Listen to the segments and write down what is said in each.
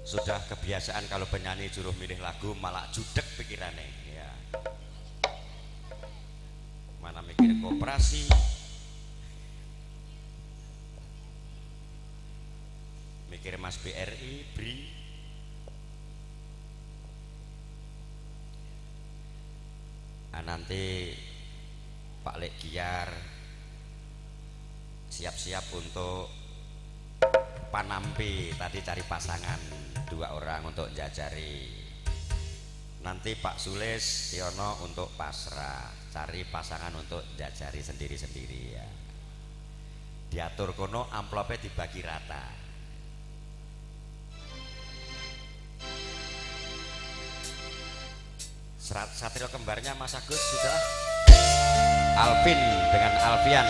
Sudah kebiasaan kalau penyanyi juruh milih lagu malah judek pikirannya ya. Mana mikir koperasi, mikir Mas BRI, BRI. Nanti Pak Lek Giar siap-siap untuk Panampi, tadi cari pasangan 2 orang untuk jajari. Nanti Pak Sulis Tiono untuk pasrah, cari pasangan untuk jajari sendiri-sendiri ya. Diatur kono amplopnya dibagi rata. Satrio kembarnya Mas Agus sudah. Alvin dengan Alfian.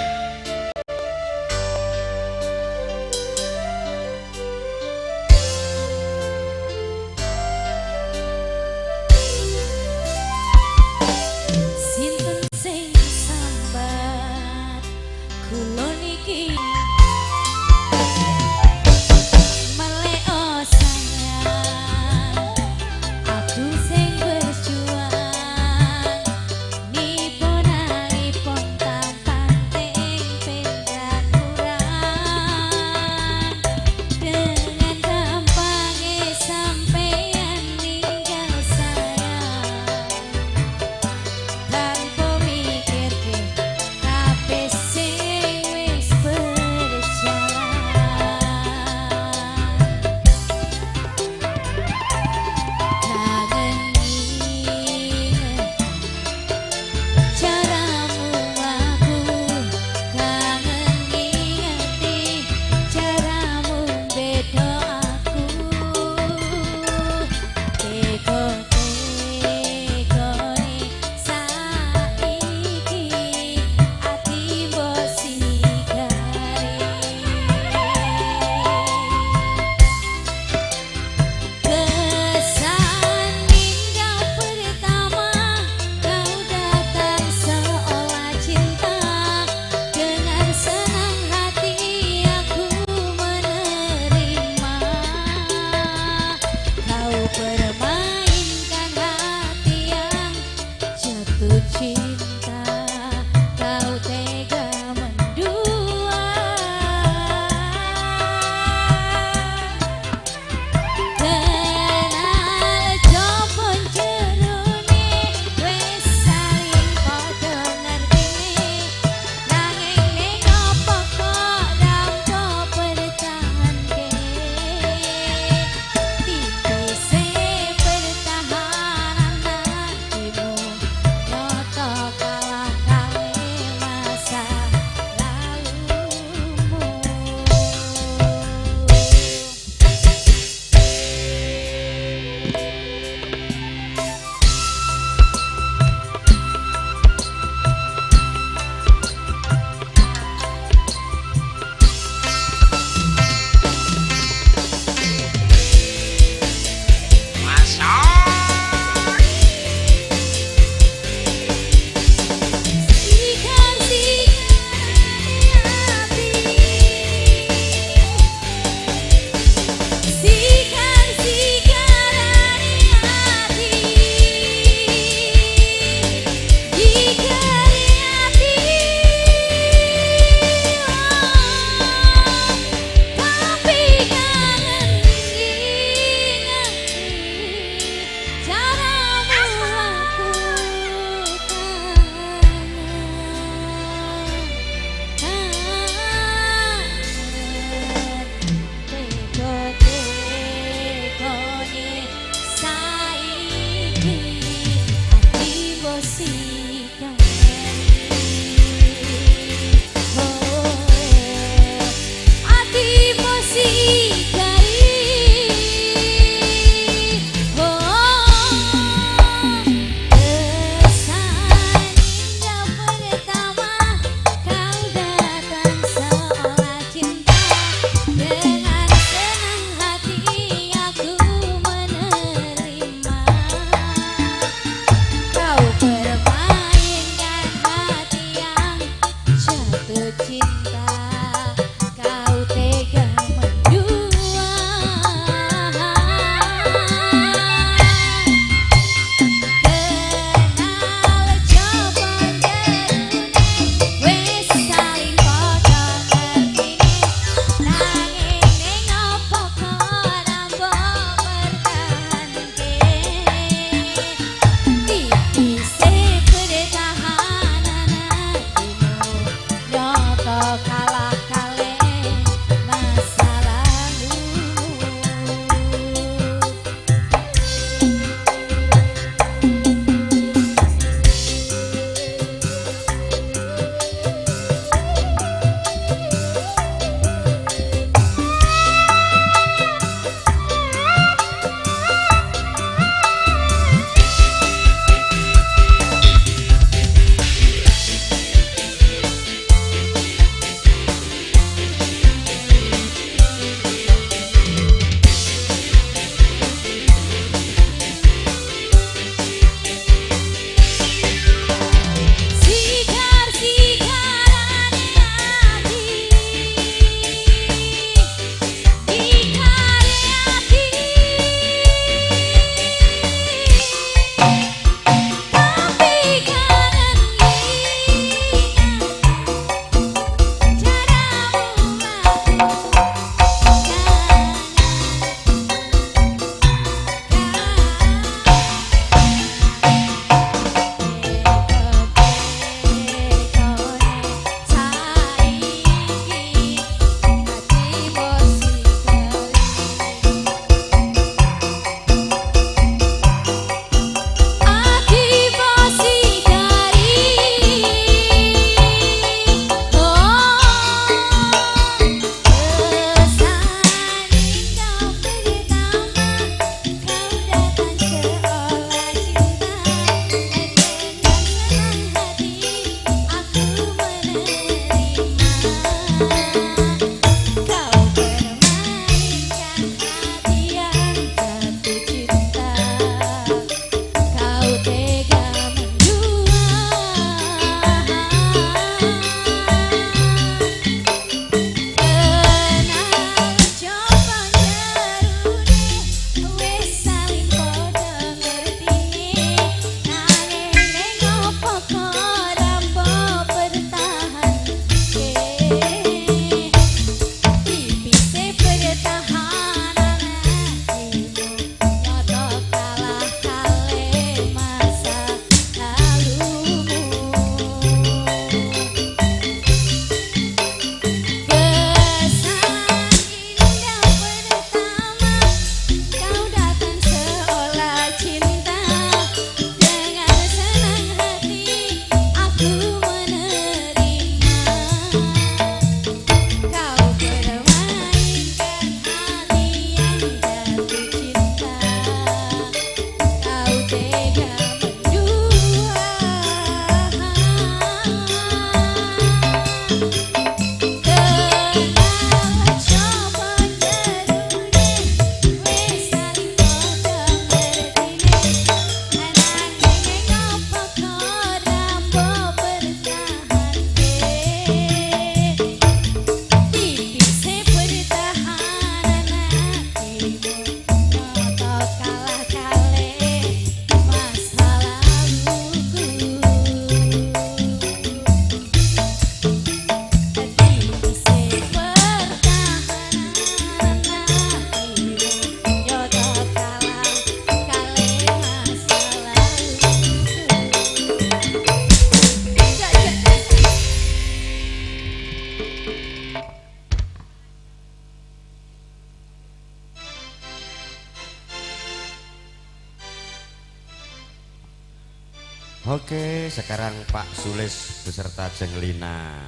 Oke, sekarang Pak Sulis beserta Jenglina.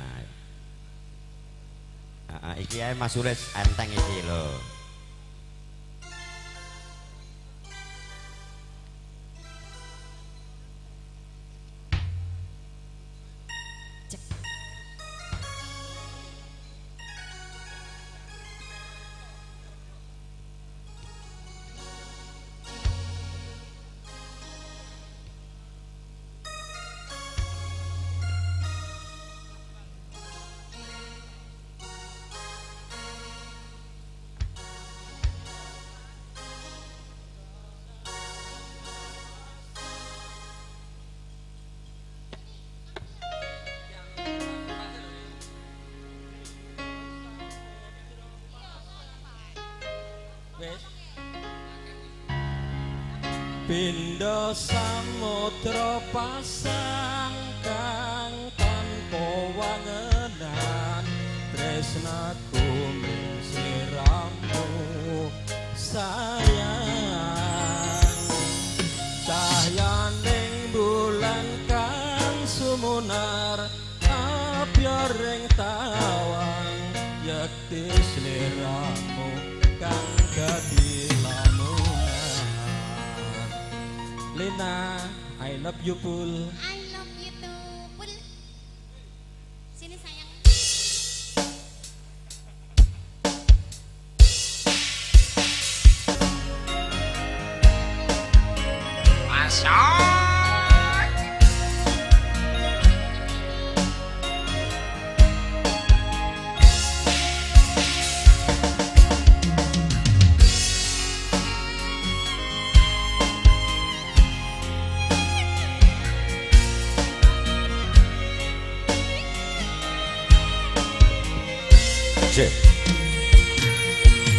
Iki ae Mas Sulis enteng iki lho. Pindha samudra pasang kang tanpa wangenan tresnaku ming sliramu sayang cahyaning bulan kang sumunar abyaring tawang yekti sliramu kang dadi Lena, I love you Pul. I love you too, Pul. Sini sayang. Masuk.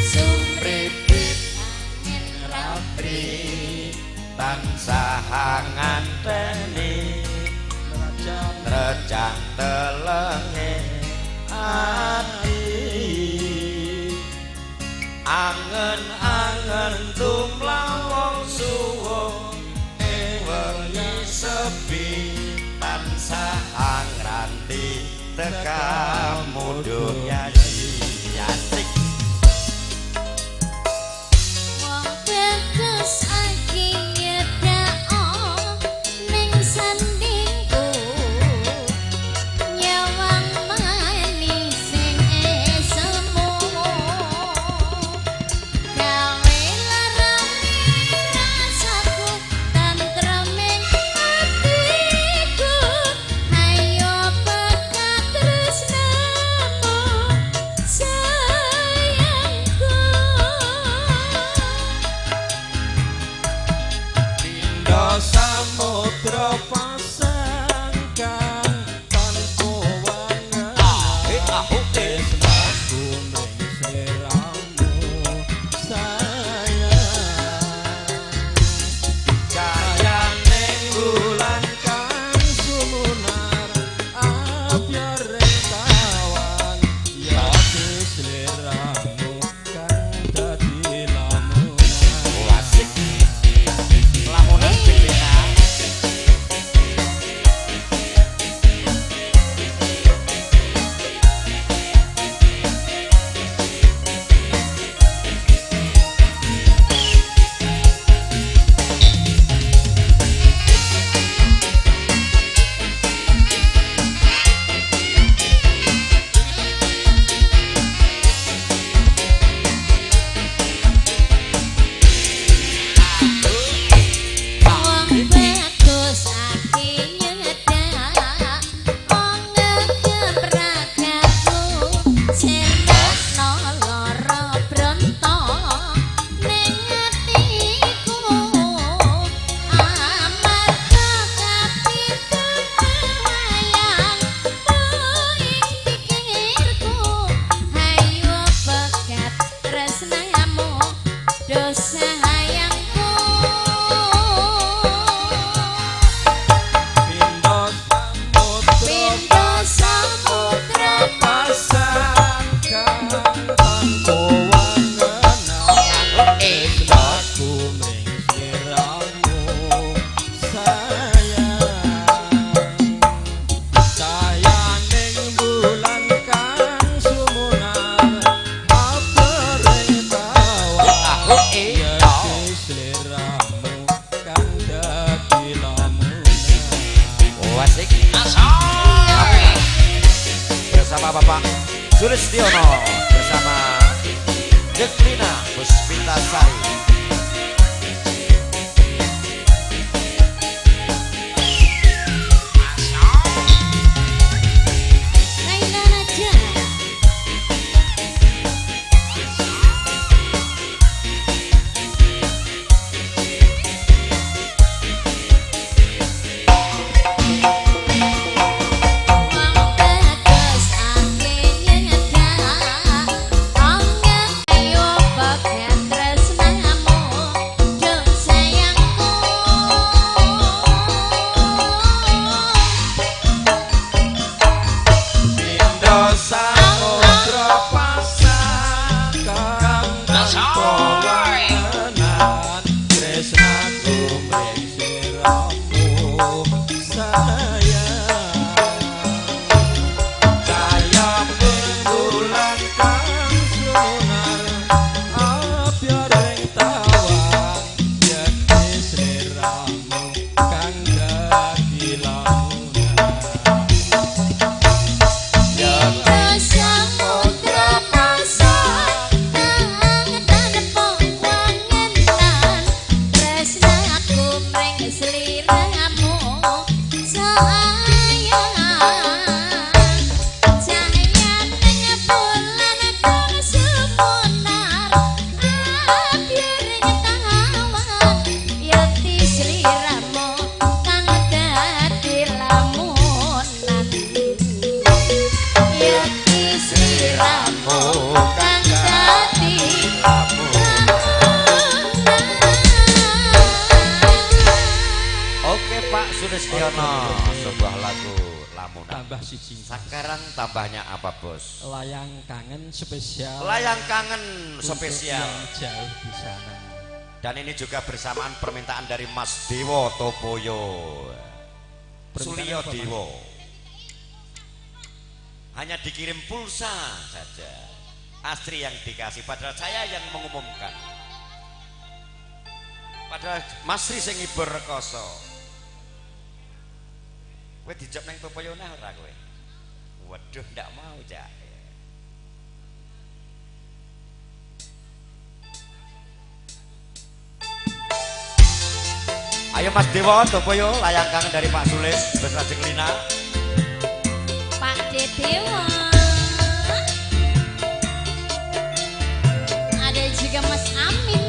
Sumripit ratri tansah nganteni rejang telenge ati angen-angen tumlawong suwung ing wengi sepi tansah angranti tekamu dunya asik Wong bagus aki nyedhak ning sandingku nyawang manis sing Sulistiono bersama Deklina Puspitasari. Sulistiono, sebuah lagu lamunan. Tambah siji. Sekarang tambahnya apa, Bos? Layang kangen spesial. Layang kangen spesial. Yang jauh di sana. Dan ini juga bersamaan permintaan dari Mas Dewo Topoyo. Sulio Dewo. Hanya dikirim pulsa saja. Astri yang dikasih, padahal saya yang mengumumkan. Padahal Mas Sri sing ngibur rekoso. Kowe dijawab nang Topoyo nah ora kowe? Waduh, ndak mau, Cak. Ayo Mas Dewo Topoyo, layang kangen dari Pak Sulis beserta Deklina. Pak Dewa. Ada juga Mas Amin.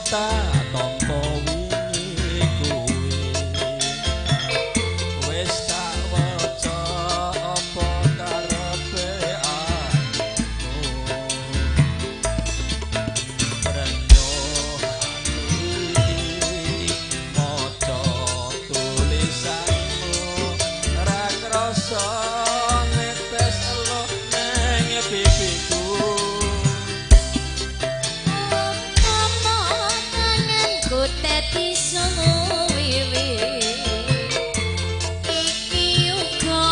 Tak tompo wingi kuwi wis tak waca apa karepe aku renyo ati maca tulisanmu ra krasa netes elo nang pipiku. Teti sungu wiwi iki uga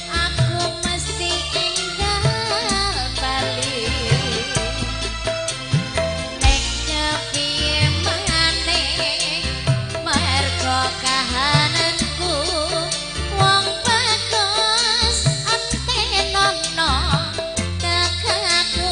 aku mesti enggal bali nek nyepiye maneh mergo kahananku wong bagus antenono kakakku.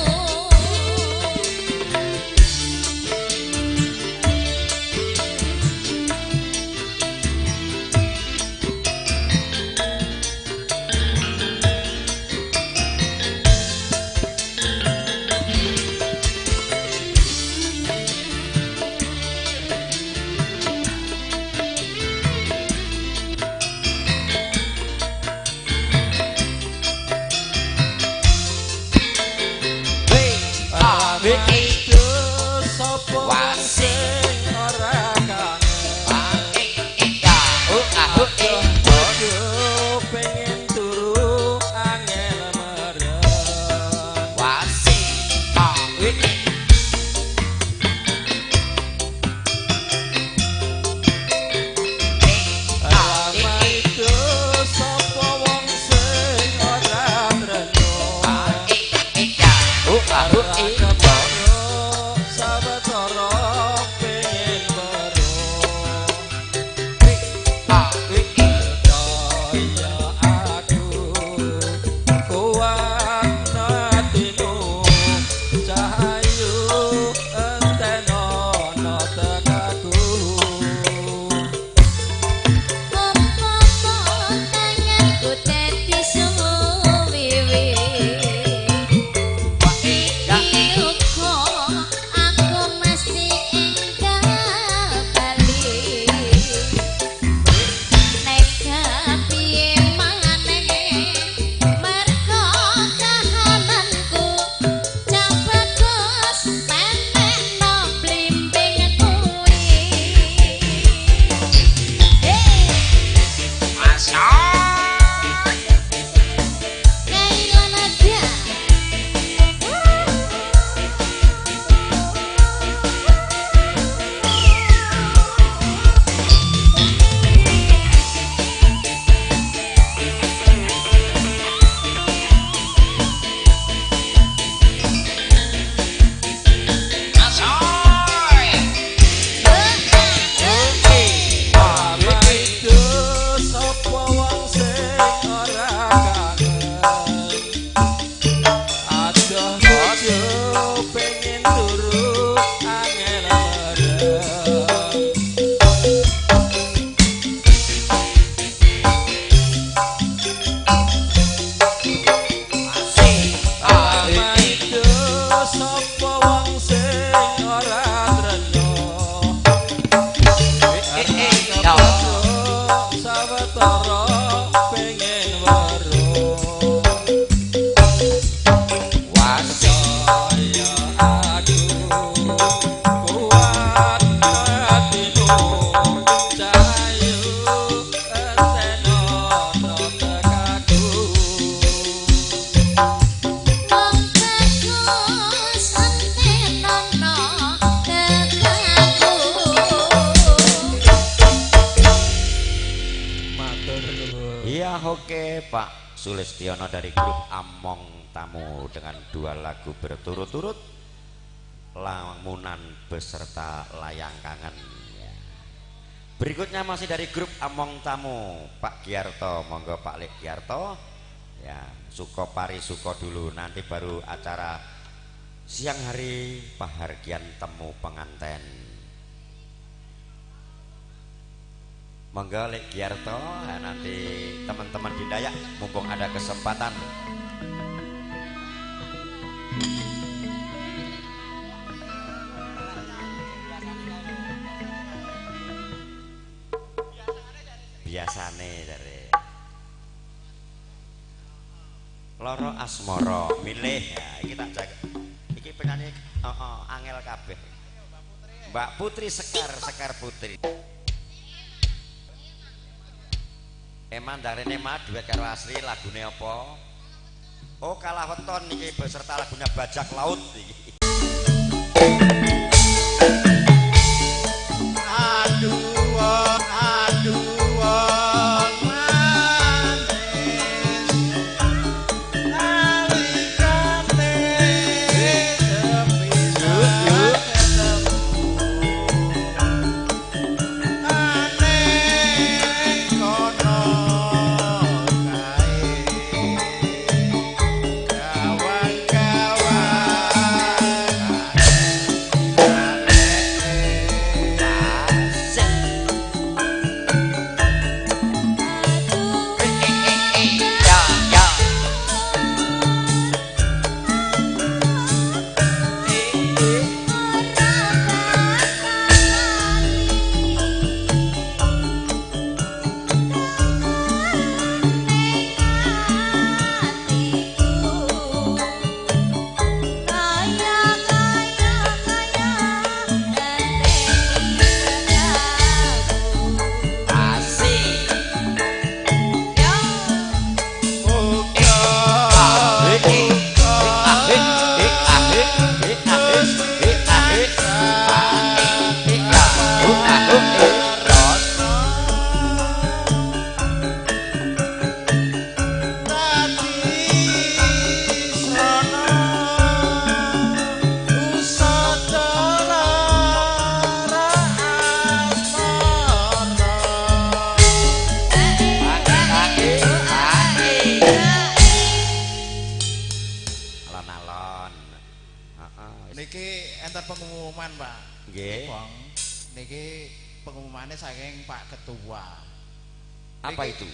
Oke, Pak Sulistiono dari grup Among Tamu dengan 2 lagu berturut-turut, Lamunan beserta Layang Kangen. Ya. Berikutnya masih dari grup Among Tamu, Pak Giarto, monggo Pak Lek Giarto. Ya, Suko Pari Suko dulu, nanti baru acara siang hari pahargian temu penganten. Monggo Lek Giarto, nah, nanti teman-teman di Dayak mumpung ada kesempatan. Biasane dari Loro Asmoro milih ya, iki tak jaga. Iki penyanyi angel kabeh. Mbak Putri Sekar Putri. Eman darene mah duet karo Asri lagune apa? Oh Kalah Weton niki beserta lagunya Bajak Laut iki. pengumuman, Pak. Nggih. Niki pengumumannya saking Pak Ketua. Apa itu?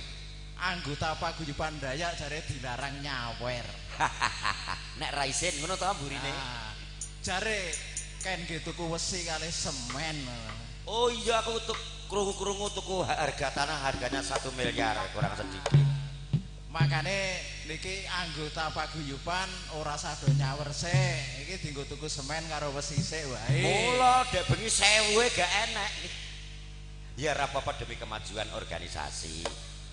Anggota paguyuban Dayak jare dilarang nyawer. Nek raisin ngono to burine. Jare ken nggih tuku wesi kali semen. Oh iya aku krungu-krungu tuku harga tanah harganya 1 miliar kurang sedikit. Makane niki anggota paguyuban ora sado nyawer sik. Iki dienggo tuku semen karo wesi sik wae. Mula dek bengi 1000 gak enek. Ya ora apa-apa demi kemajuan organisasi.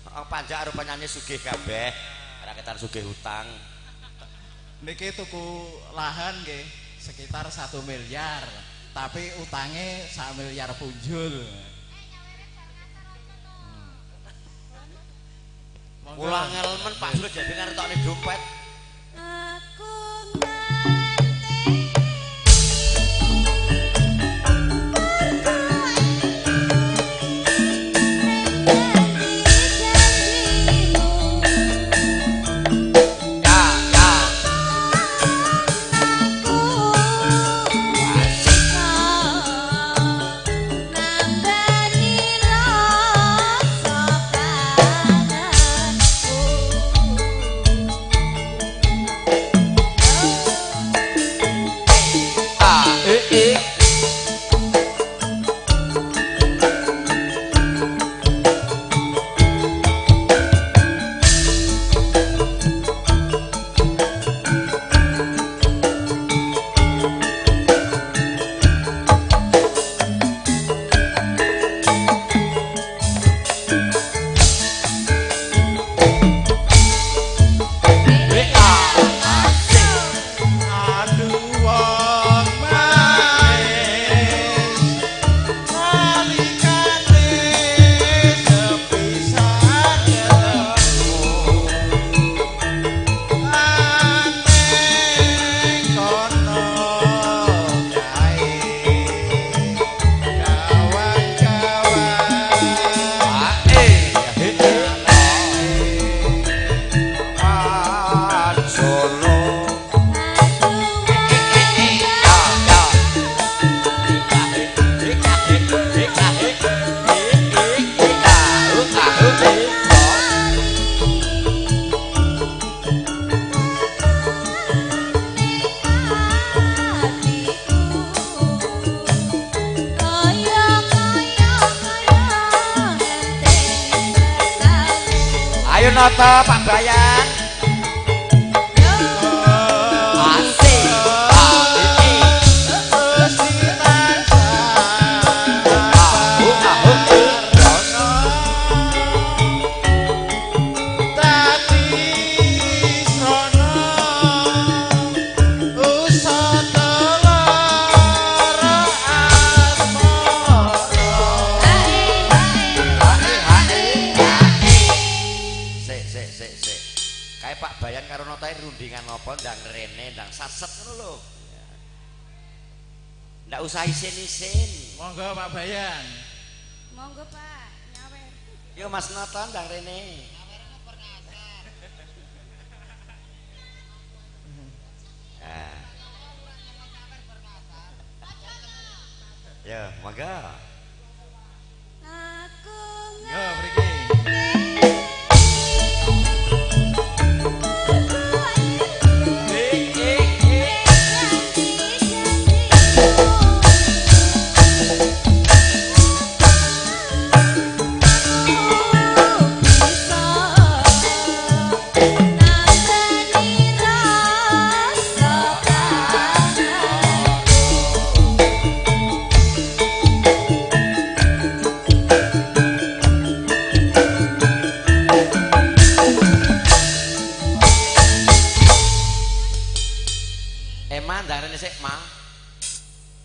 Panjak arupa nyanyi sugih kabeh, rakyatan sugih hutang. Niki tuku lahan nggih sekitar 1 miliar, tapi utangnya 1 miliar punjul. Ulang elmen Pak Sulis jadi ngertokne dompet. Aku Noto Pak Bayan. Asik. Kayak Pak Bayan karo Notai rundingan apa ndang rene ndang saset ngono lho. Ndak usah isin-isin. Monggo Pak Bayan. Monggo Pak, nyawer. Yo Mas Noto ndang rene. Ah. Ya, monggo. Aku Yo mriki. Sik Ma.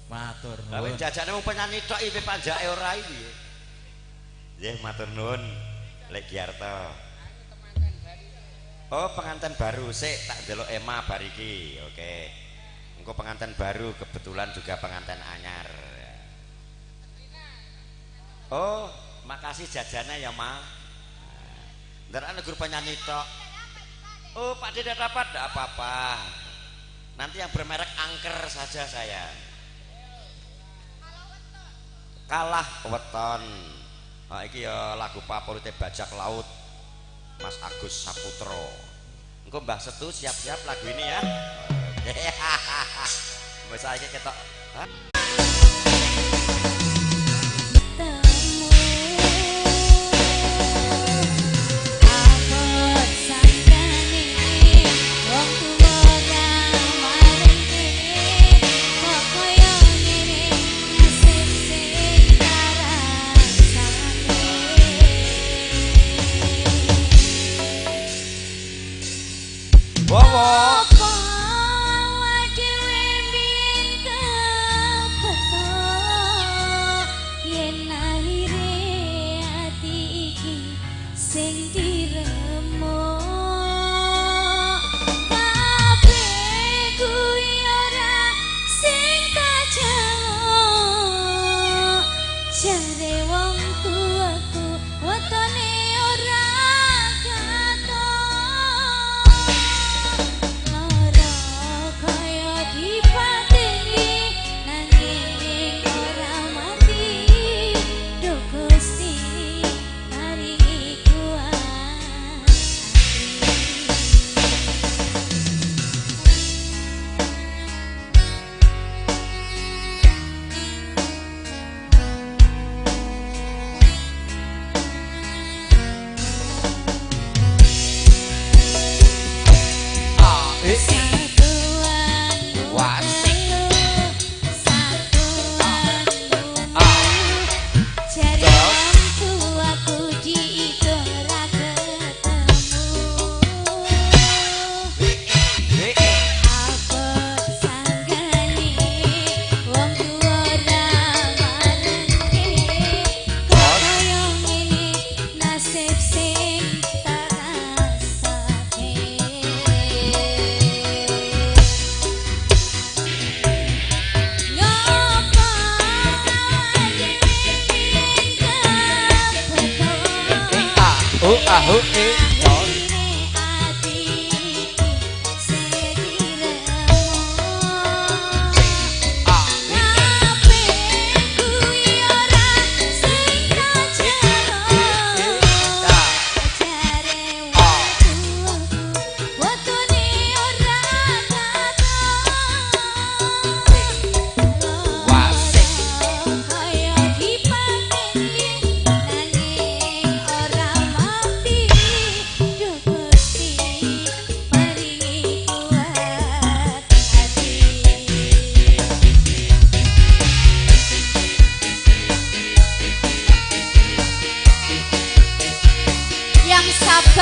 Matur Lah wis nuwun. jajane wong penyanyi tok iki panjake ora iki. Nggih matur nuwun Lek Giarto. Oh, pengantin baru sik tak delok Emma bar iki. Oke. Engko pengantin baru kebetulan juga pengantin anyar. Oh, makasih jajannya ya, Ma. Ndarane grup penyanyi tok. Oh, Pak tidak dapat, enggak apa-apa. Nanti yang bermerek angker saja saya. Kalah weton. Nah, iki ya lagu favorit Bajak Laut Mas Agus Saputro. Engko Mbah Setu siap-siap lagu ini ya. Wis saiki ketok.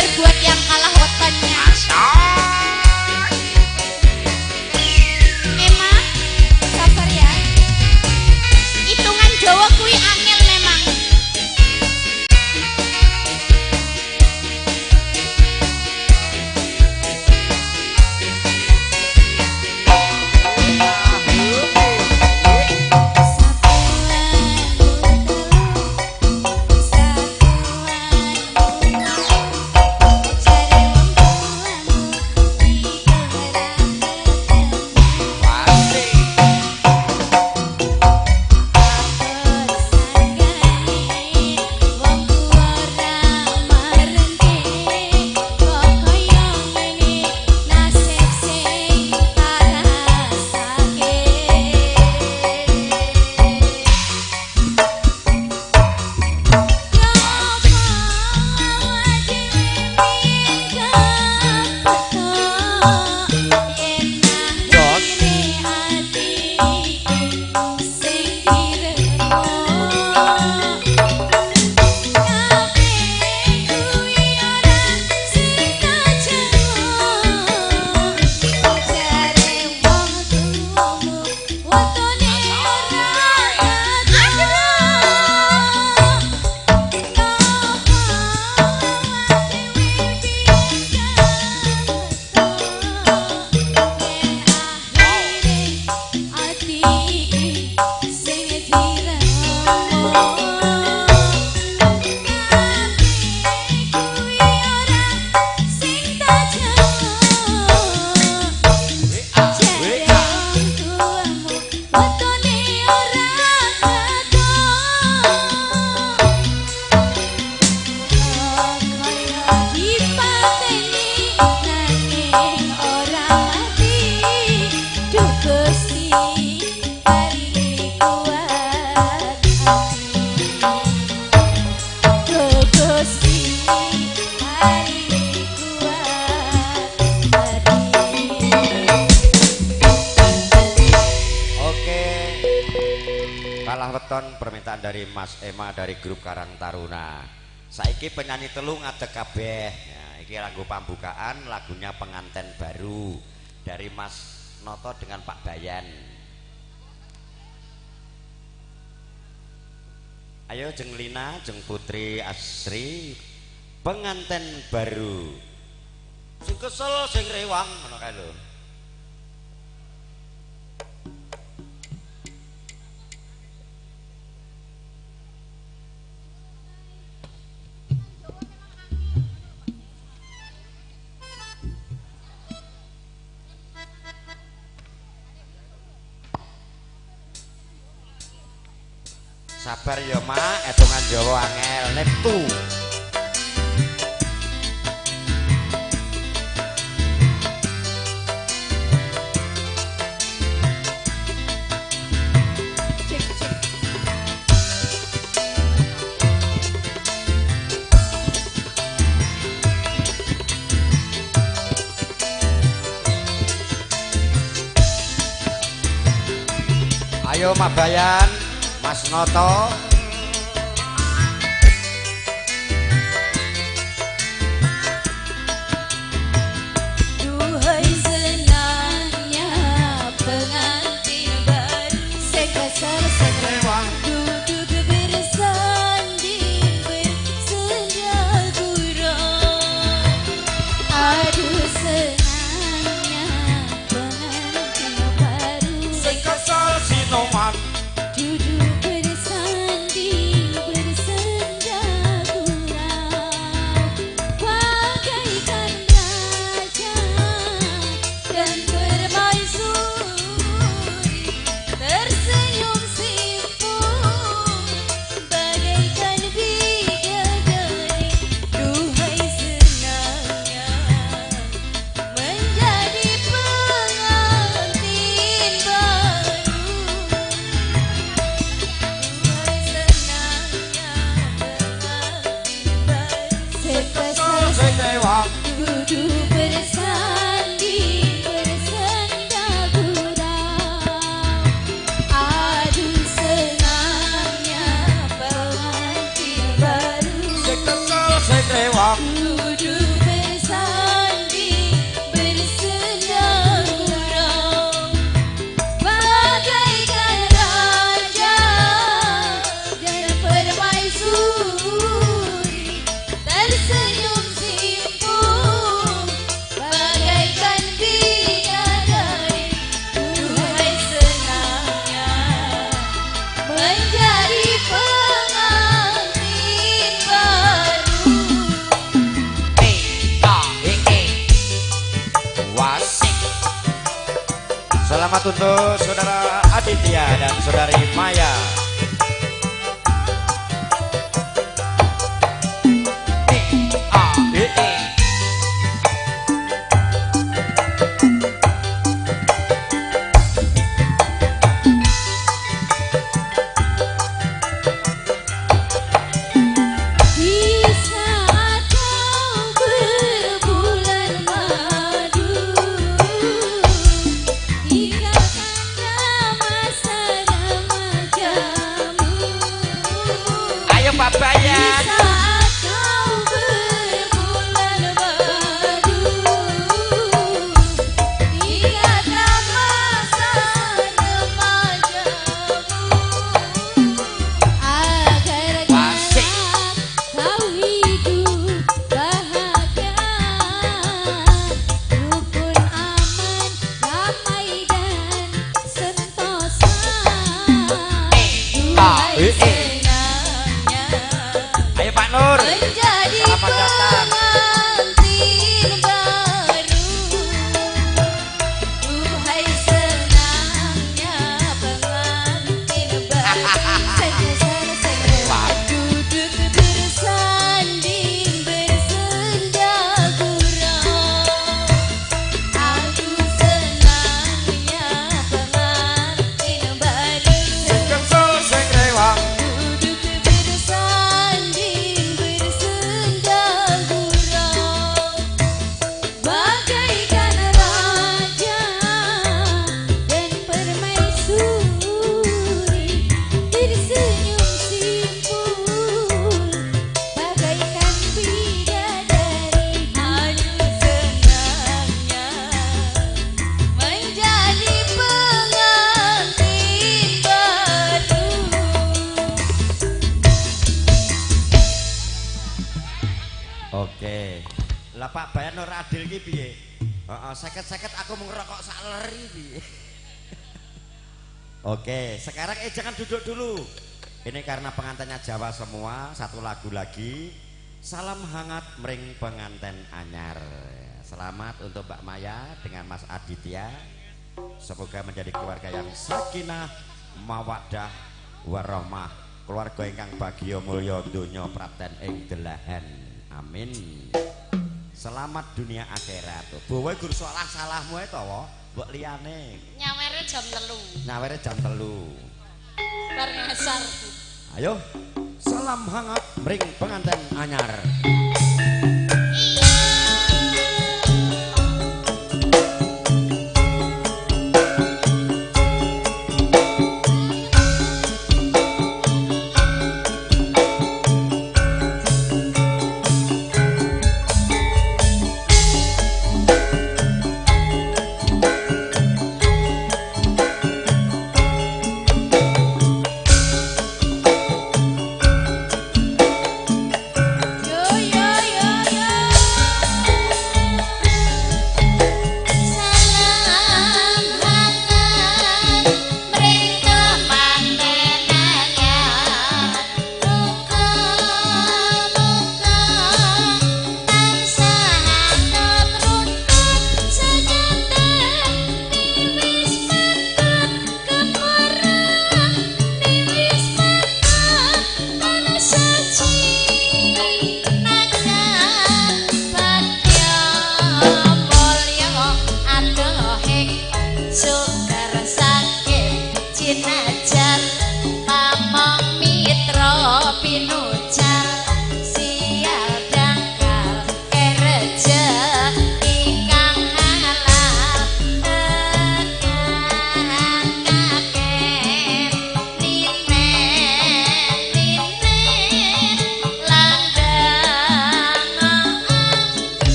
sabar buat yang kalah wetonnya. Emma, sabar ya. Hitungan Jawa kuwi angel memang. Permintaan dari Mas Emma dari grup Karang Taruna. Saiki penyanyi telu ngadeg kabeh. Nah, iki lagu pambukaan, lagunya pengantin baru dari Mas Noto dengan Pak Bayan. Ayo jeng Lina, jeng Putri Asri, pengantin baru. Sing kesel sing rewang ngono kae lho. Sabar ya mak, etungan Jawa angel neptu. Ayo Mak Bayan, Mas Noto. Duhai senangnya pengantin baru, sekasar sekrewang duduk bersanding bersenda gurau. Aduh senangnya pengantin baru, Sekasar sinoman duduk bersanding Selamat untuk saudara Aditya dan saudari Maya. Ayo Pak Nur, menjadi selamat datang. pengantin baru. Duhai senangnya pengantin baru. Duduk bersanding bersenda gurau. Aduh senangnya pengantin baru. Sing rewang. Duduk bersanding bersenda gurau, bagaikan raja dan permaisuri, tersenyum simpul bagaikan bidadari. Aduh senangnya menjadi pengantin baru. Oke. Lah Pak Bayan ora adil iki piye? Heeh, seket-seket aku mau ngerokok sak leri piye. Oke, sekarang jangan duduk dulu. Ini karena pengantinnya Jawa semua, satu lagu lagi. Salam hangat mring penganten anyar. Selamat untuk Mbak Maya dengan Mas Aditya. Semoga menjadi keluarga yang sakinah, mawaddah, warahmah. Keluarga ingkang bagya mulya donya praten ing delahan. Amin. Selamat dunia akhirat. Bawa guru salahmu itu wo, mbok liyane. Nyawere jam 3 Nyawere jam 3. bar ngasar. Ayo, salam hangat mring pengantin anyar. Yo yo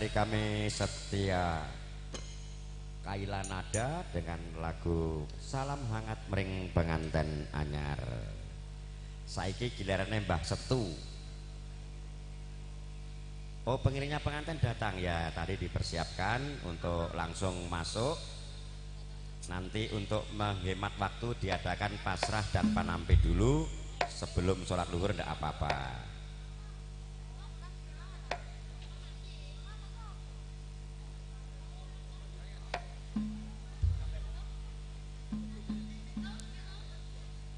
dari kami Setia Kaila Nada dengan lagu Salam Hangat Mring Penganten Anyar. Saiki gilirannya Mbah Setu. Oh, pengiringnya pengantin datang ya, tadi dipersiapkan untuk langsung masuk. Nanti untuk menghemat waktu diadakan pasrah dan panampi dulu sebelum sholat luhur, tidak apa-apa.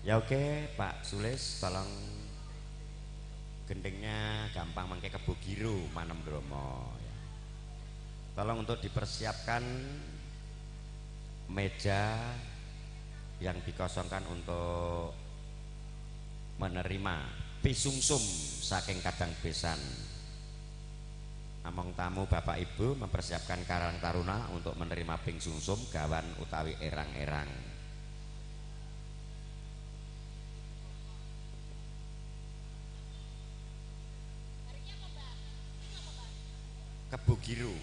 Ya oke, Pak Sulis, tolong gendengnya gampang mangke Kebo Giro Manem Bromo ya. Tolong untuk dipersiapkan meja yang dikosongkan untuk menerima pisungsum saking Kadang Besan. Among tamu Bapak Ibu mempersiapkan Karang Taruna untuk menerima pisungsum gawan utawi erang-erang. Kebo Giro.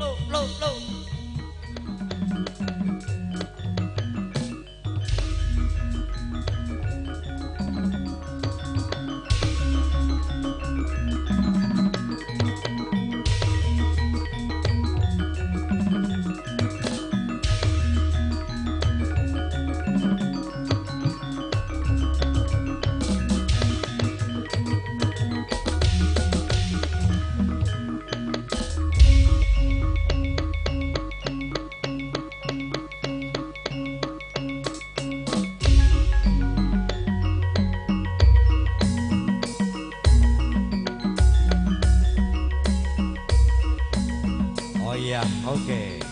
lo. Oh iya, oke.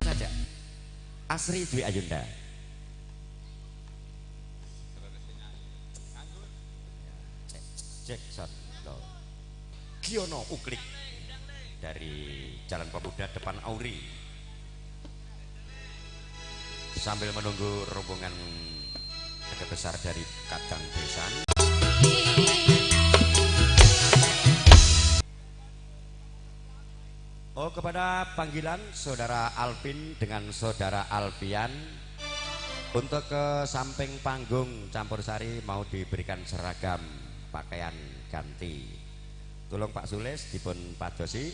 Saja. Asri Dwi Ayunda. Jackson Giono Uklik dari Jalan Pemuda depan Auri, sambil menunggu rombongan keluarga besar dari Kadang Besan. Oh, kepada panggilan saudara Alvin dengan saudara Alfian untuk ke samping panggung Campursari mau diberikan seragam pakaian ganti. Tolong Pak Sulis dipun padosi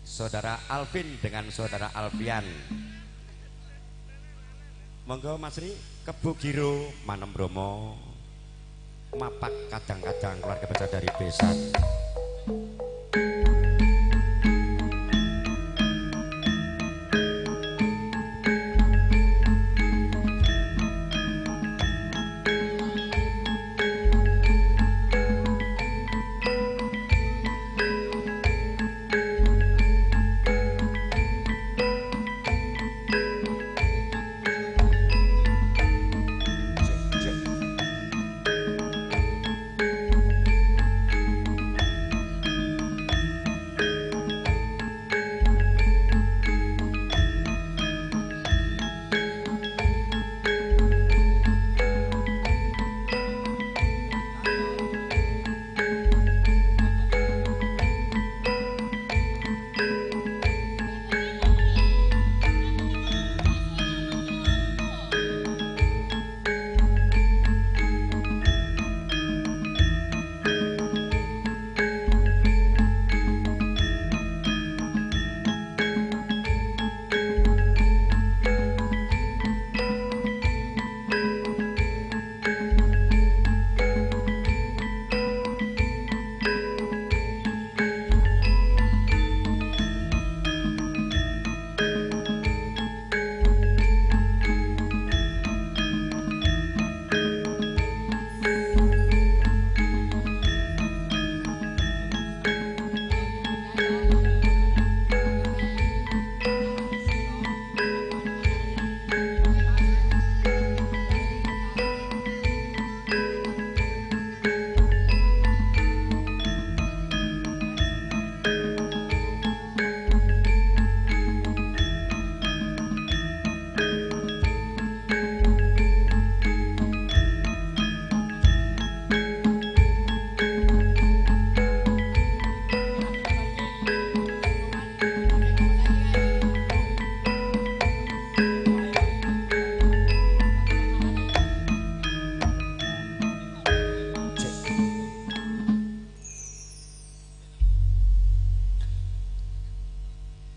saudara Alvin dengan saudara Alfian. Monggo Mas Ri, Kebu Giro Manem Bromo, Mapak Kadang-kadang keluarga besar dari Besan.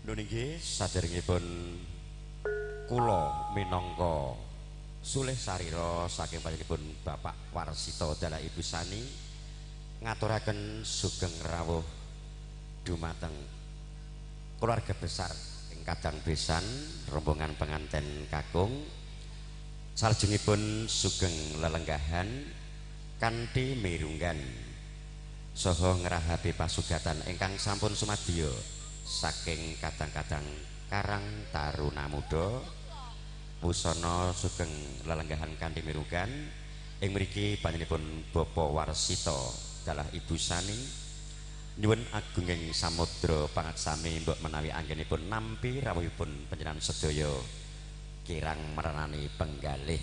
Nuninggi saderengipun kula minangka Sulih Sarira saking panjenenganipun Bapak Warsito dalah Ibu Sani ngaturaken sugeng rawuh dumateng keluarga besar ing Kadang Besan, rombongan penganten kakung. Salajengipun sugeng lelenggahan kanthi mirunggan saha ngrahapi pasugatan ingkang sampun sumadya saking kadang-kadang Karang Taruna Muda. Pusana sugeng lelenggahan kanthi mirunggan Ing mriki panjenenganipun Bapak Warsita dalah Ibu Sani nyuwun agunging samudra pangatsami mbok menawi anggenipun nampi rawuhipun panjenengan sedaya kirang merenani penggalih.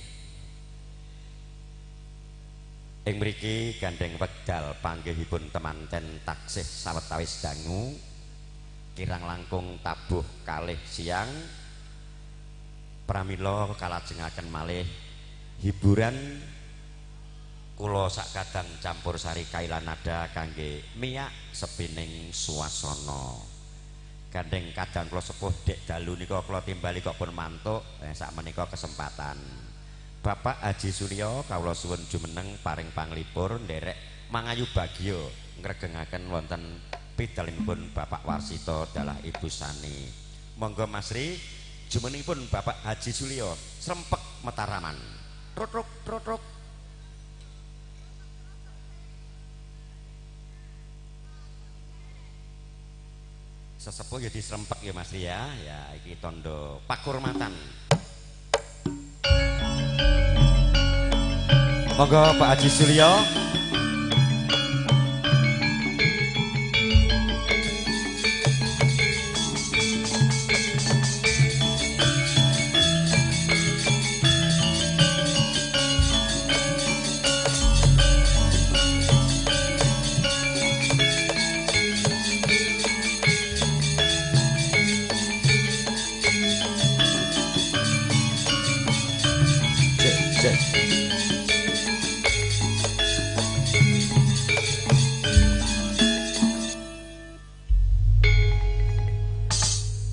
Ing mriki gandeng wekdal panggihipun temanten taksih sawetawis dangu kirang langkung tabuh kalih siang pramila kalajengaken malih hiburan kula sakadang campur sari kailan nada kangge miyak sepining swasana. Gandeng kadang kula sepuh dek dalu nika kula timbali kok pun mantuk sak menika kesempatan. Bapak Haji Suryo kawula suwun jumeneng paring panglipur nderek mangayu bagya ngregengaken wonten pidalipun Bapak Warsita dalah Ibu Sani. Monggo Masri jumenengipun Bapak Haji Suryo Srempek Mataraman. Trotruk trotruk. Sesepuh ya disrempek ya Mas ya. Ya iki tondo pakurmatan. Monggo Pak Haji Suryo.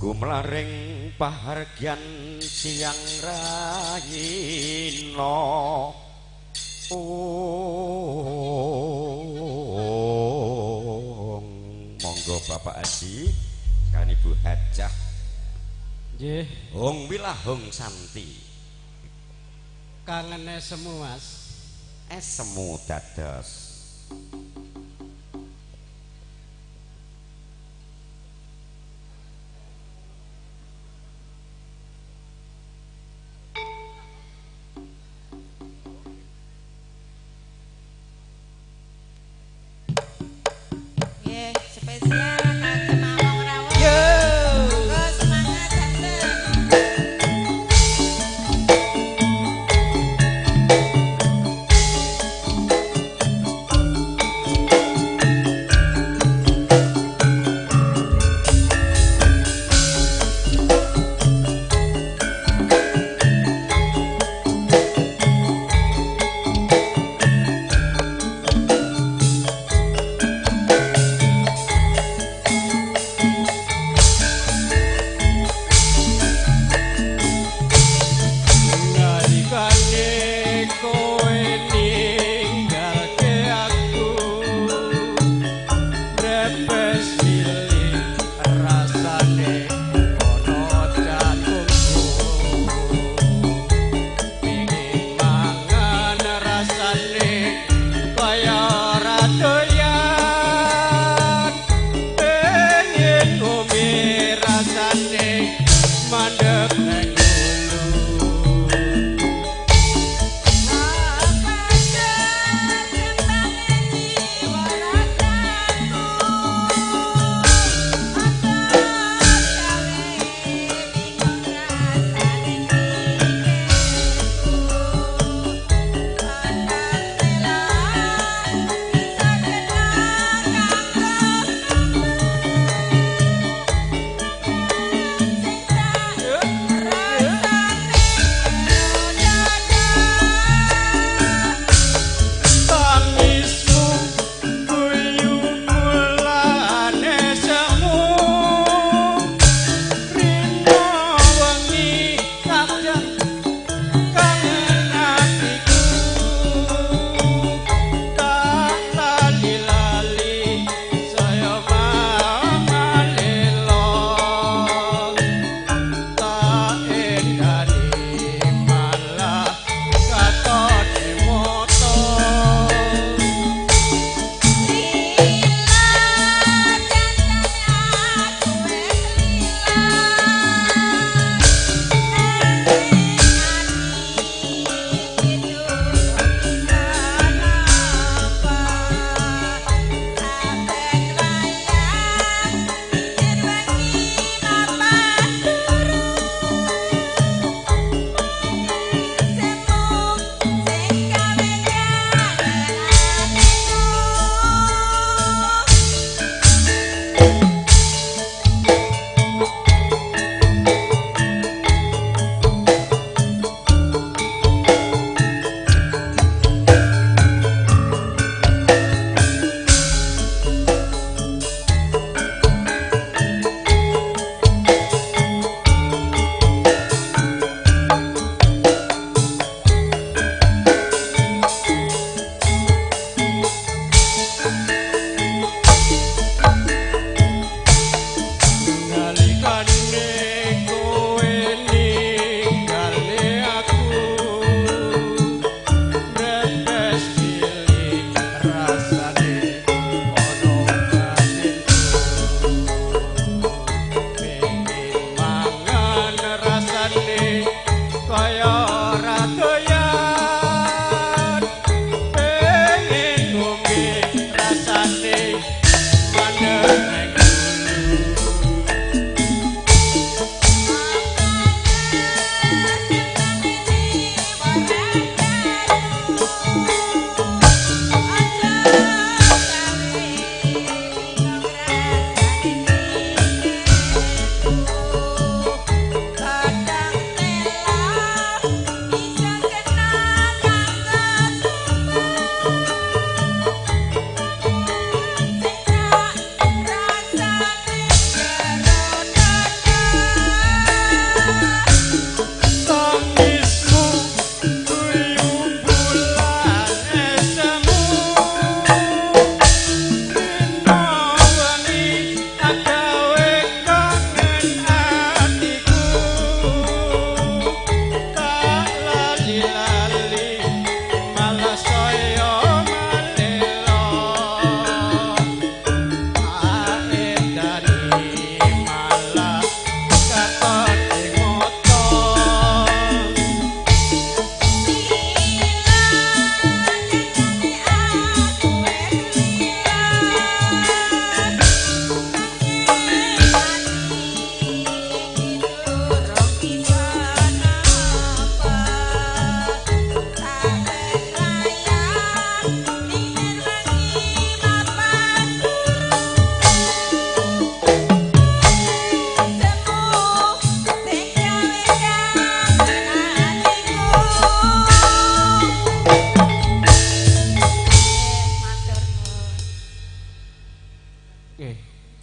Gumlaring pahargyan siang rayina monggo Bapak Haji kan Ibu Hajah nggih Hong Wilahong Santi kangene semu Mas semu dados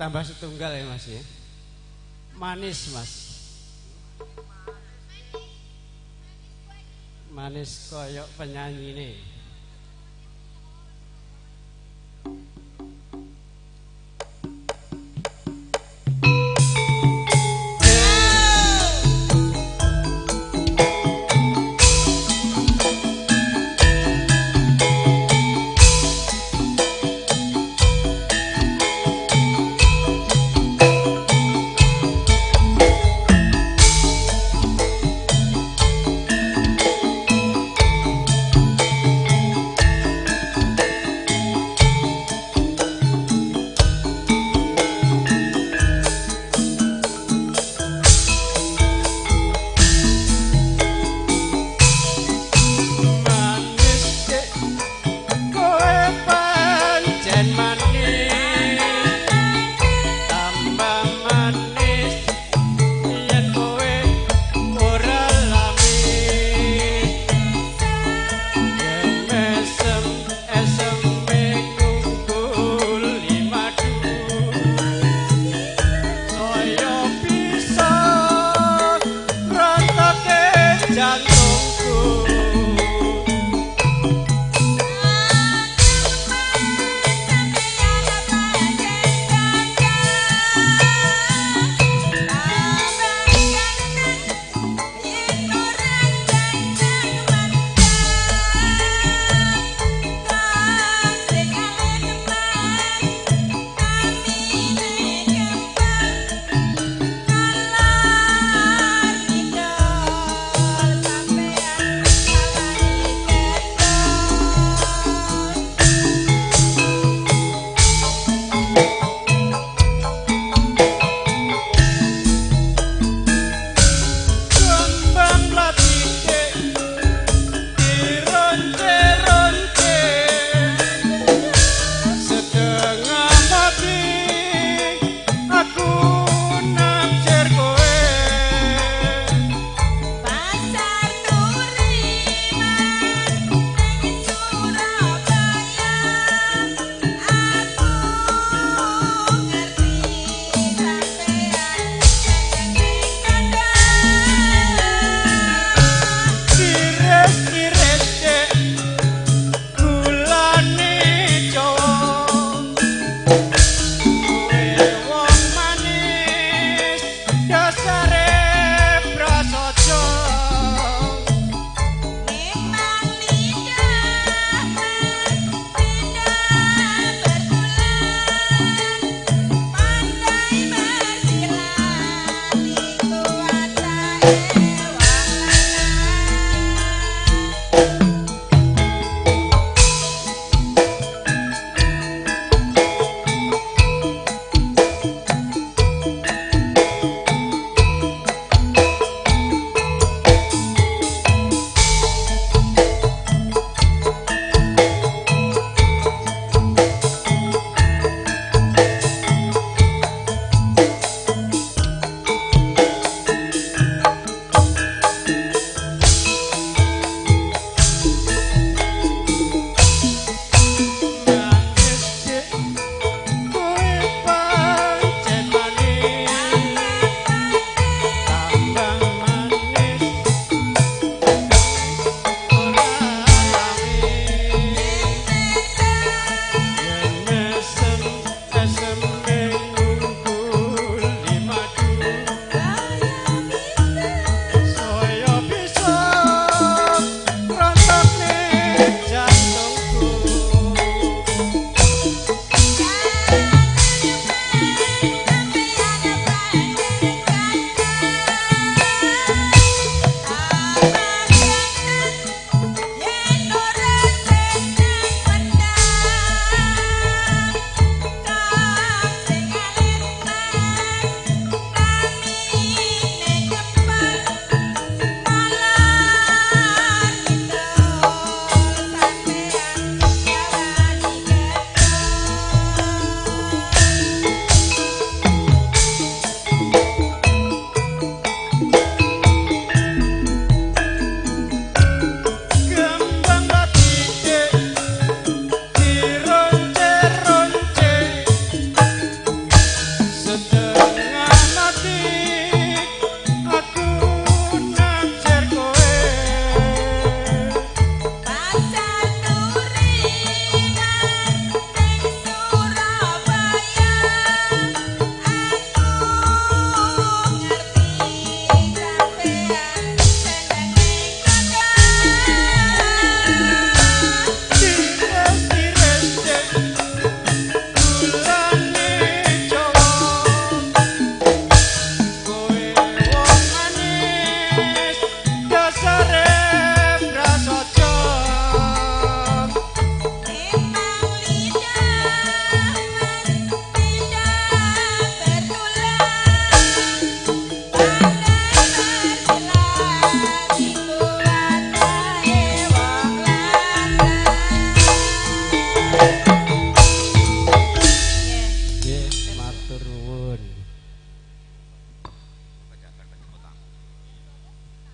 tambah setunggal ya Mas ya. Manis Mas. Manis koyok penyanyi nih.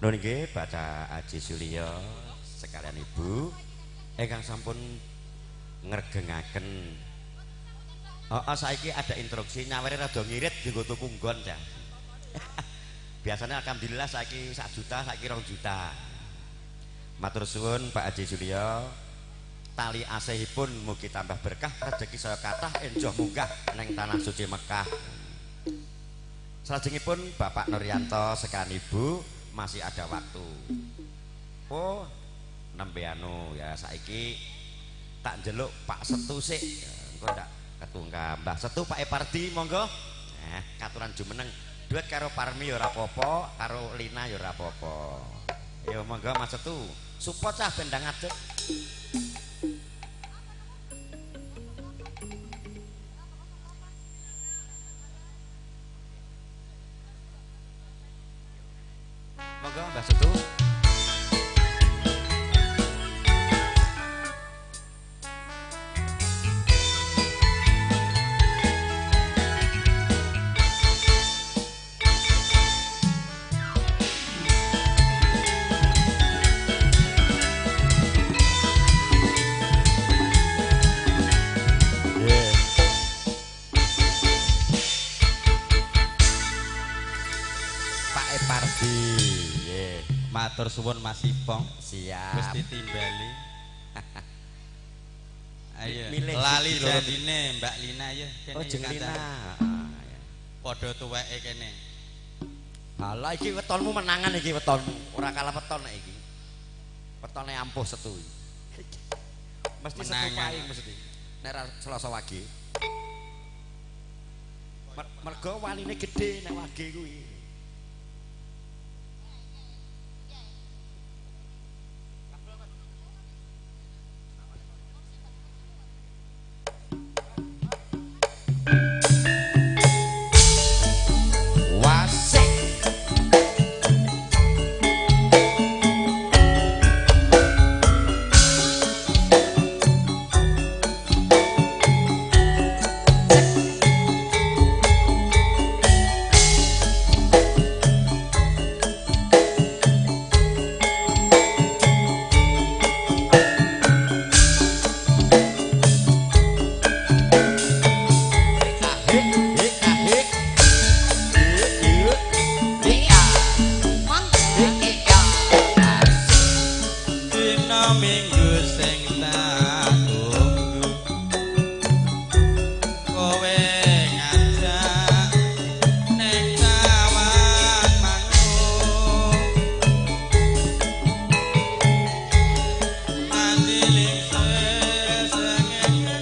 Nun nggih baca Aji Sulyo sekalian Ibu ingkang sampun ngregengaken. Saiki ada instruksi nyawere rada ngirit dienggo tuku nggon ya. Biasanya alhamdulillah saiki 1 juta, saiki 2 juta. Matur suwun Pak Haji Sulyo. Tali asihipun mugi tambah berkah, rezeki saya kathah enjoh munggah neng tanah suci Mekah. Salajengipun Bapak Nuryanto sekalian Ibu masih ada waktu. Oh, nembe anu ya saiki tak njeluk Pak Setu sik. Engko ndak ketunggal Mbah Setu Pak Epardi monggo. Katuran jumeneng duet karo Parmi ya ora apa-apa, karo Lina ya ora apa-apa. Ya monggo Mas Setu, support cah bendang adek. Monggo Mbah Setu. Matur suwun Mas Ipong. Siap. Gusti timbali. Ayo. Milih Lali siji loro. jandine Mbak Lina ya. Oh jeng Lina. Padha tuweke kene. Halah iki wetonmu menangan iki wetonmu. Ora kalah weton nek iki. Wetone ampuh Setu. Mesti Setu Menangan. paing mesti. Nek ra Selasa Wage. Mergo waline gedhe nek Wage kuwi. Dina minggu sing tak tunggu. Kowe ngajak ning taman manggung. Mandiling sesengenge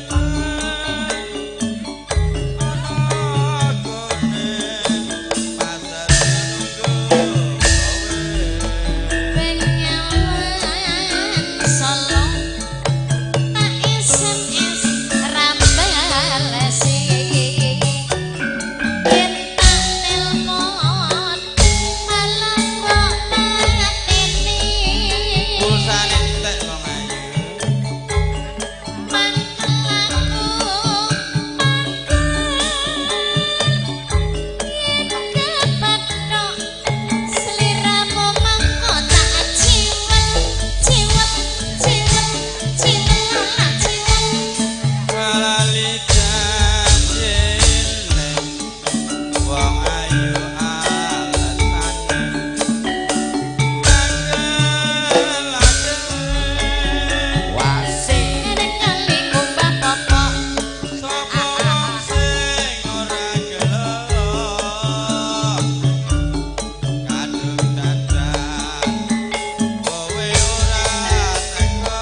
ana gone pasar nunggu pulsane entek wong ayu. Lali janjine wong ayu alasane sapa wong sing ora gelo kadung dadan kowe ora teko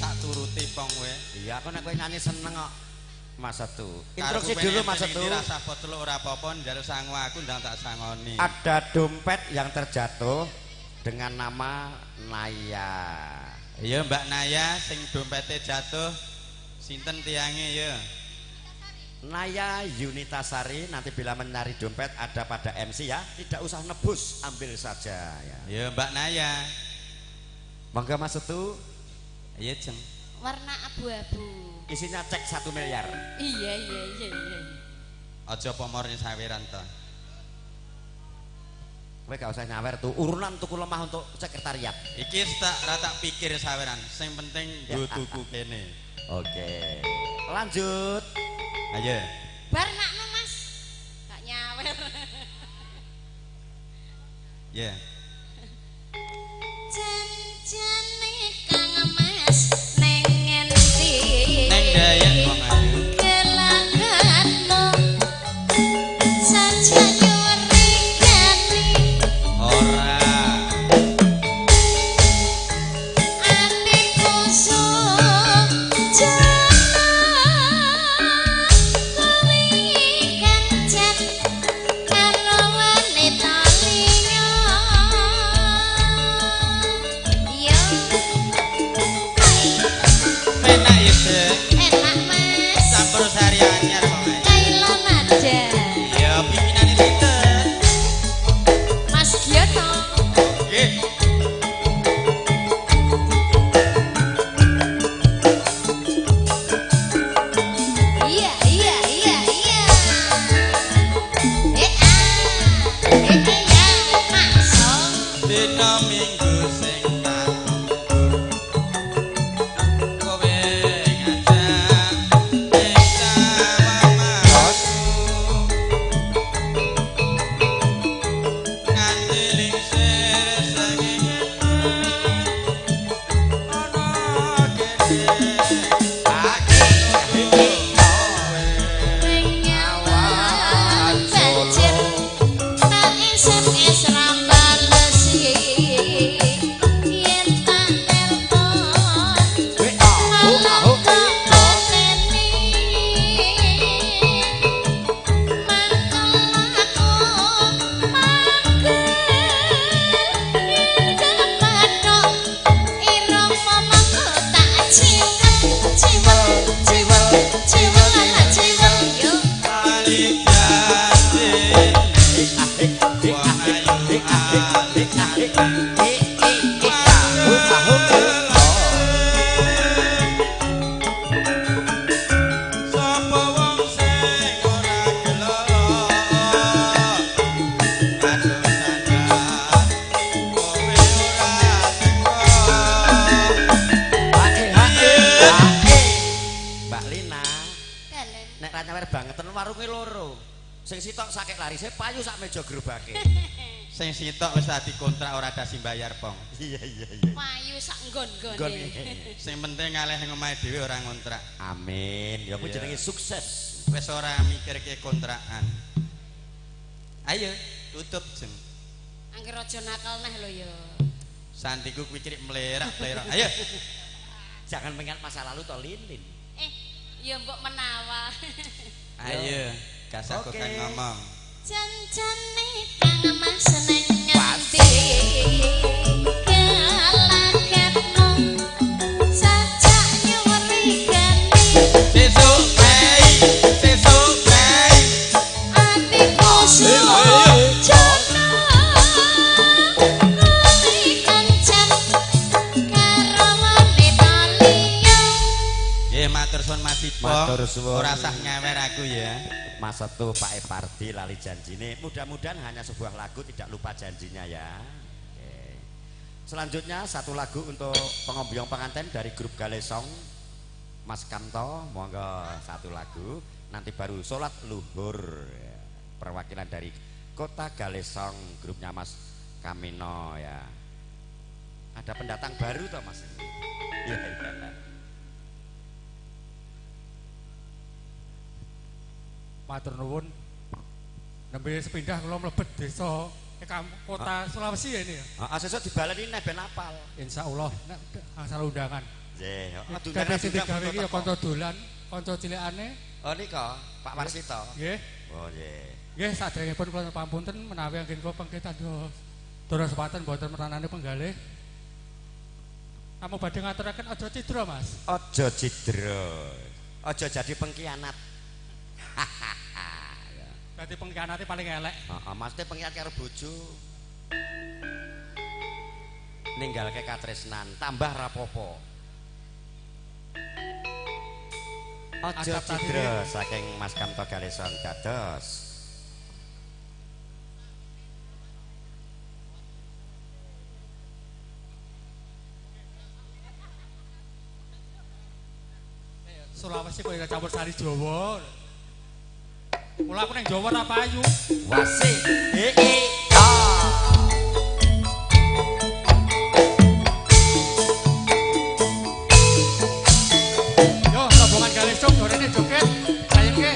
tak turuti pong we. Iya aku nek kowe nyanyi seneng kok Mas Setu. Instruksi dulu Mas Setu. Rasa botol ora apa-apa njaluk sangu aku ndang tak sangoni. Ada dompet yang terjatuh dengan nama Naya. Iya Mbak Naya sing dompete jatuh sinten tiange ya. Naya Yunitasari nanti bila mencari dompet ada pada MC ya, tidak usah nebus, ambil saja ya. Iya Mbak Naya. Monggo Mas Setu. Iya jeng. Warna abu-abu. Isinya cek 1 miliar. Iya. Aja pomornya saweran to. Kowe gak usah nyawer tuh, urunan tuku lemah untuk sekretariat. Iki tak pikir saweran, sing penting nggo tuku kene. Oke. Lanjut. Ayo. Bar nakno Mas. Gak nyawer. Ya. Janjane Kang Mas neng endi? Neng Dayak wong ayu. Kelakano saja nyurigani Ora. atiku sujana kuwi kancet karo wanita liya yo Penak ya, Dek. enak Mas Campur sari anyar wong ayu. kailon aja Ya bikinane sinten? Mas Giono Nggih. iya iya iya iya ya masuk Dina Minggu sing kowe ngajak ning nganti lingsir sengenge ana kene penyawan banjir tak SMS rambalesi yen tak nelpon malah kepaneni mangkel aku manggil yen kepatok irung momongku tak ciwel ciwel ciwel ciwel ala ciwel yo Ali janji wong ayu sapa wong sing ora gelo aduh sadar kowe ora Mbak Lina, Dalen. nek ra nyawer bangetan warunge loro. Sing sitok sakek larise payu sak meja gerobake. sing sitok wis tadi kontrak ora ada simbayar pong. Iya iya. Payu sak Nggon. nggon-nggone. Sing penting ngalih ning omahe dhewe ora ngontrak. Amin. Ya kuwi Iya. jenenge sukses. Wis ora mikirke kontrakan. Ayo tutup jeng. Angger aja nakal neh lho ya. Sandiku kuwi cilik mlerak-mlerak. Ayo. Jangan mengingat masa lalu to Lin. Ya mbok menawa. Ayo, gasak Oke. kan ngomong. Janjane Kang Mas neng ngendi? Kelakano sajak nyurigani Sesuk bae, sesuk bae. atiku sujana kuwi kancet karo wanita liya Nggih matur suwun Mas Ipo. Matur suwun. Ora sah nyawer aku ya. Mas Setu Pak Epardi lali janjine. Mudah-mudahan hanya sebuah lagu tidak lupa janjinya ya. Oke. Selanjutnya satu lagu untuk pengombyong pengantin dari grup Galesong. Mas Kamto, monggo satu lagu. Nanti baru sholat luhur. Ya. Perwakilan dari Kota Galesong, grupnya Mas Kamino ya. Ada pendatang baru toh Mas? Iya iya. Matur nuwun. Nembe sepindah kula mlebet desa kota Sulawesi ya ini ya. Sesuk dibaleni nek ben apal. Insyaallah nek asal undangan. Nggih, Kabeh sing digawe iki ya kanca dolan, kanca cilikane. Oh nika Pak Warsito. Nggih. Oh nggih. Nggih sadèrèngipun kula pamunten menawi anggen kula pengkitan dora sepatan boten meranane penggalih. Kamu badhe ngaturaken aja cidra, Mas. Aja cidra. Aja jadi pengkhianat. Dadi pengkhianate paling elek. Heeh, maksudnya pengkhianat karo bojo. Ninggalke katresnan, tambah rapopo. Aja cidra saking Mas Kamto Galeson dados. Sulawesi kok ora campur sari Jawa. Mula aku nang Jawa ora payu. Wasik. Yo, rombongan Galesong gorene joget. Sayengke.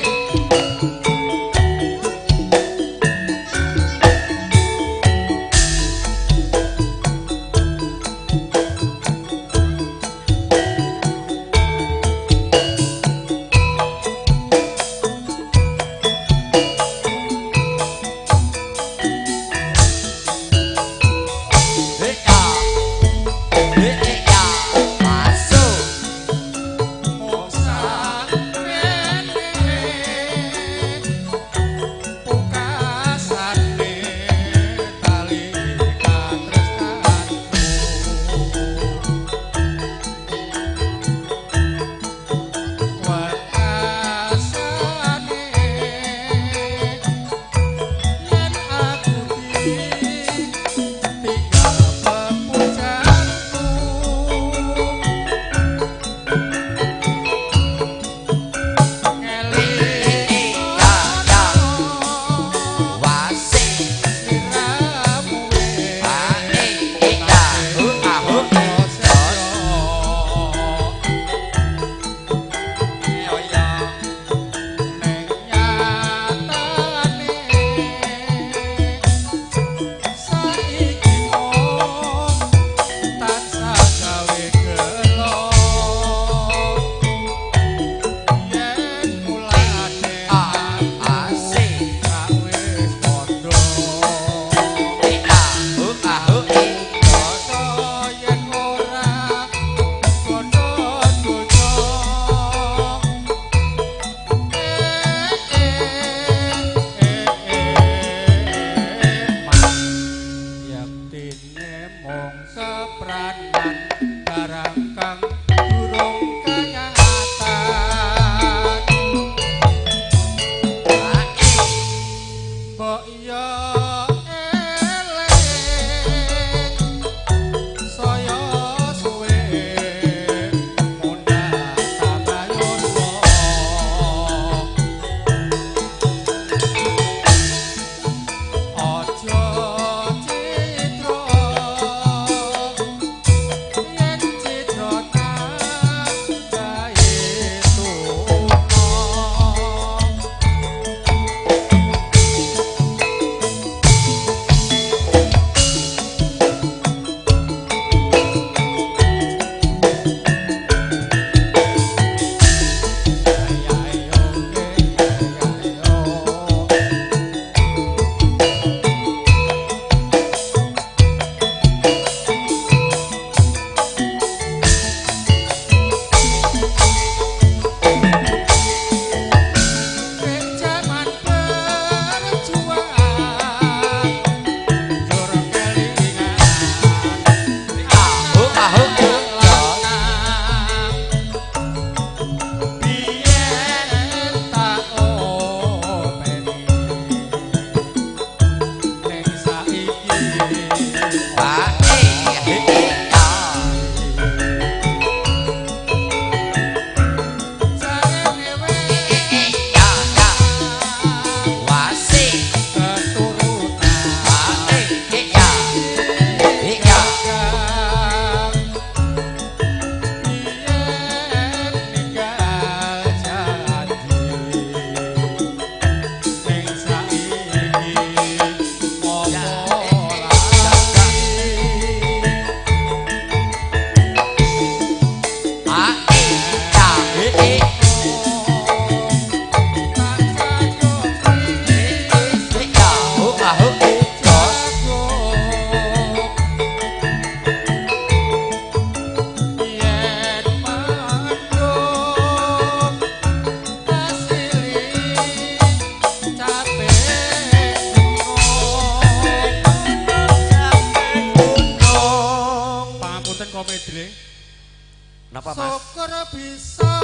Napa Mas? Syukur bisa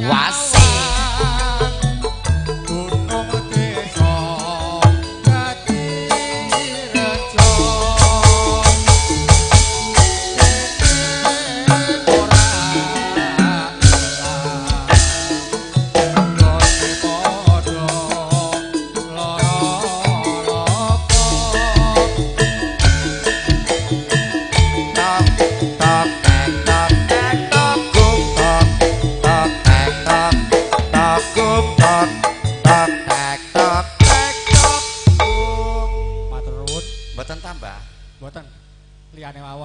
Was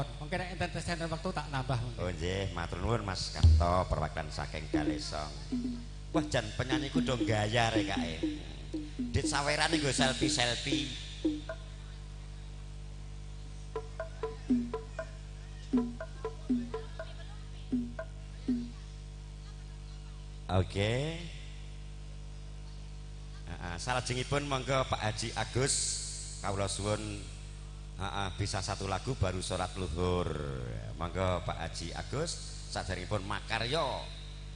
mawon. Mungkin nek enten wektu tak nambah mungkin. Oh nggih, matur nuwun Mas Karto perwakilan saking Galesong. Wah jan penyanyi ku do gaya rek kae. Dit sawerane nggo selfie-selfie. Oke. Salajengipun monggo Pak Haji Agus kawula suwun bisa satu lagu baru salat luhur. Monggo Pak Haji Agus saderengipun makarya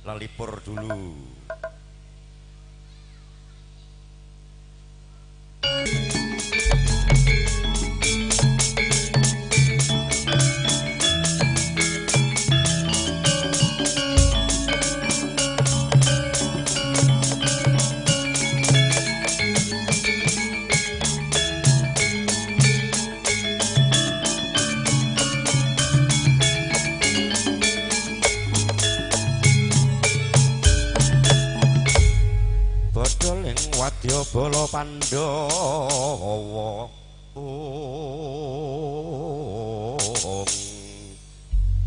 lelipur dulu. Wadya bala Pandhawa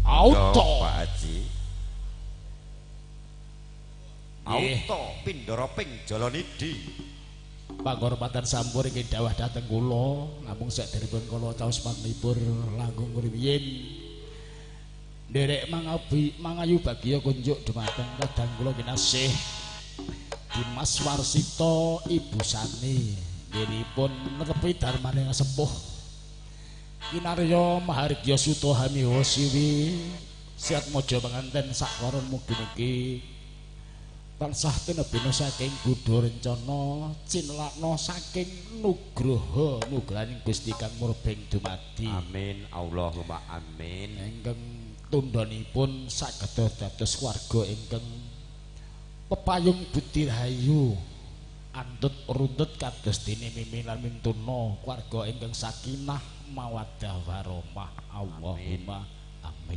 auto Pak Haji auto Pindara ping Jalanidi panghormatan sampun inggih dawuh dhateng kula namung saderengipun kala caos panglipur langkung rumiyin nderek mangayu bagya kunjuk dumateng kadang kula kinasih Dimas Warsito Ibu Sani nggihipun netepi darmane sepuh kinarya Mahargya Suta Hamiwa Siwi siat mojo panganten sakloron mugi-mugi tansah tinebina saking Budha rencana cinlakna saking nugraha nugrahaning Gusti Kang Murbeng dumadi amin Allahumma amin ingkang tundhanipun saged dados warga ingkang pepayung budi rahayu andut runtut kados dene mimilan mintuna warga ingkang sakinah mawaddah warahmah Allahumma amin.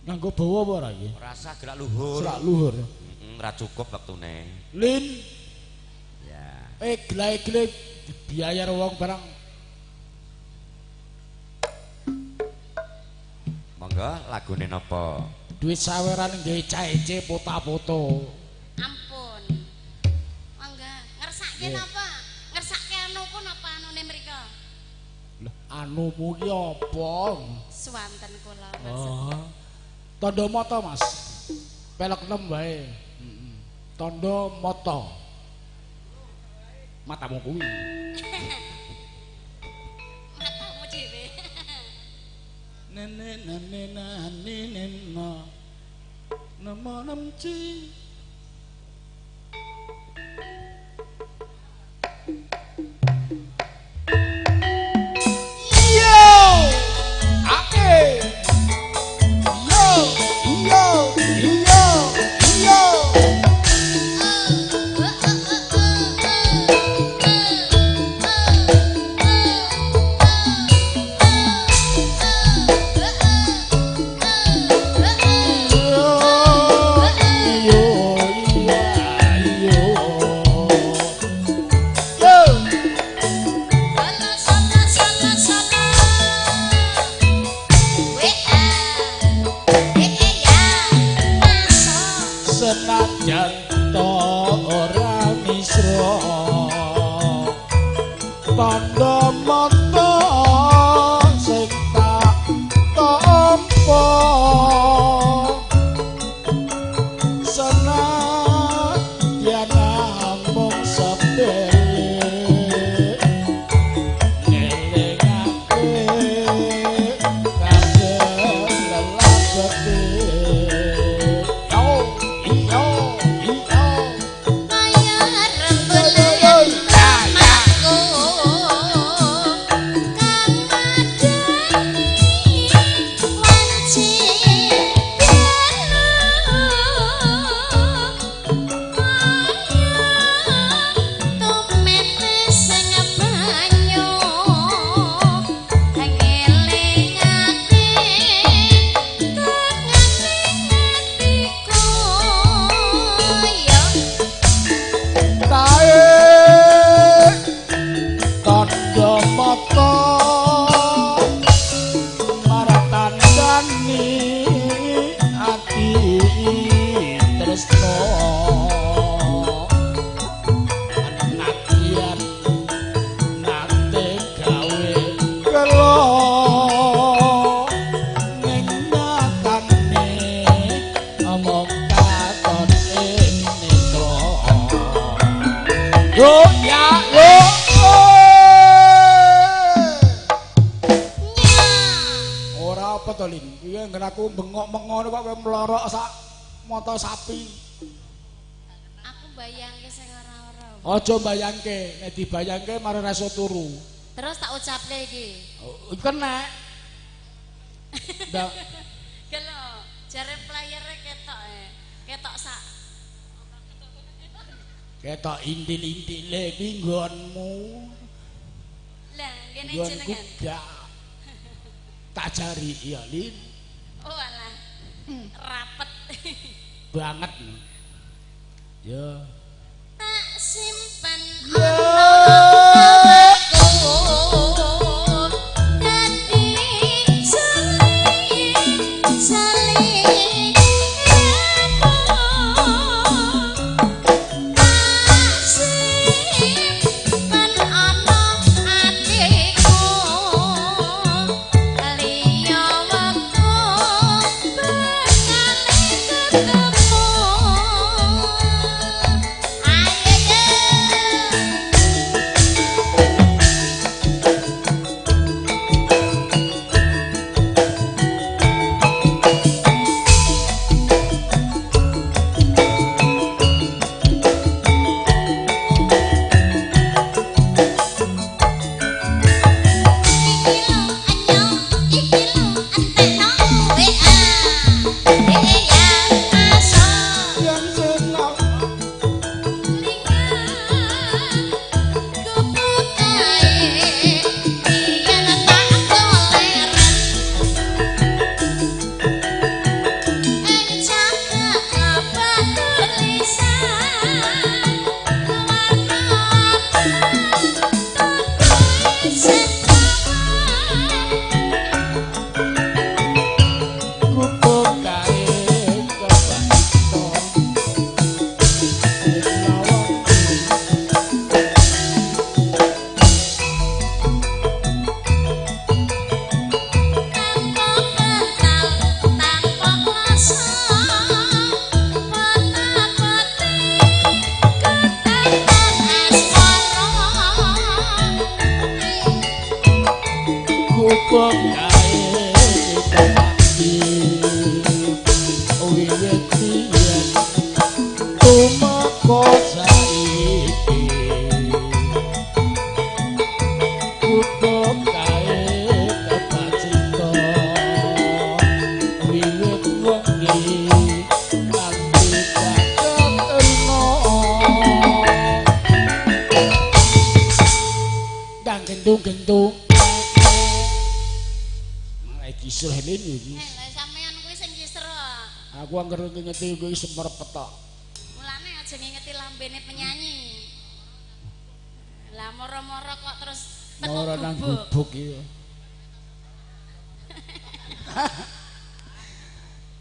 Nganggo bawa apa ora iki? Ora usah gerak luhur. Gerak luhur. Ora cukup wektune. Lin. Ya. Glek-glek biayar wong barang. Monggo lagune napa? Duit saweran nggih caece pota-poto. Ampun. Mangga ngersake napa? Ngersake anu ku napa anune mriko? Lho, anumu ki apa? Swanten kula. Oh. Tandha mata, Mas. Pelek 6 wae. Heeh. Tandha mata. Matamu kuwi. Matamu dhewe. Nene nene nene na nama namci yo ake yo yo yo yo senajan to ora misra tandha mata sing tak tampa senadyan amung sepele ngelingake kabeh lelaketi Kaya rembulan mamaku Yo ya yo. Ora apa to Lin? Piye nggen aku bengok-bengok kok kowe mlorok sak mata sapi. Aku bayangke sing ora-ora. Aja bayangke, nek dibayangke mari ra iso turu. Terus tak ucapke iki. Kena. Ndak Gelo, jare playere ketok ketok sak. ketok intil-intile pinggonmu. Lah, ngene Nggonku jenengan. gak tak jari ya Lin. Oh alah. Rapet. Banget. Ya. Tak simpen gentung-gentung. Malah kisruh ini iki. Lah sampean kuwi sing kisruh. Aku anggere ngingeti kuwi semerep petok. Mulane aja ngingeti lambene penyanyi. Lah moro-moro kok terus Moro nang gubuk iki.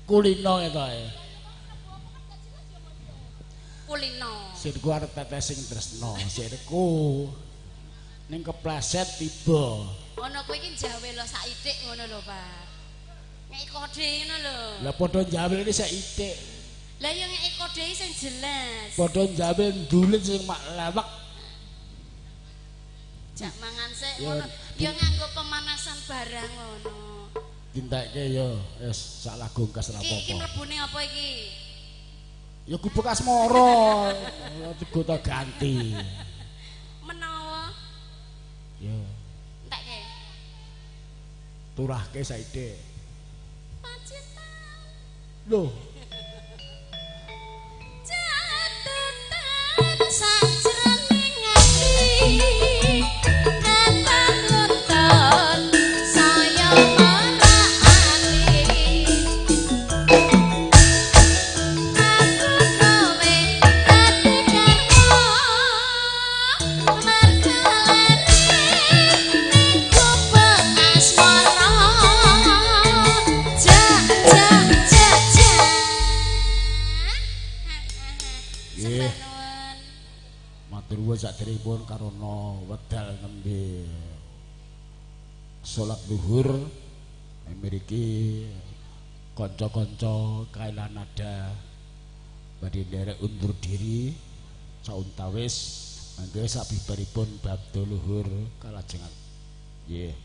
Kulino etoke. Kulino. Sirku arep tetes sing tresno, sirku. Ning kepleset tiba. Ono kowe iki jawe lho sak ithik ngono lho, Pak. Ngeki kode ngono lho. Lah padha jawe iki sak ithik. Lah ya ngeki kode sing jelas. Padha jawe ndulit sing mak lewek. Jak mangan sik ngono. Ya nganggo pemanasan barang ngono. Dintekke ya wis sak lagu gas ra Iki apa-apa. mrebune apa iki? Ya gubuk asmara. Digoto ganti. Menawa Ya, entekke. turahke saithik. Pacitan. Lho, Catetan sajroning ati. Kata nonton saya marani. Aku kowe dadi karwa. Markalane ning gubuk asmara. Ja. Nggih. Sanuwun. matur nuwun saderengipun karana wedal nembe salat zuhur mriki kanca-kanca Kailanada badhe nderek undur diri sauntawis Mangke sabibaripun babdo luhur kalajengan. Nggih.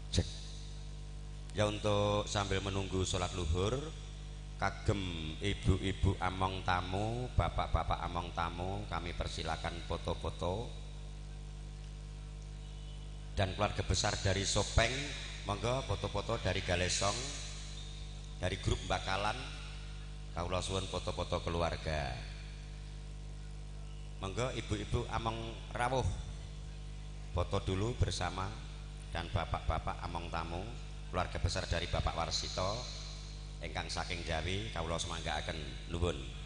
Cek. Ya untuk sambil menunggu sholat luhur, kagem ibu-ibu among tamu, bapak-bapak among tamu, kami persilakan foto-foto. Dan keluarga besar dari Sopeng, monggo foto-foto dari Galesong, dari grup Bakalan, kawula suwun foto-foto keluarga. Monggo ibu-ibu among rawuh, foto dulu bersama. Dan bapak-bapak among tamu, keluarga besar dari Bapak Warsito ingkang saking Jawi, kawula semanggaaken nuwun.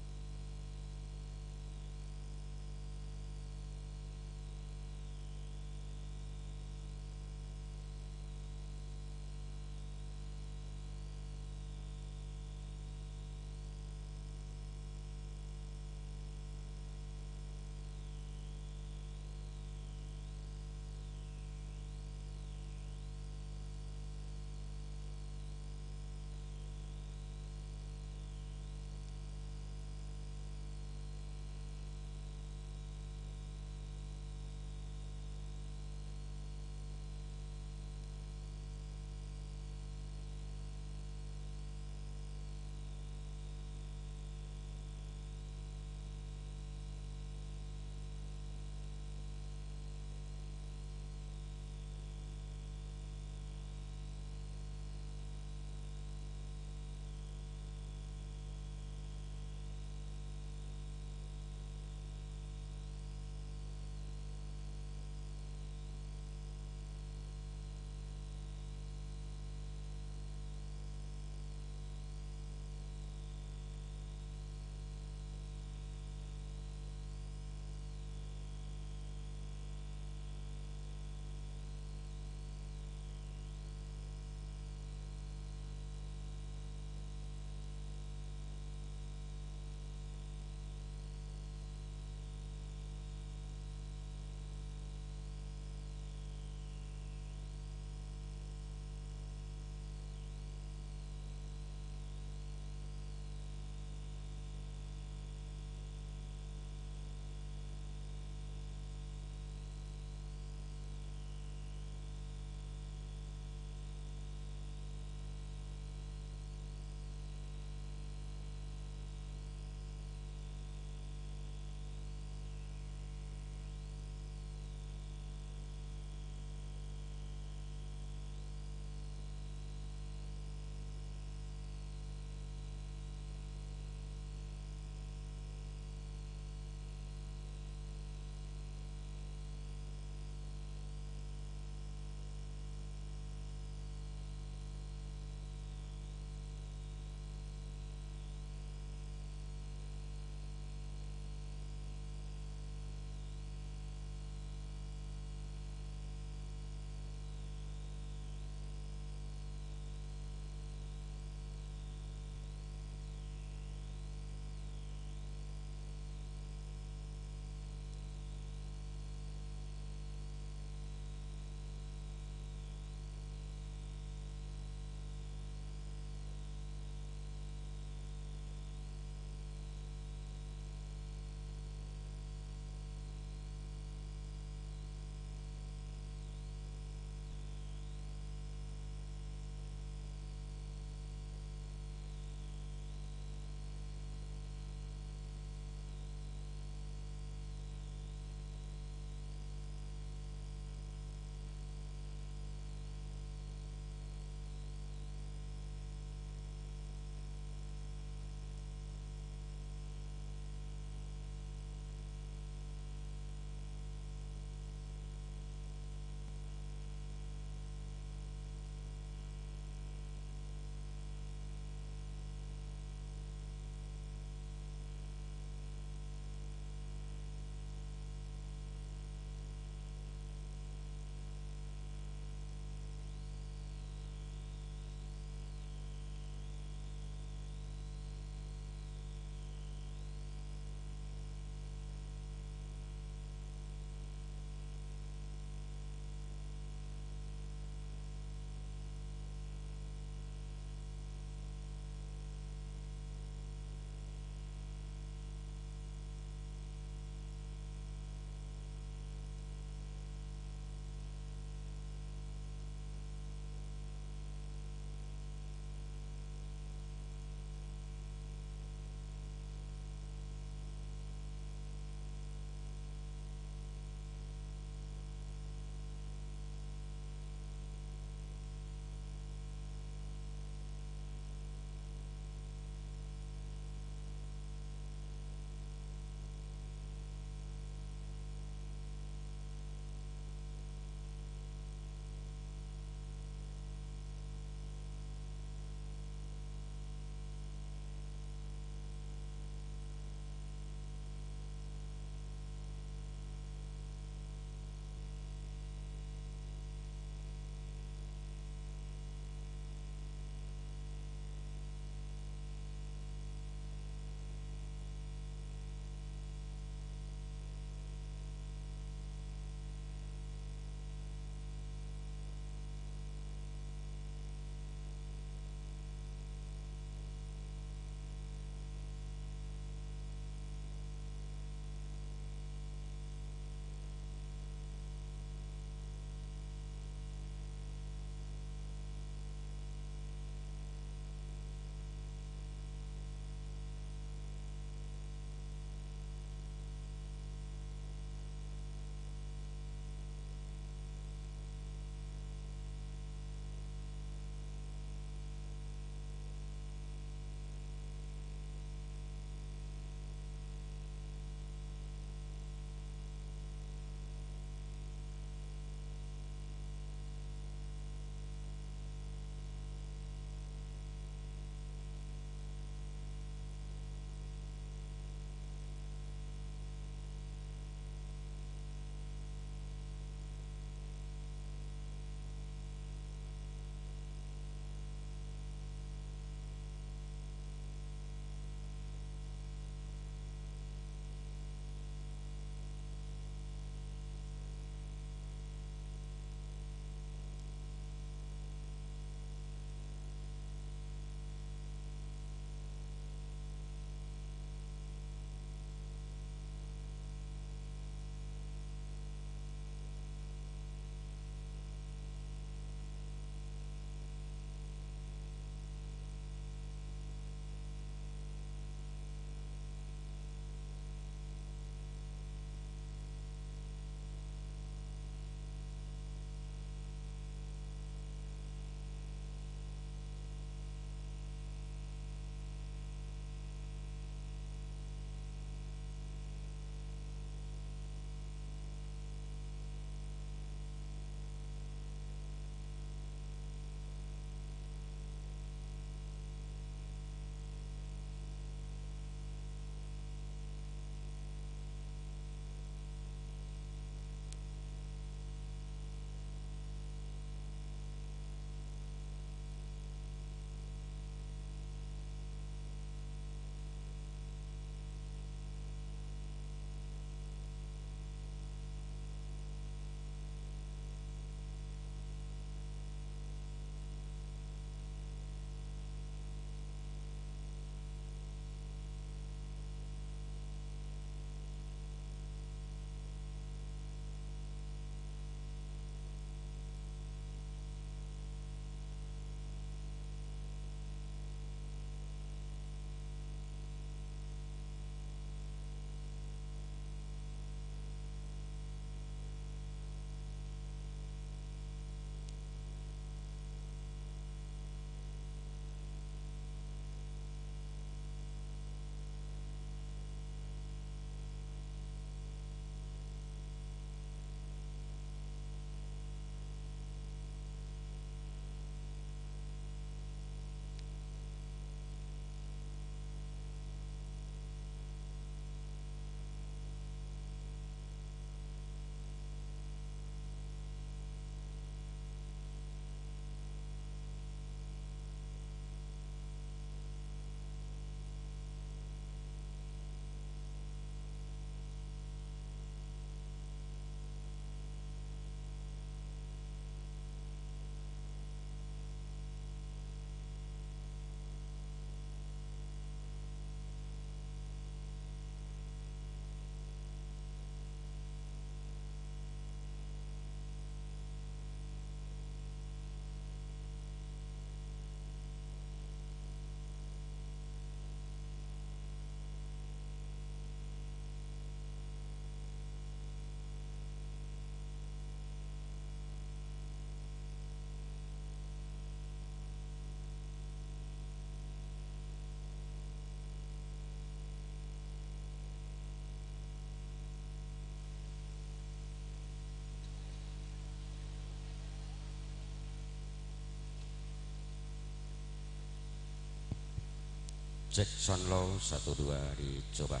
Cek sound low 1 2 dicoba.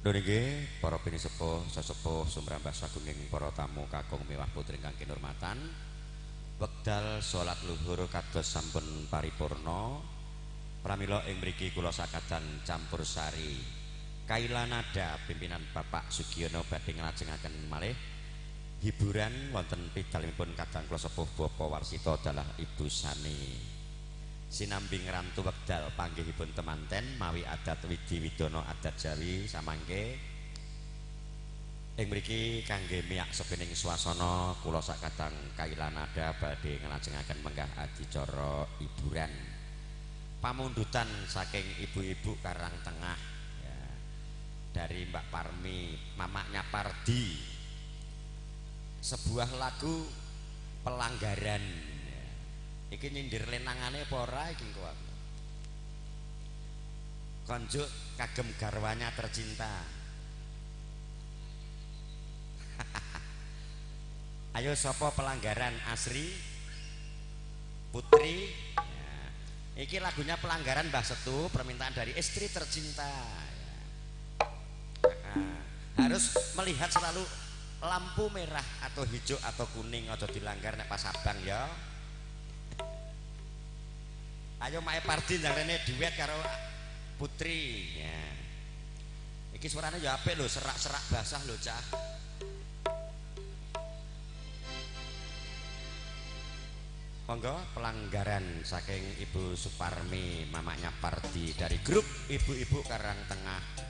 Donige para pinisepuh sesepuh sumrambah sagunging para tamu kakung mewah putri ingkang kinurmatan. Wekdal salat luhur kados sampun paripurna. Pramila ing mriki kula sakadan campur sari Kailanada pimpinan Bapak Sugiono badhe nglajengaken malih hiburan wonten pidalipun kadang kula sepuh Bapak Warsita dalah Ibu Sani. Sinambi ngrantu wekdal panggihipun temanten mawi adat Widi Widono adat Jawi samangke ing mriki kangge miyak sepening swasana kula sakadang Kailanada badhe nglajengaken menggah adicara hiburan pamundutan saking ibu-ibu Karang Tengah ya, dari Mbak Parmi mamaknya Pardi sebuah lagu pelanggaran. Iki nyindir lenangane apa ora iki kok. Konjuk kagem garwanya tercinta. Ayo sapa pelanggaran Asri Putri ya. Iki lagunya pelanggaran Mbah Setu permintaan dari istri tercinta ya. Harus melihat selalu lampu merah atau hijau atau kuning aja dilanggar nek pas abang ya. Ayo Mae Pardi ndang rene duet karo Putri ya. Iki suarane ya apik lho, serak-serak basah lho cah. Monggo pelanggaran saking Ibu Suparmi mamaknya Pardi dari grup ibu-ibu Karang Tengah.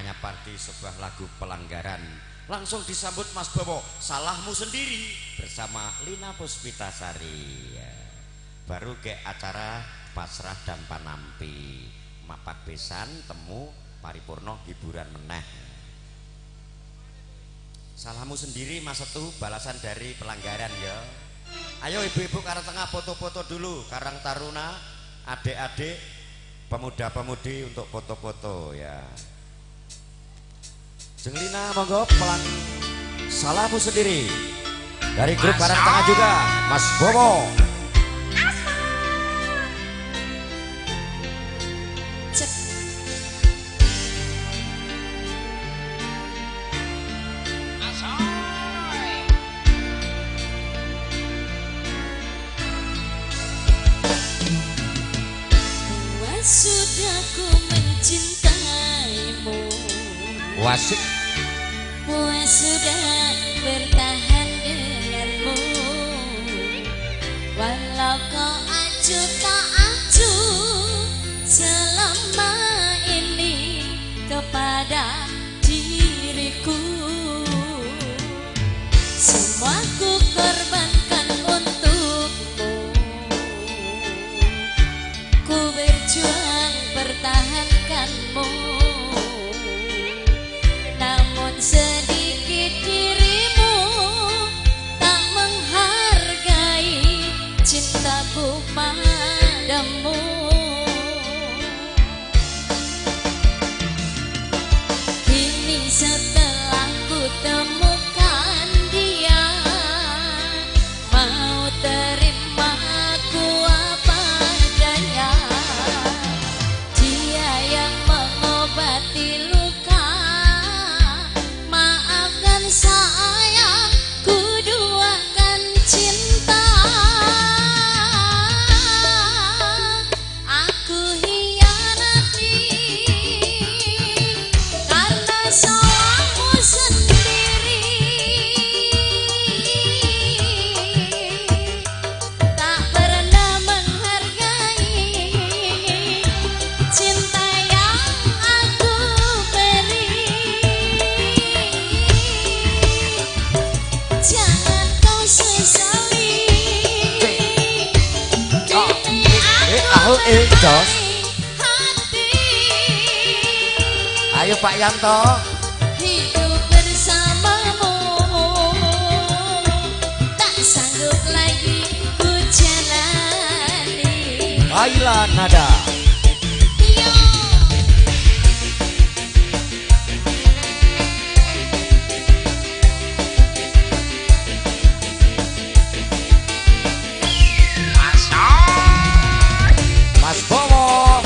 namanya party sebuah lagu pelanggaran. Langsung disambut Mas Bowo, salahmu sendiri bersama Lina Puspitasari ya. Baru ke acara pasrah dan panampi mapak besan temu paripurno hiburan meneh. Salahmu sendiri Mas Setu balasan dari pelanggaran ya. Ayo ibu-ibu karang tengah foto-foto dulu, Karang Taruna, adik-adik, pemuda-pemudi untuk foto-foto ya. Jenglina monggo pelan. Salahmu sendiri dari grup Karang Tengah juga Mas Bowo. Sudah ku mencintaimu, Wasik. Sudah bertahan denganmu, walau kau acuh tak acuh selama ini kepada diriku. Semua ku korbankan untukmu, ku berjuang pertahankanmu. Namun sedikit dirimu tak menghargai cintaku padamu. Kini setelah ku temukan dia, mau terima aku apa adanya. Dia yang mengobati luka, maafkan sayang, ku duakan cinta. Aku hianati karena salahmu sendiri. Tak pernah menghargai cinta yang aku beri. Jangan kau sesali, kini aku Jos. hati. Ayo Pak Yanto. Hidup bersamamu tak sanggup lagi ku jalani. Kaila Nada. Yo. Mas Bowo.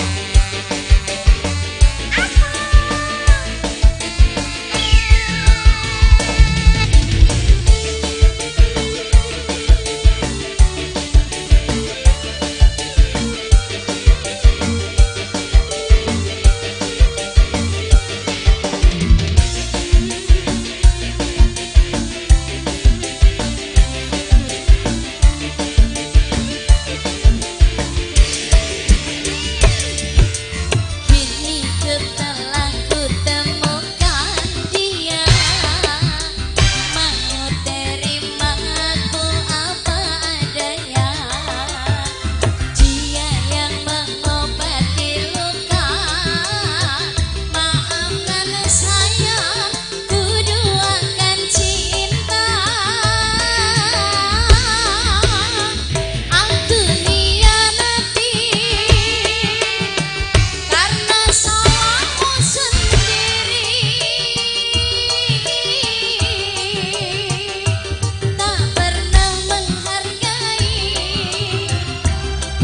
Kini setelah ku temukan dia, mau terima aku apa adanya. Dia yang mengobati luka, maafkan sayang, ku duakan cinta. Aku hianati karena salahmu sendiri. Tak pernah menghargai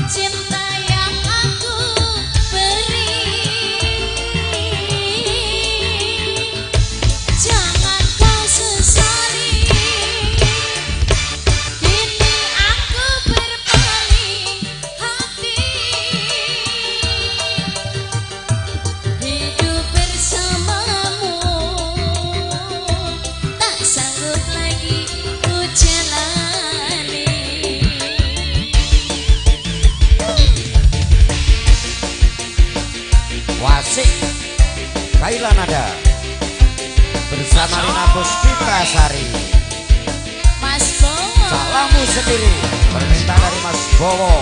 cinta yang aku beri. Jangan kau sesali, kini aku berpaling hati. Hidup bersamamu tak sanggup lagi ku jalani. Wasik. Kaila Nada. bersama Rina Puspita Sari. Mas Bowo. Salahmu sendiri, permintaan dari Mas Bowo.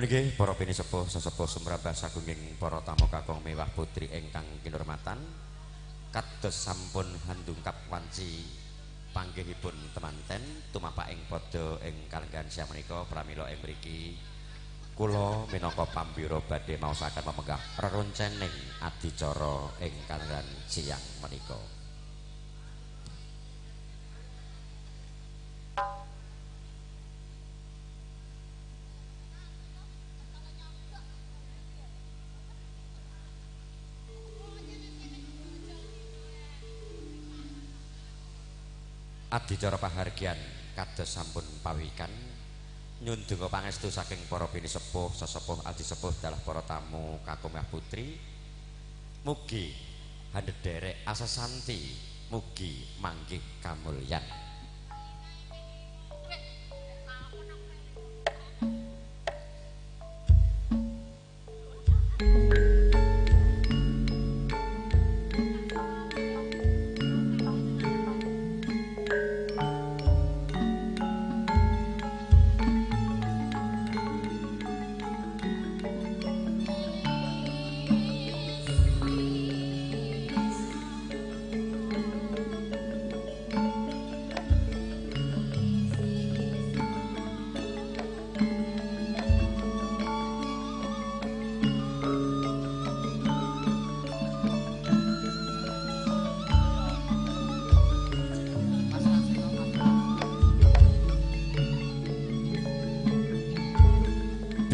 Nggih para pinisepuh sesepuh sumrambah sagunging para tamu kakung mewah putri ingkang kinurmatan kados sampun handungkap wanci panggihipun temanten tumapak ing padha ing kalenggan siang menika pramila ing mriki kula minangka pambira badhe maosaken memenggah reroncening adicara ing kalenggan siang menika. Adicara pahargyan kados sampun pawikan nyundunga pangestu saking para pinisepuh sesepuh adisepuh dalah para tamu kakung mewah putri mugi handhedherek asesanti mugi manggih kamulyan.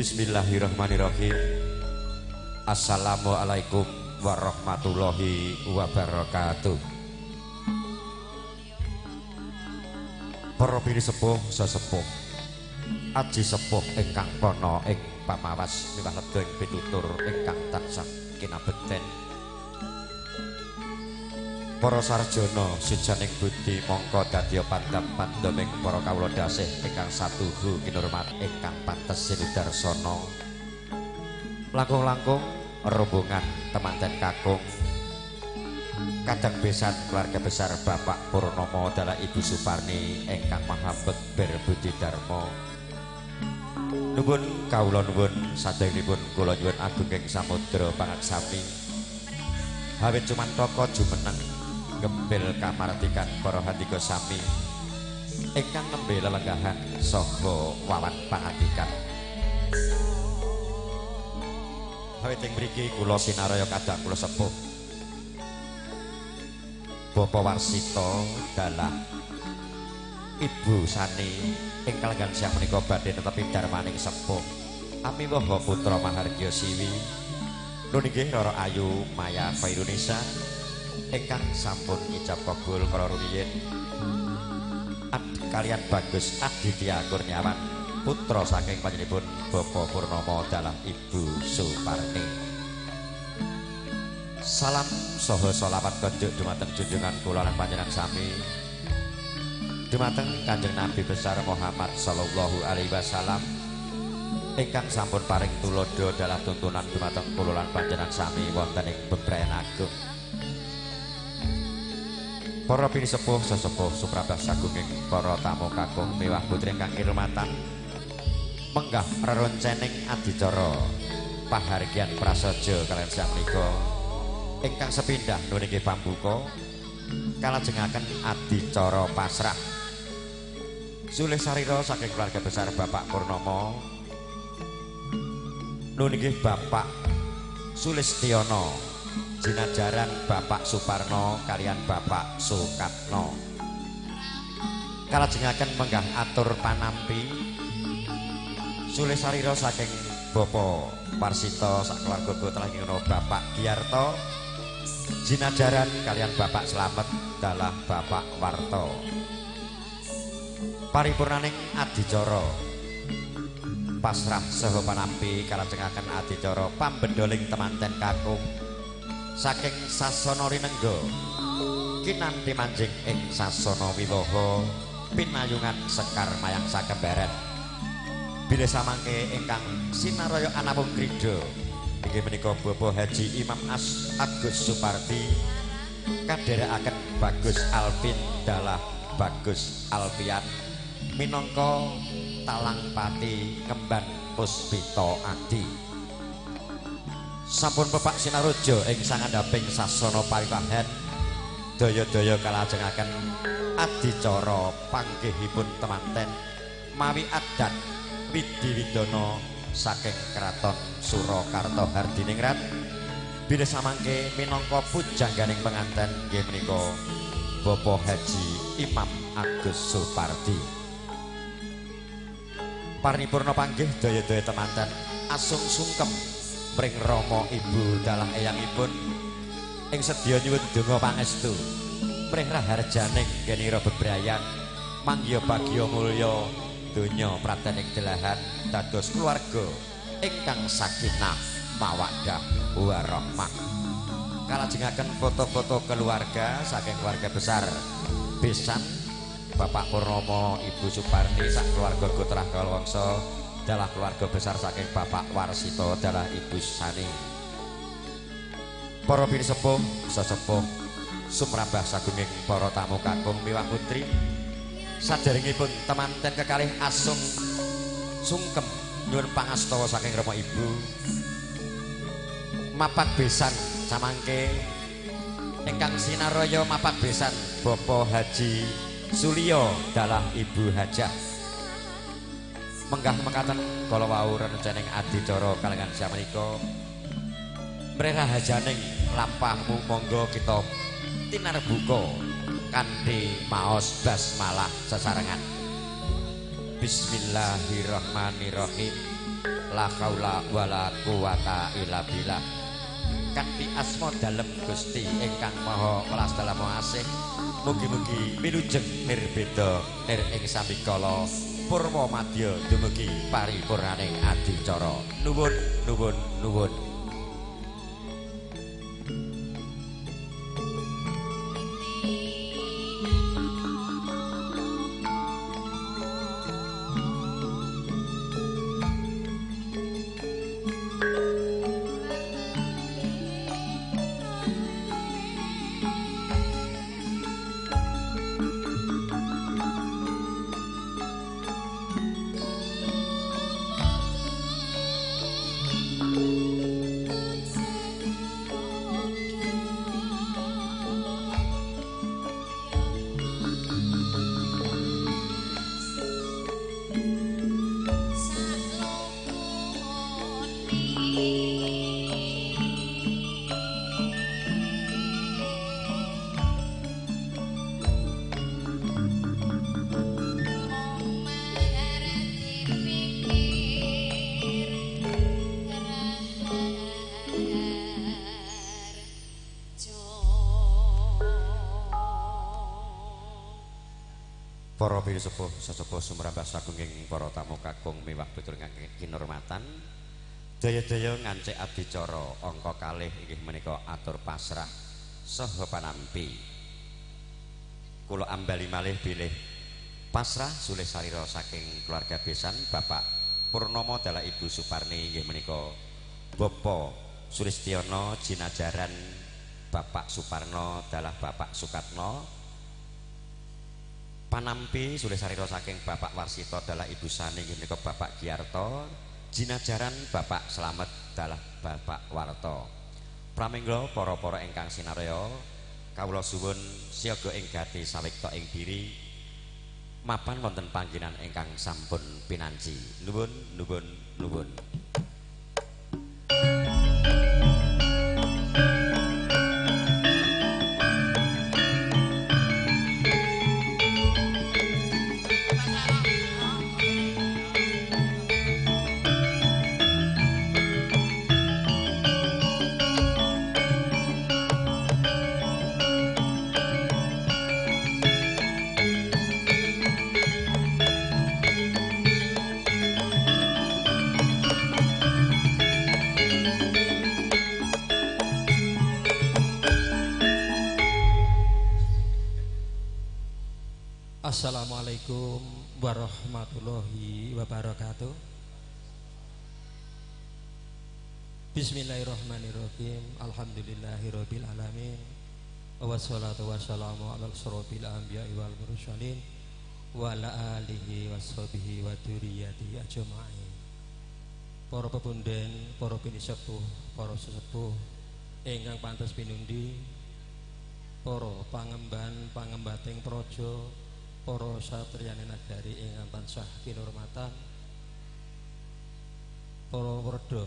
Bismillahirrahmanirrahim. Assalamualaikum warahmatullahi wabarakatuh. Para pinisepuh sesepuh aji sepuh ingkang prana ing pamawas miwah ledha ing pitutur ingkang tansah kinabekten. Para sarjana sijaning budi mongko dadya pandhap-pandhaming para kawula dasih ingkang satuhu kinurmat ingkang pantes sinudarsana. Langkung-langkung rombongan temanten kakung kadang besan keluarga besar Bapak Purnomo dalah Ibu Suparni ingkang mahambek berbudi dharma. Nuwun kawula nuwun sadèrèngipun kula nyuwun agunging samudra pangaksami. Hawit cumantaka jumeneng gembel kamardikan para handika sami ingkang nembe lelenggahan saha wawan pangandikan. Hawit ing mriki kula sinaraya kadang kula sepuh Bapak Warsito dalah Ibu Sani ing kalenggan siang menika badhe netepi darmaning sepuh Amiwaha putra Mahargya Siwi nun inggih Rara Ayu Maya Indonesia ingkang sampun ijab kabul kala rumiyin kalian Bagus Aditya Kurniawan putra saking panjenenganipun Bapak Purnomo dalah Ibu Suparni. Salam saha selawat konjuk dumateng junjungan kula lan panjenengan sami dumateng Kanjeng Nabi besar Muhammad sallallahu alaihi wasallam ingkang sampun paring tulodo dalah tuntunan dumateng kula lan panjenengan sami wonten ing bebrayan agung. Para pinisepuh sesepuh suprabah sagunging para tamu kakung miwah putri ingkang irmatan menggah reroncening adicara pahargyan prasaja kaliyan siang menika ingkang sepindah nuwun inggih pambuka kalajengaken adicara pasrah sulih sarira saking keluarga besar Bapak Purnomo nuwun inggih Bapak Sulistiono jinajaran Bapak Suparno kalian Bapak Sukatno kalajengaken menggah atur panampi sulih sarira saking Bapak Warsito sak keluarga telah ngono Bapak Giarto jinajaran kalian Bapak Slamet dalah Bapak Warto paripurnaning adicara pasrah saha panampi kalajengaken adicara pambendoling temanten kakung saking sasana rinengga kinanthi manjing ing sasana wiwaha pinayungan sekar mayang sakembaran bilih samangke ingkang sinaraya anapun krida inggih menika Bapak Haji Imam Agus Supardi kadherekaken Bagus Alvin dalah Bagus Alfian minangka talang pati kemban Puspita Adi sampun pepak sinaroja ing sangandhaping sasana parikahan daya-daya kalajengaken adicara panggihipun temanten mawi adat Widiwidana saking kraton Surakarta Hardiningrat bilih samangke minangka pujangganing penganten nggih menika Bapak Haji Imam Agus Supardi paripurna panggih daya-daya temanten asung sungkem mring Rama Ibu dalah eyangipun ing sedya nyuwun donga pangestu mring raharjaning genira bebrayan mangya bagya mulya donya pratening delahan dados keluarga ingkang sakinah mawaddah warahmah kalajengaken foto-foto keluarga saking keluarga besar besan Bapak Purnomo Ibu Suparni sak keluarga Gotrah Kalwangsa dalah keluarga besar saking Bapak Warsito dalah Ibu Sani para pinisepuh sesepuh sumrambah sagunging para tamu kakung miwah putri sadèrèngipun temanten kekalih asung sungkem nyuwun pangastawa saking Rama Ibu mapak besan samangke ingkang sinaraya mapak besan Bapak Haji Sulio dalah Ibu Hajah menggah mekaten kala wau rencening adicara kalengan samenika mrerahajaning lampahmu monggo kita tinarbuka kanthi maos basmalah sesarengan Bismillahirrahmanirrahim la haula wala quwata illa billah kanthi asma dalem Gusti ingkang Maha Welas dalam asih mugi-mugi wilujeng nirbeda nir ing sambikala purwa madya dumugi paripurnaning adicara. Nuwun nuwun nuwun. Para pinisepuh sesepuh sumrambah sagunging para tamu kakung miwah pitur ngangge kinurmatan. Daya-daya ngancik adicara angka kalih inggih menika atur pasrah saha panampi. Kula ambali malih bilih pasrah sulih sarira saking keluarga besan Bapak Purnomo dalah Ibu Suparni inggih menika Bapak Sulistiono jinajaran Bapak Suparno dalah Bapak Sukatno. Panampi sulih sarira saking Bapak Warsito dalah Ibu Sani inggih menika Bapak Giarto, jinajaran Bapak Slamet dalah Bapak Warto. Pramila para-para ingkang sinarya, kawula suwun siaga ing gati sawekta ing diri mapan wonten panggenan ingkang sampun pinanci. Nuwun nuwun nuwun. Assalamualaikum warahmatullahi wabarakatuh. Bismillahirrahmanirrahim. Alhamdulillahirabbil alamin. Wassalatu wassalamu ala asyrofil anbiya'i wal mursalin wa ala alihi washabihi wa dzurriyyatihi ajmain. Para pepunden, para pinisepuh, para sesepuh ingkang pantes pinundi, para pangemban pangembating praja, para satriyane nagari ingkang tansah kinurmatan, para werda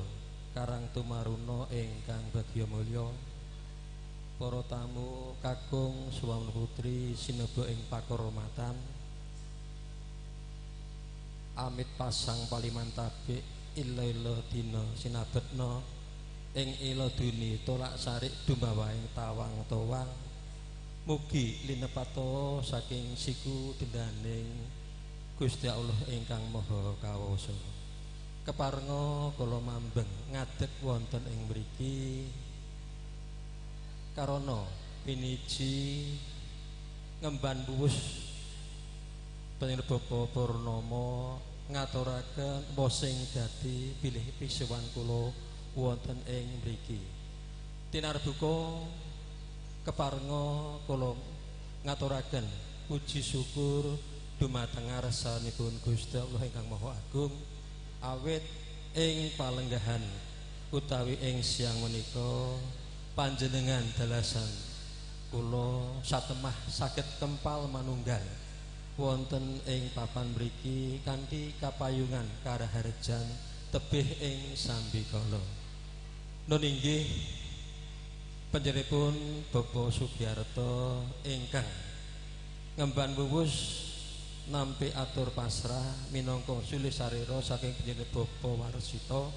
karang tumaruna ingkang bagya mulya, para tamu kakung Suwamna Putri sineba ing pakurmatan, amit pasang palimantabik illa dina sinabetna ing ila duni tolak sarik dumbawaing tawang towang. Mugi linepato saking siku dendaning Gusti Allah ingkang Maha Kawasa. Keparenga kula mambeng ngadeg wonten ing mriki karana piniji ngemban buwus Panjenengan Bapak Purnomo ngaturaken wosing dadi bilih pisuwan kula wonten ing mriki. Tinarbuka keparenga kula ngaturaken puji syukur dumateng ngarsanipun Gusti Allah ingkang Maha Agung awit ing palenggahan utawi ing siang menika panjenengan dalasan kula satemah saged kempal manunggal wonten ing papan mriki kanthi kapayungan karaharjan tebih ing sambikala. Nun inggih panjenenganipun Bapak Sugiarto ingkang ngemban wuwus nampi atur pasrah minangka sulih sarira saking panjenengan Bapak Warsito.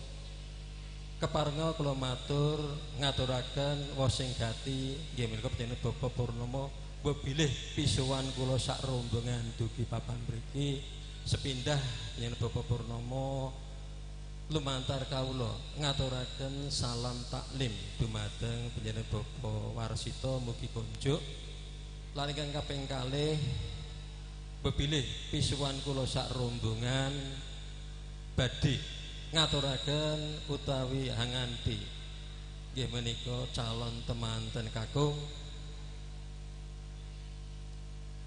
Keparenga kula matur ngaturaken wosing gati nggih menika panjenengan Bapak Purnomo bilih pisuwan kula sak rombongan dugi papan mriki sepindah yen Bapak Purnomo lumantar kawula ngaturaken salam taklim dumateng panjenengan Bapak Warsito mugi kunjuk lan ingkang kaping kalih bebilih pisuwan kula sak rombongan badhe ngaturaken utawi hanganti nggih menika calon temanten kakung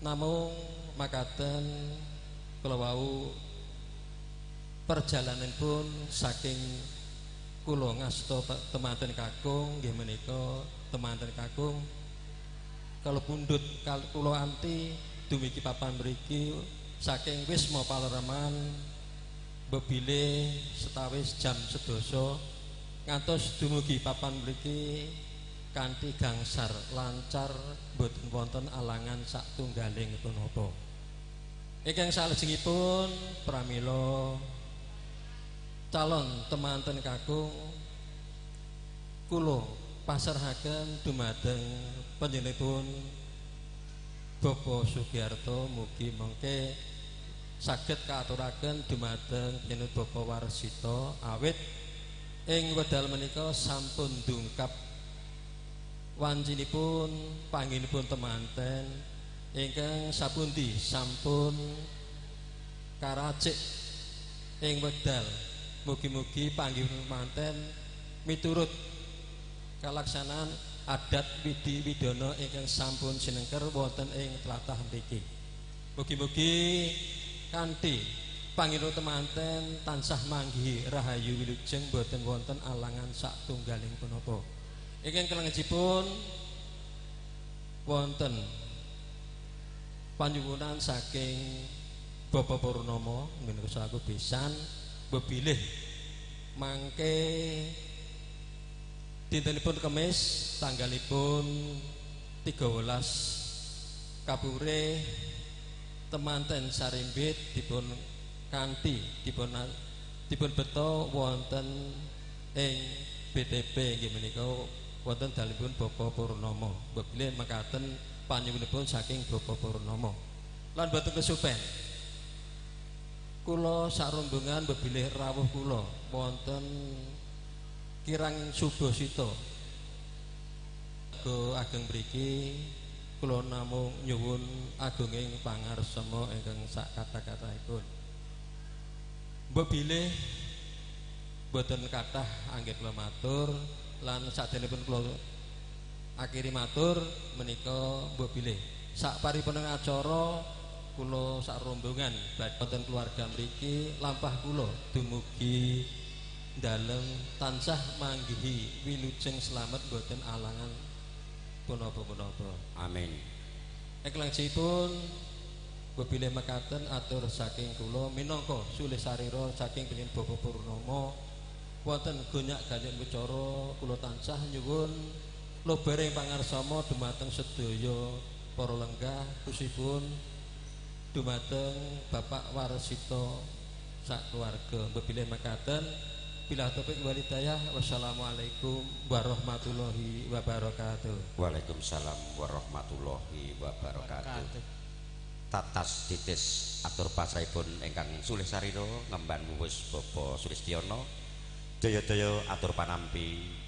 namung makaten kula wau perjalanan pun saking kula ngasta temanten kakung nggih menika temanten kakung kalau pundhut kula anti dumugi papan mriki saking Wisma Paleraman bebile setawis jam sedasa ngantos dumugi papan mriki kanthi gangsar lancar boten wonten alangan satunggaling punapa. Ingkang salajengipun pramila calon temanten kakung kula pasrahaken dumateng panjenenganipun Bapak Sugiarto mugi mengke saged kaaturaken dumateng panjenengan Bapak Warsito awit ing wedal menika sampun dungkap wancinipun panggenipun temanten ingkang sapundi sampun karacik ing wedal. Mugi-mugi panggenipun manten miturut kalaksanaan adat widi widana ingkang sampun sinengker wonten ing tlatah mriki. Mugi-mugi kanthi panggenipun temanten tansah manggihi rahayu wilujeng boten wonten alangan satunggaling punapa. Ingkang kelengipun wonten panjuwunan saking Bapak Purnomo menika saku pisan bebilih mangke dintenipun Kemis tanggalipun 13 Kapure temanten sarimbit dipun kanthi dipun beto wonten ing BTP nggih menika wonten dalipun Bapak Purnomo bebilih mekaten panjenenganipun saking Bapak Purnomo lan boten kesupen kula sak rombongan bebilih rawuh kula wonten kirang Subasita go ageng mriki kula namung nyuwun agunging pangarsama ingkang sak kata-kataipun bebilih boten kathah anggih kula matur lan sadenipun kula akhiri matur menika bebilih sak paripun acara kula sak rombongan badhe keluarga mriki lampah kula dumugi dalem tansah manggihi wilujeng slamet boten alangan punapa-punapa. Amin. Eklangipun bebilih mekaten atur saking kula minangka sulih sarira saking panjenengan Bapak Purnomo wonten gonyak-ganyak wicara kula tansah nyuwun lobering pangarsama dumateng sedaya para lenggah khususipun dumateng Bapak Warsito sak keluarga bebilih mekaten bila topik walidayah wassalamualaikum warahmatullahi wabarakatuh. Waalaikumsalam warahmatullahi wabarakatuh. Tatas titis atur pasraipun ingkang sulih sarira ngemban wuwus Bapak Sulistiono daya-daya atur panampi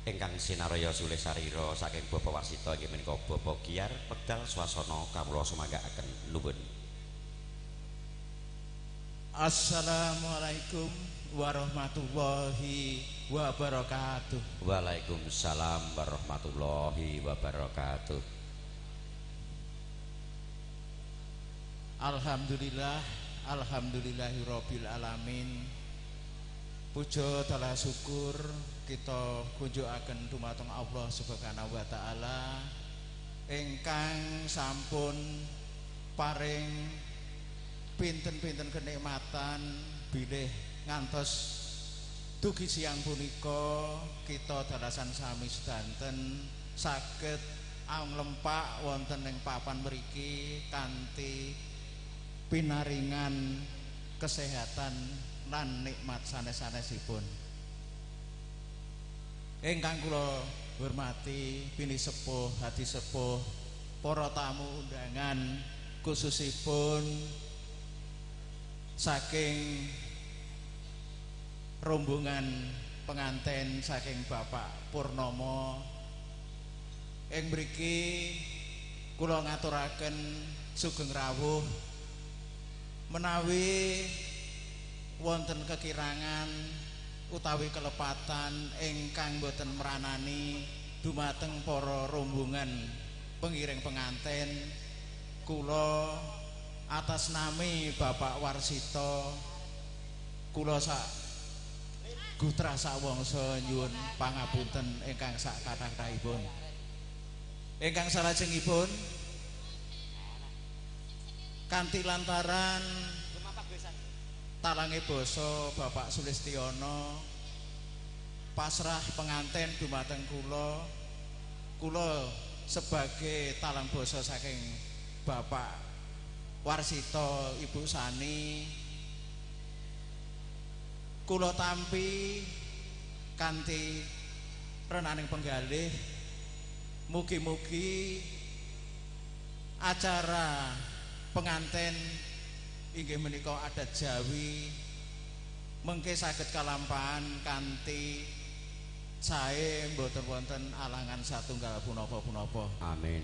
ingkang sinaraya sulih sarira saking Bapak Warsito inggih menika Bapak Giar wekdal swasana kawula sumanggaaken nuwun. Assalamualaikum warahmatullahi wabarakatuh. Waalaikumsalam warahmatullahi wabarakatuh. Alhamdulillah, alhamdulillahirabbil alamin. Puja dalah syukur kita kunjukaken dumateng Allah Subhanahu wa taala ingkang sampun paring pinten-pinten kenikmatan bilih ngantos dugi siang punika kita dalasan sami sedanten saged anglempak wonten ing papan mriki kanthi pinaringan kesehatan lan nikmat sanes-sanesipun. Ingkang kula hormati pini sepuh hadi sepuh para tamu undangan khususipun saking rombongan penganten saking Bapak Purnomo ing mriki kula ngaturaken sugeng rawuh menawi wonten kekirangan utawi kelepatan ingkang boten meranani dumateng para rombongan pengiring penganten kula atas nami Bapak Warsito kula sak Gutra sawangsa nyuwun pangapunten ingkang sak kathah-kathahipun. Ingkang salajengipun kanthi lantaran talange basa Bapak Sulistiono pasrah penganten dumateng kula sebagai talang basa saking Bapak Warsito Ibu Sani kula tampi kanthi renaning penggalih mugi-mugi acara penganten inggih menika adat Jawi mengke saged kalampahan kanthi sae mboten wonten alangan satunggal punapa-punapa. Amin.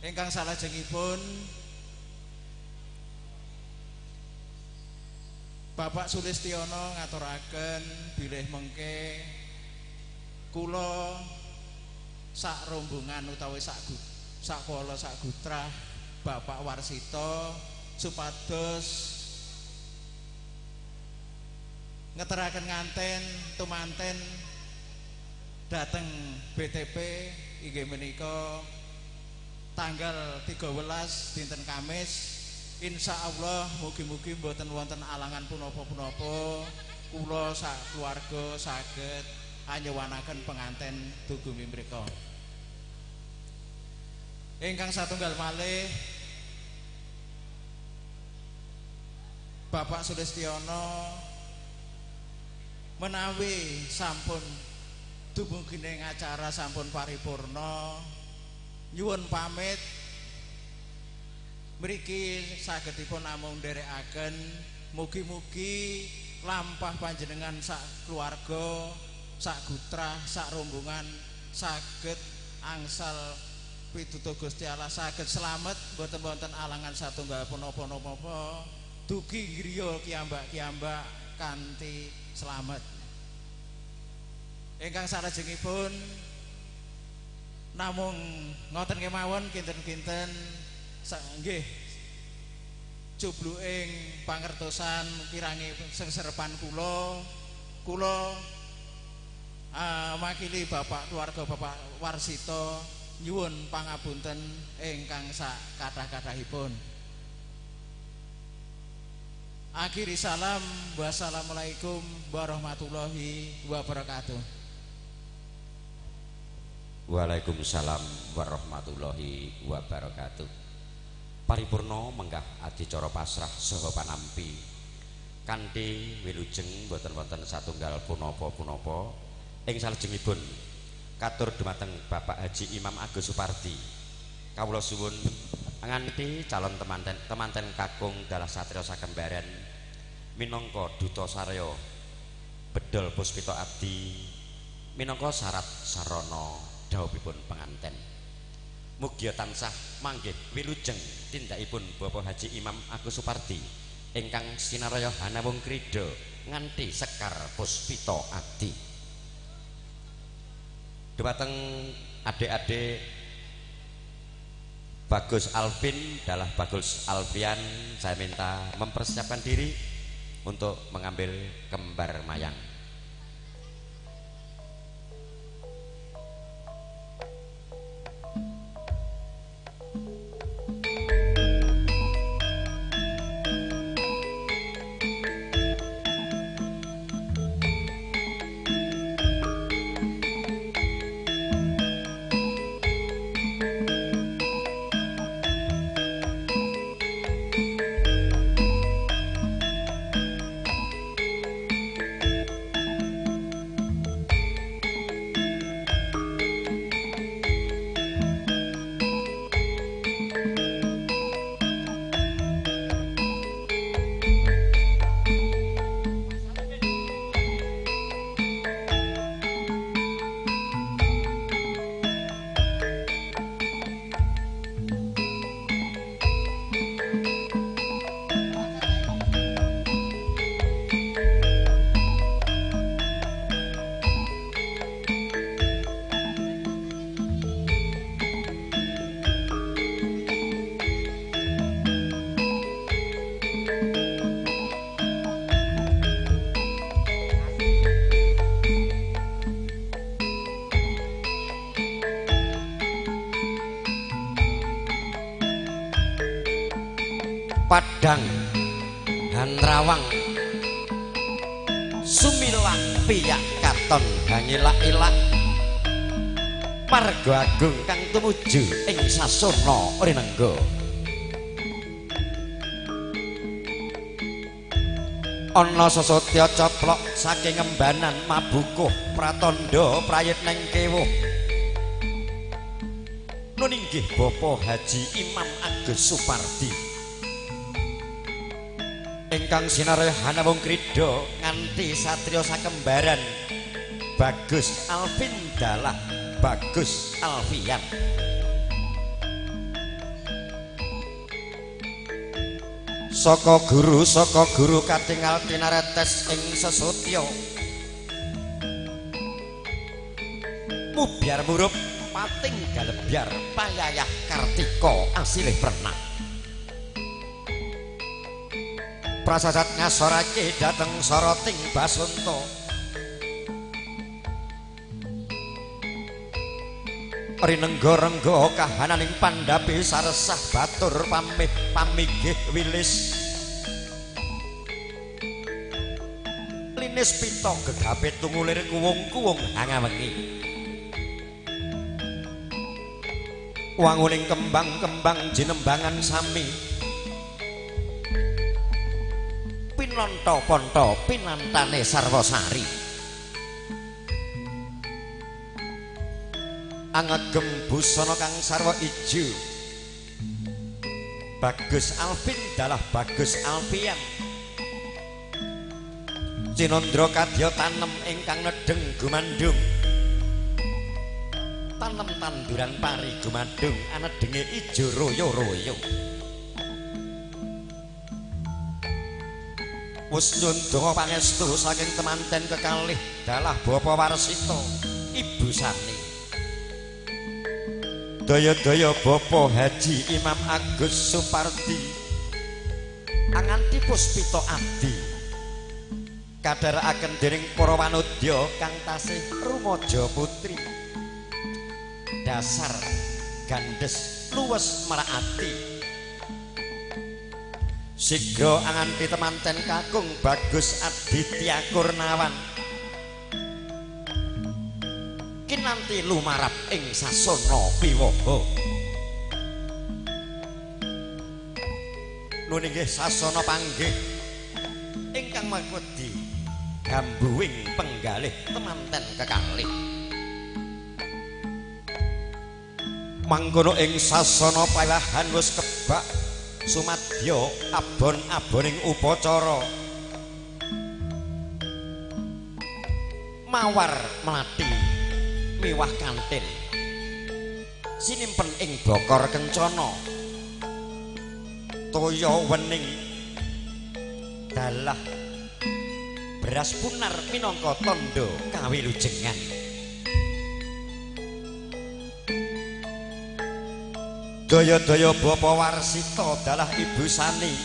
Ingkang salajengipun Bapak Sulistiono ngaturaken bilih mengke kula sak rombongan utawi sak kala sak gutrah Bapak Warsito supados ngeteraken nganten tumanten dateng BTP inggih menika tanggal 13 dinten Kamis. Insya Allah mugi-mugi mboten wonten alangan punapa-punapa kula sak keluarga saged anyewanaken penganten dugemi mriku. Ingkang satunggal malih Bapak Sulistiono menawi sampun dumugining acara sampun paripurna nyuwun pamit mriki sagedipun namung nderekaken mugi-mugi lampah panjenengan sak keluarga sak gutrah sak rombongan saged angsal pitutuh Gusti Allah saged slamet boten wonten alangan satunggal punapa-punapa dugi griya kiambak-kiambak kanthi slamet. Ingkang salajengipun namung ngoten kemawon kinten-kinten nggih jubluking pangertosan pirangi sengserepan kula makili Bapak keluarga Bapak Warsito nyuwun pangapunten ingkang sak kathah-kathahipun. Akhiri salam wassalamualaikum warahmatullahi wabarakatuh. Waalaikumsalam warahmatullahi wabarakatuh. Paripurna menggah adicara pasrah saha panampi kanthi wilujeng boten wonten satunggal punapa-punapa ing salajengipun katur dumateng Bapak Haji Imam Agus Supardi kawula suwun nganti calon temanten kakung dalah satriya sakembaran minangka duta sarya bedol Puspita Abdi minangka syarat sarana dawuhipun penganten. Mugi tansah manggih wilujeng tindakipun Bapak Haji Imam Agus Supardi ingkang sinaraya hanawung krida nganti sekar Puspita Abdi. Dumateng adik-adik Bagus Alvin dalah Bagus Alfian saya minta mempersiapkan diri untuk mengambil kembar mayang. Padang Hanrawang Sumilah piyak katon hangilak-ilak Marga agung kang tumuju ing sasana rinengga ana sesotya coplok saking embanan mabukuh pratandha prayit neng kewuh nun inggih Bapak Haji Imam Agus Supardi ingkang sinare hanawung krida nganti satriya sakembaran Bagus Alvin Dalah Bagus Alfian saka guru katingal tinaretes ing sesotya mubyar murup pating galebyar payayah Kartika asilih pernah prasasat ngasorake dhateng soroting Basunta rinengga-rengga kahananing pandhapi saresah batur pamigih wilis linis pita gegape tungulir kuwung-kuwung hangawengi wanguning kembang-kembang jinembangan sami pinanta-panta pinantane Sarwasari angegem busana kang sarwa ijo Bagus Alvin Dalah Bagus Alfian Cinandra kadya tanem ingkang nedeng gumandhung tanem tanduran pari gumandhung anedenge ijo royo-royo wis nyuwun donga pangestu saking temanten kekalih Dalah Bapa Warsita Ibu Sani daya-daya Bapak Haji Imam Agus Supardi anganti puspita abdi kadharakaken dening para wanodya kang tasih rumaja putri dasar gandes luwes meraati sigra anganti temanten kakung Bagus Aditya Kurnawan kinanti lumarap ing sasana piwaha nun inggih sasana panggih ingkang makwedi gambuing penggalih temanten kekalih mangkono ing sasana pawahan wis kebak sumadya abon-aboning upacara mawar mlathi miwah kantil sinimpen ing bokor kencana toya wening dalah beras punar minangka tandha kawilujengan daya-daya Bapak Warsita Dalah Ibu Sani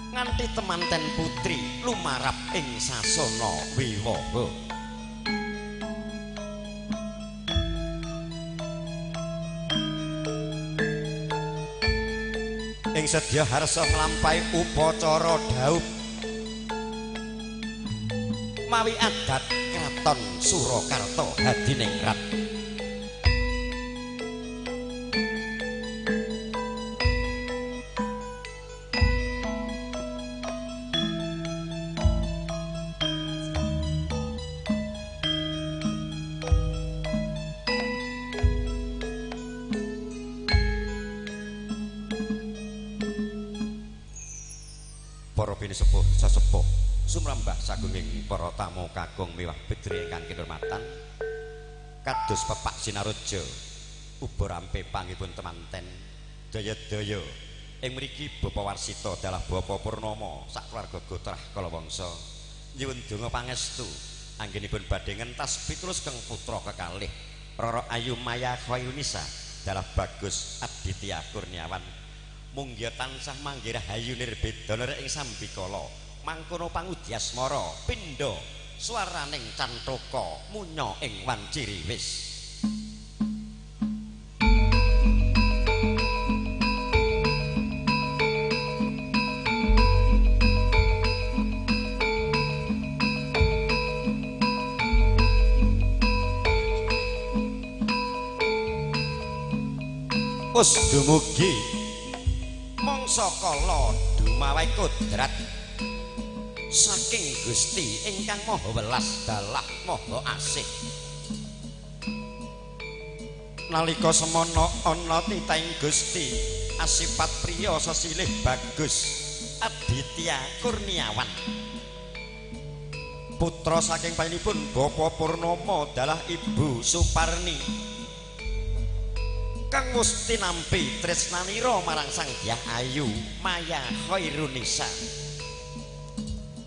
nganti temanten putri lumarap ing sasana wiwaha ing sedya harsa nglampahi upacara dhaup mawi adat kraton Surakarta Hadiningrat sepuh sesepuh sumrambah sagunging para tamu kakung miwah bedri ingkang kinurmatan kados Pepak Sinaraja uba rampe pangipun temanten daya-daya ing mriki Bapak Warsita Dalah Bapa Purnama sakluwarga Gotrah Kalawangsa nyuwun donga pangestu anggenipun badhe ngentas pitulus keng putra kekalih Roro Ayu Maya Khayunisa Dalah Bagus Aditya Kurniawan munggya tansah manggih rahayu nirbedana ing sambikala mangkono pangudyasmara pindha swaraning cantaka munya ing wanciri wis Us dumugi mangsa kala dumawe kodrat saking Gusti ingkang maha welas dalah maha asih. Nalika semana ana titahing Gusti asipat priya sesilih bagus Aditya Kurniawan putra saking panjenenganipun Bapa Purnama dalah Ibu Suparni kang wis tinampi tresnanira marang Sang Dyah Ayu Maya Khairunisa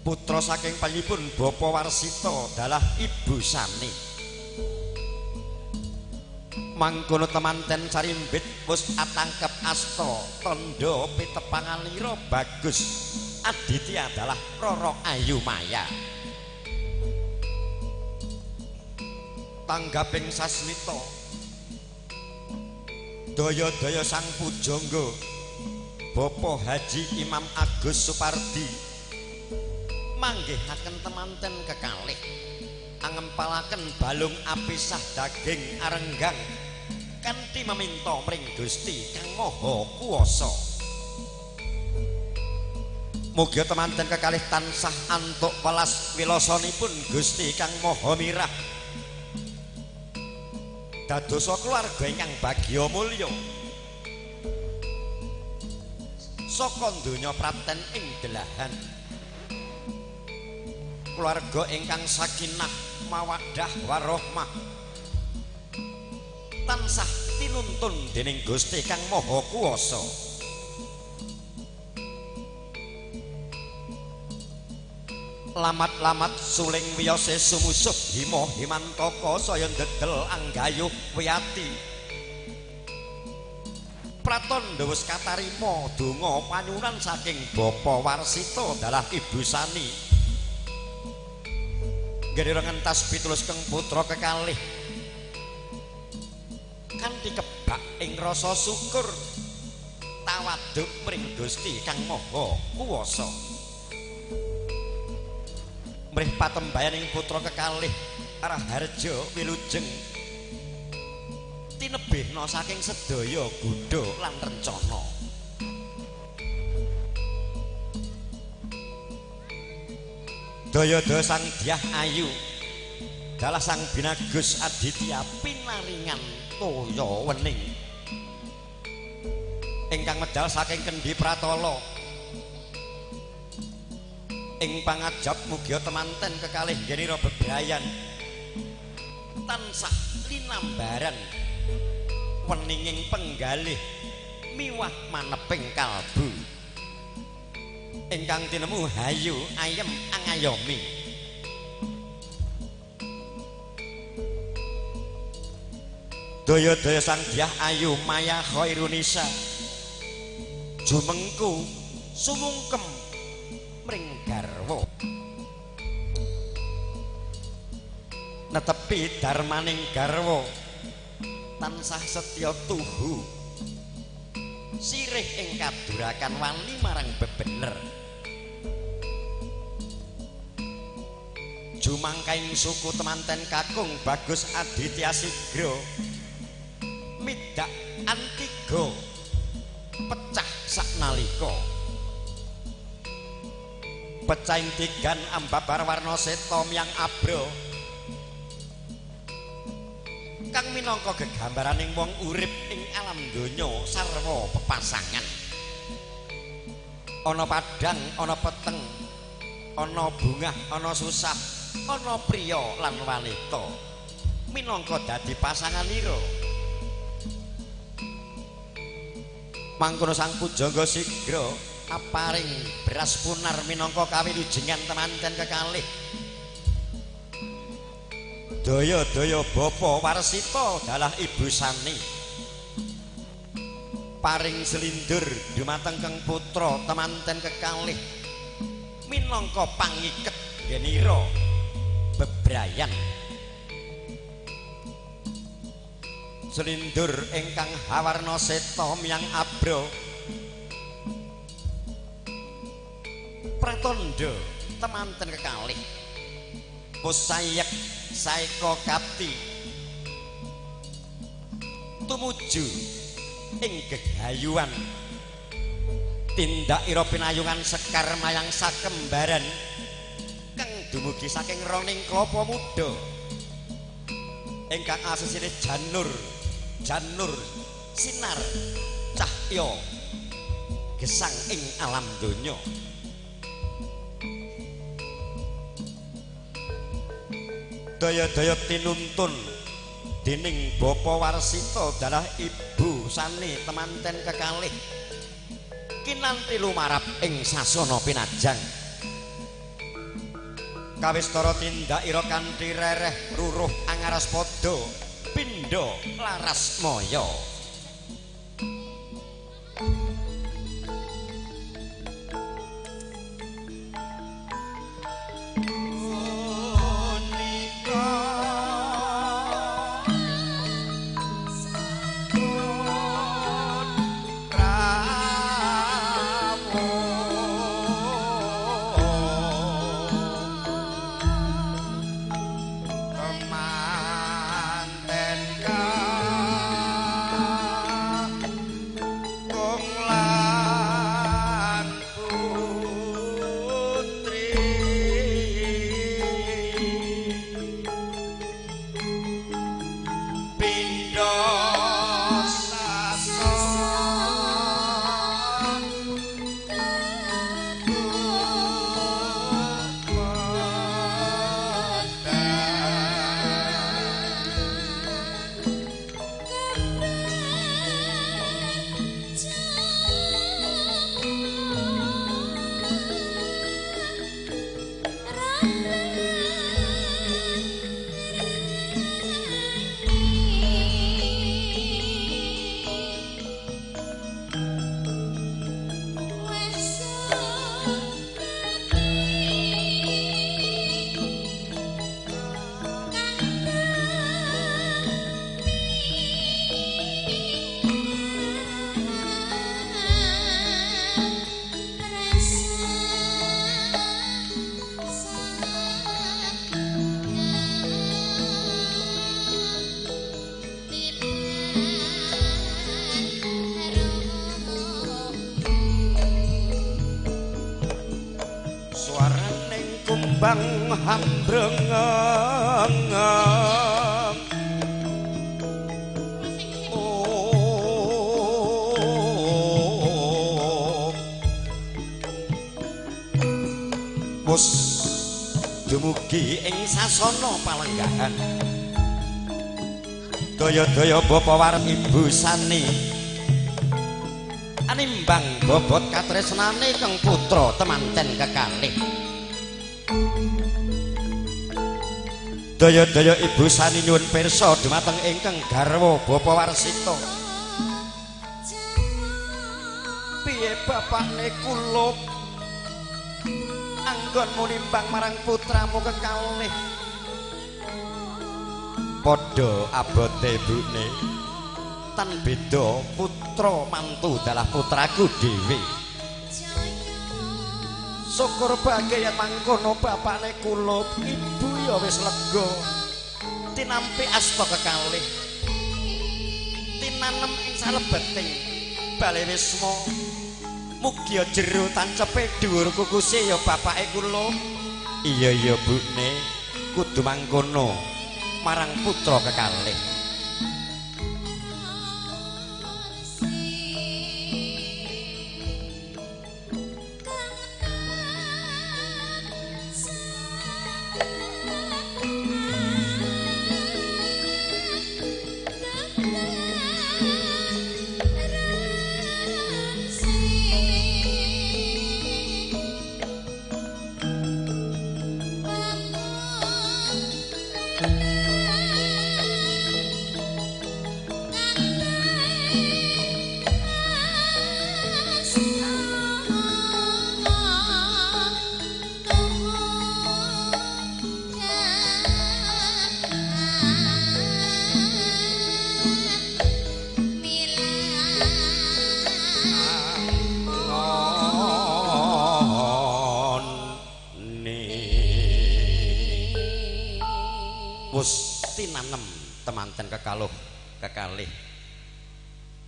putra saking panjenenganipun Bapa Warsita dalah Ibu Sani mangkono temanten sarimbit wis atangkep asta tandha pitepanganira bagus Aditya adalah Roro Ayu Maya tanggaping sasmita daya-daya Sang Pujangga Bapak Haji Imam Agus Supardi manggihaken temanten kekalih angempalaken balung apisah daging arenggang kanthi meminta mring Gusti Kang Maha Kuwasa. Mugia temanten kekalih tansah antuk welas wilasanipun Gusti Kang Maha Mirah. Dadosa keluarga ingkang bagya mulya. Saka donya prapten ing delahan. Keluarga ingkang sakinah mawaddah warahmah. Tansah tinuntun dening Gusti Kang Maha Kuwasa. Lamat-lamat suling wiyose sumusuh hima himantaka saya ndedel anggayuh wiyati. Pratandha wis katarima donga panyuwunan saking Bapa Warsita dalah Ibu Sani. Nggih ngentas pitulus keng putra kekalih kanthi kebak ing rasa syukur tawaduk mring Gusti Kang Maha Kuwasa. Mrih patembayaning putra kekalih Raharja wilujeng tinebihna saking sedaya gudha lan rencana. Daya-daya Sang Dyah Ayu dalah Sang Binagus Aditya pinaringan toya wening ingkang medal saking Kendi Pratala ing pangajab mugia temanten kekalih genira bebrayan tansah linambaran weninging penggalih miwah maneping kalbu ingkang tinemu hayu ayem angayomi. Daya-daya Sang Dyah Ayu Maya Khairunisa jumengku sumungkem mring garwa netepi darmaning garwa tansah setya tuhu sirih ing kadurakan wani marang bebener jumangkaing suku temanten kakung Bagus Aditya Sigra midak antiga pecah saknalika pecahing tigan ambabar warna seta miyang abra kang minangka gegambaraning wong urip ing alam donya sarwa pepasangan ana padhang ana peteng ana bungah ana susah ana priya lan wanita minangka dadi pasanganira. Mangkono Sang Pujangga Sigra aparing beras punar minangka kawilujengan temanten kekalih. Daya-daya Bapa Warsita dalah Ibu Sani. Paring selindur dumateng keng putra temanten kekalih minangka pangiket genira bebrayan. Selindur ingkang hawarna seta miyang abra pratandha temanten kekalih pusayek saeka kapti tumuju ing gegayuan tindak ira pinayungan Sekar Mayang Sakembaran kang dumugi saking roning klapa muda ingkang asesine janur sinar cahya gesang ing alam donya. Daya-daya tinuntun dening Bapa Warsita dalah Ibu Sani temanten kekalih kinanti lumarap ing sasana pinajang. Kawistara tindak ira kanthi rereh ruruh angaras padha pindha laras maya. Bang hambrengeng wis dumugi ing sasana palenggahan. Daya-daya Bapa Warep Ibu Sani animbang bobot katresnane kang putra temanten kekalih. Daya-daya Ibu Sani nyuwun pirsa dumateng ingkang garwa Bapa Warsita. Piye bapakne kula anggon munimbang marang putramu kekalih? Padha abote Bune, tan beda putra mantu dalah putraku dhewe. Syukur bahagia mangkono bapakne kula, ibu ya wis lega tinampi asta kekalih tinanem ing salebeting bale wisma. Mugi jero tancepe dhuwur kukuse ya bapake kula. Iya ya Bune, kudu mangkono marang putra kekalih. Wus tinanem temanten kekalih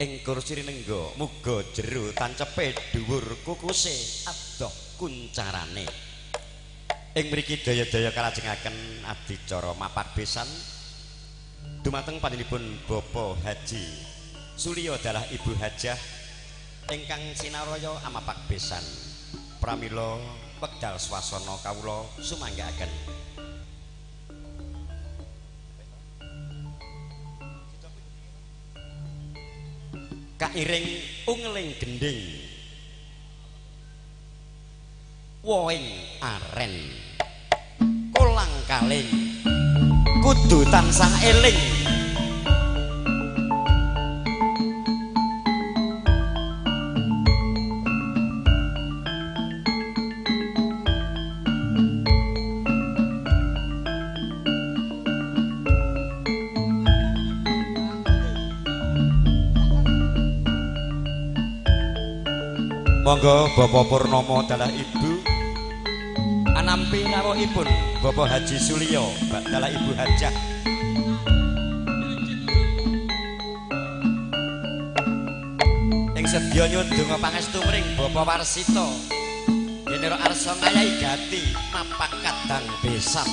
ing kursi nenggo muga jero tancepe dhuwur kukuse adoh kuncarane ing mriki daya-daya kalajengaken adicara mapak besan dumateng panjenenganipun Bapak Haji Sulyo dalah Ibu Hajah ingkang sinaraya amapak besan pramila wekdal swasana kawula sumanggaaken kairing ungeling gending woing aren kolang kaling kudu tansah eling monggo Bapak Purnomo dalah Ibu anampi rawuhipun Bapak Haji Sulyo dalah Ibu Hajah ing sedya nyuwun pangestu mring Bapak Warsito yen ora arsa ngayahi gati mapak kadang besan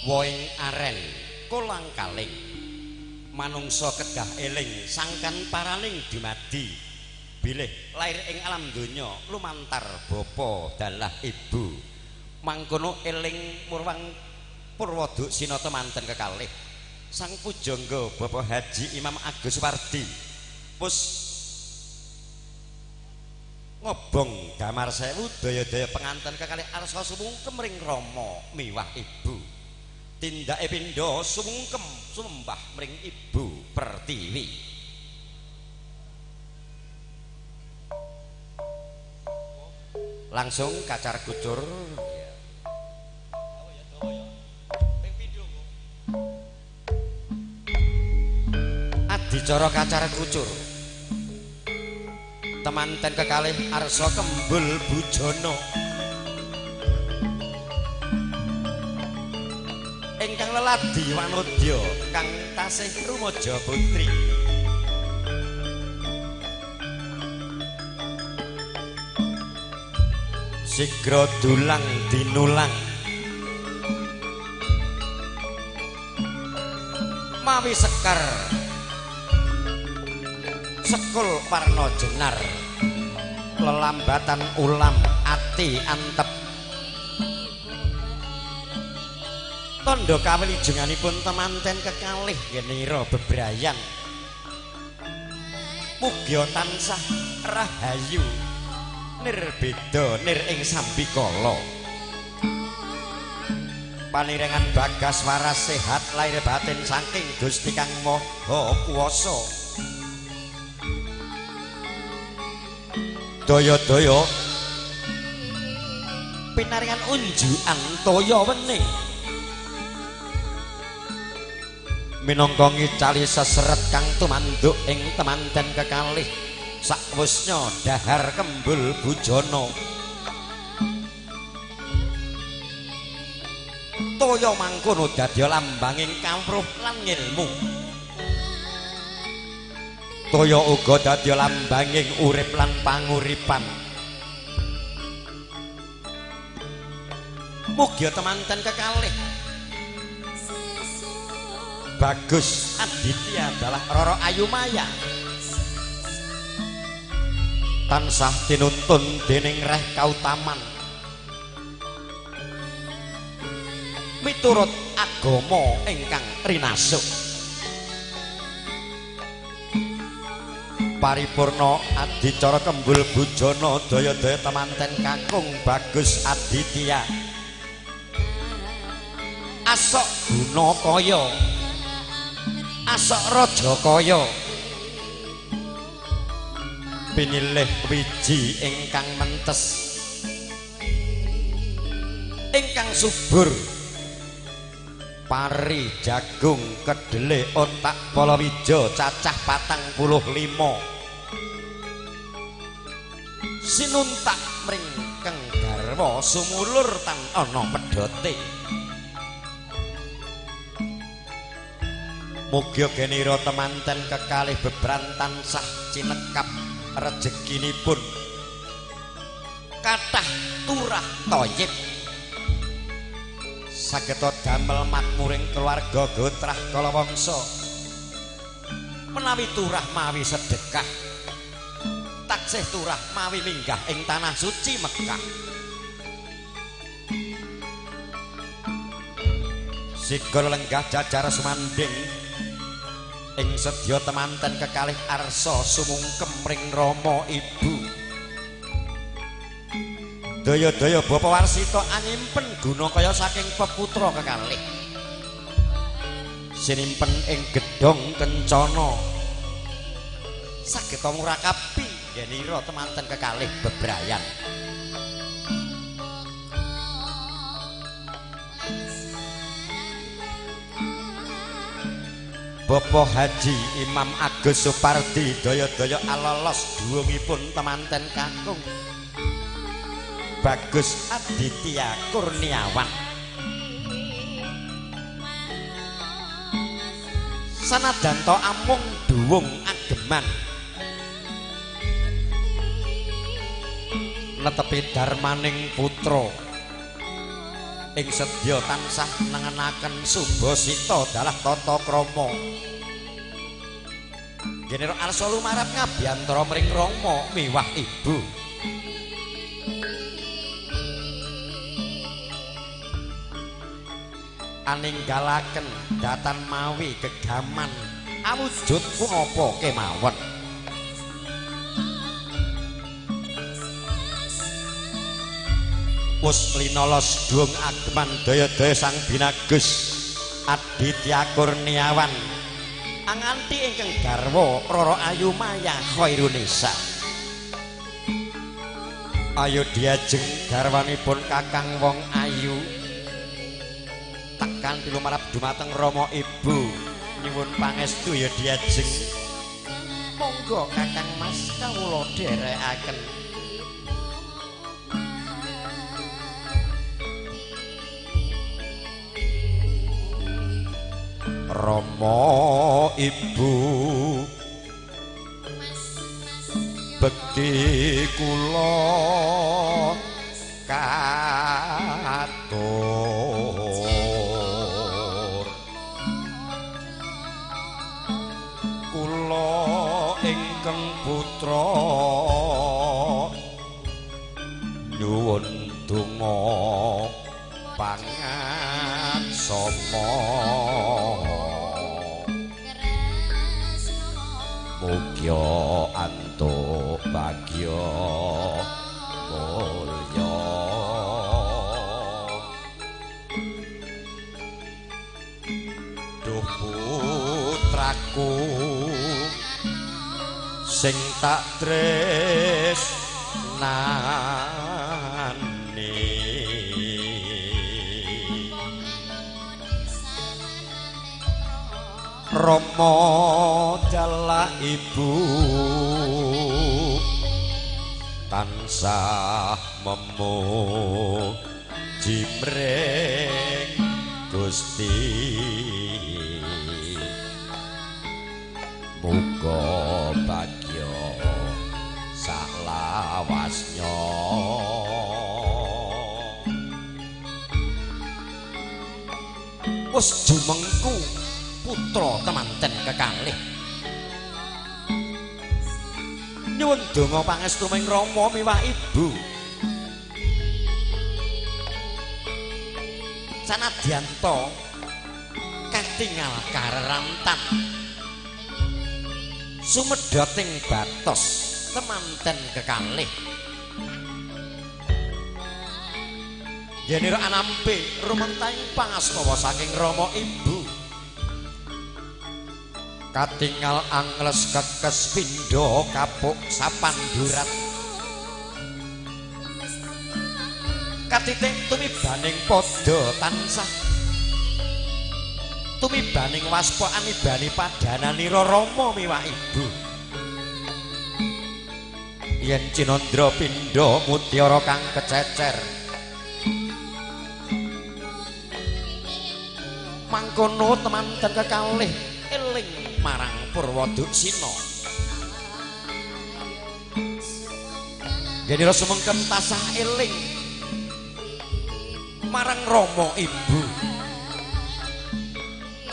woing aren kolang kaling manungsa kedah eling sangkan paraning dumadi bilih lair ing alam donya lumantar bapa dalah ibu mangkono eling murwang Purwaduk sinata manten kekalih sang pujangga Bapak Haji Imam Agus Wardi pus ngobong damar sewu daya-daya penganten kekalih arsa sumungkem ring rama miwah ibu tindake pindha sumungkem sumembah mring Ibu Pertiwi langsung kacar kucur adicara kacar kucur temanten kekalih arsa kembul bujana Ladi Wanodya kang tasih rumaja putri. Sigra dulang dinulang mawi sekar sekul warna jenar lelambatan ulam ati antep tondo kawilijenganipun temanten kekalih genira bebrayan mugya tansah rahayu nirbeda nir ing sambikala panirengan bagas waras sehat lair batin saking Gusti Kang Maha Kuwasa daya-daya pinaringan unjukan toya wening minangka ngicali seseret kang tumanduk ing temanten kekalih sakwusnya dahar kembul bujana toya mangkono dadi lambanging kawruh lan ngilmu toya uga dadi lambanging urip lan panguripan mugia temanten kekalih Bagus Aditya adalah Roro Ayumaya tansah tinuntun dening Reh Kautaman miturut agama ingkang rinasuk paripurna adicara kembul bujana daya-daya temanten kakung Bagus Aditya asok Gunakaya asok Rajakaya pinilih wiji ingkang mentes ingkang subur pari jagung kedele otak palawija cacah 45 sinuntak mringkeng garwa sumulur tan ana pedhote mugia genira temanten kekalih bebrantan sah cinekap rezekinipun kathah turah thayyib sageta damel makmuring keluarga gotrah kalawangsa menawi turah mawi sedekah taksih turah mawi minggah ing tanah suci Mekah sigol lenggah jajar sumanding ing sedya temanten kekalih arsa sumungkem ring Rama Ibu daya-daya Bapa Warsita anyimpen Gunakaya saking peputra kekalih sinimpen ing gedhong kencana sageta murakabi genira temanten kekalih bebrayan Bapak Haji Imam Agus Supardi daya-daya alolos duwungipun temanten kakung Bagus Aditya Kurniawan sanajan to amung duwung ageman netepi darmaning putra ing sedya tansah nengenaken Subasita dalah tata krama Genera arsa lumarap ngabiyantara mring Rama miwah Ibu aninggalaken datan mawi gegaman awujud punapa kemawon wus linolos duung ageman daya-daya sang binagus Aditya Kurniawan anganti ingkang garwa Roro Ayumaya Khairunisa ayo diajeng garwanipun Kakang Wong Ayu tekan pilumarap dumateng Rama Ibu nyuwun pangestu ya diajeng monggo Kakang Mas kawula dherekaken Rama ibu bekti kula katur kula ingkang putra nyuwun donga pangaksama mugya antuk bagya mulya duh putraku sing tak tresnani Rama dalah ibu tansah memuji mring Gusti muga bagya salawasnya wis jumengku putra temanten kekalih nyuwun donga pangestu ming Rama miwah ibu sanadyan to katingal karerantan sumedhoting batos temanten kekalih yen ira anampe rumentahing pangastawa saking Rama ibu katingal angles kekes pindha kapuk sapandurat katitik tumibaning padha tansah tumibaning waspa anibani padananira Rama miwah ibu yen cinandra pindha mutiara kang kececer mangkono temanten kekalih eling marang Purwaduksina yen ira sumengken tasah eling marang Rama ibu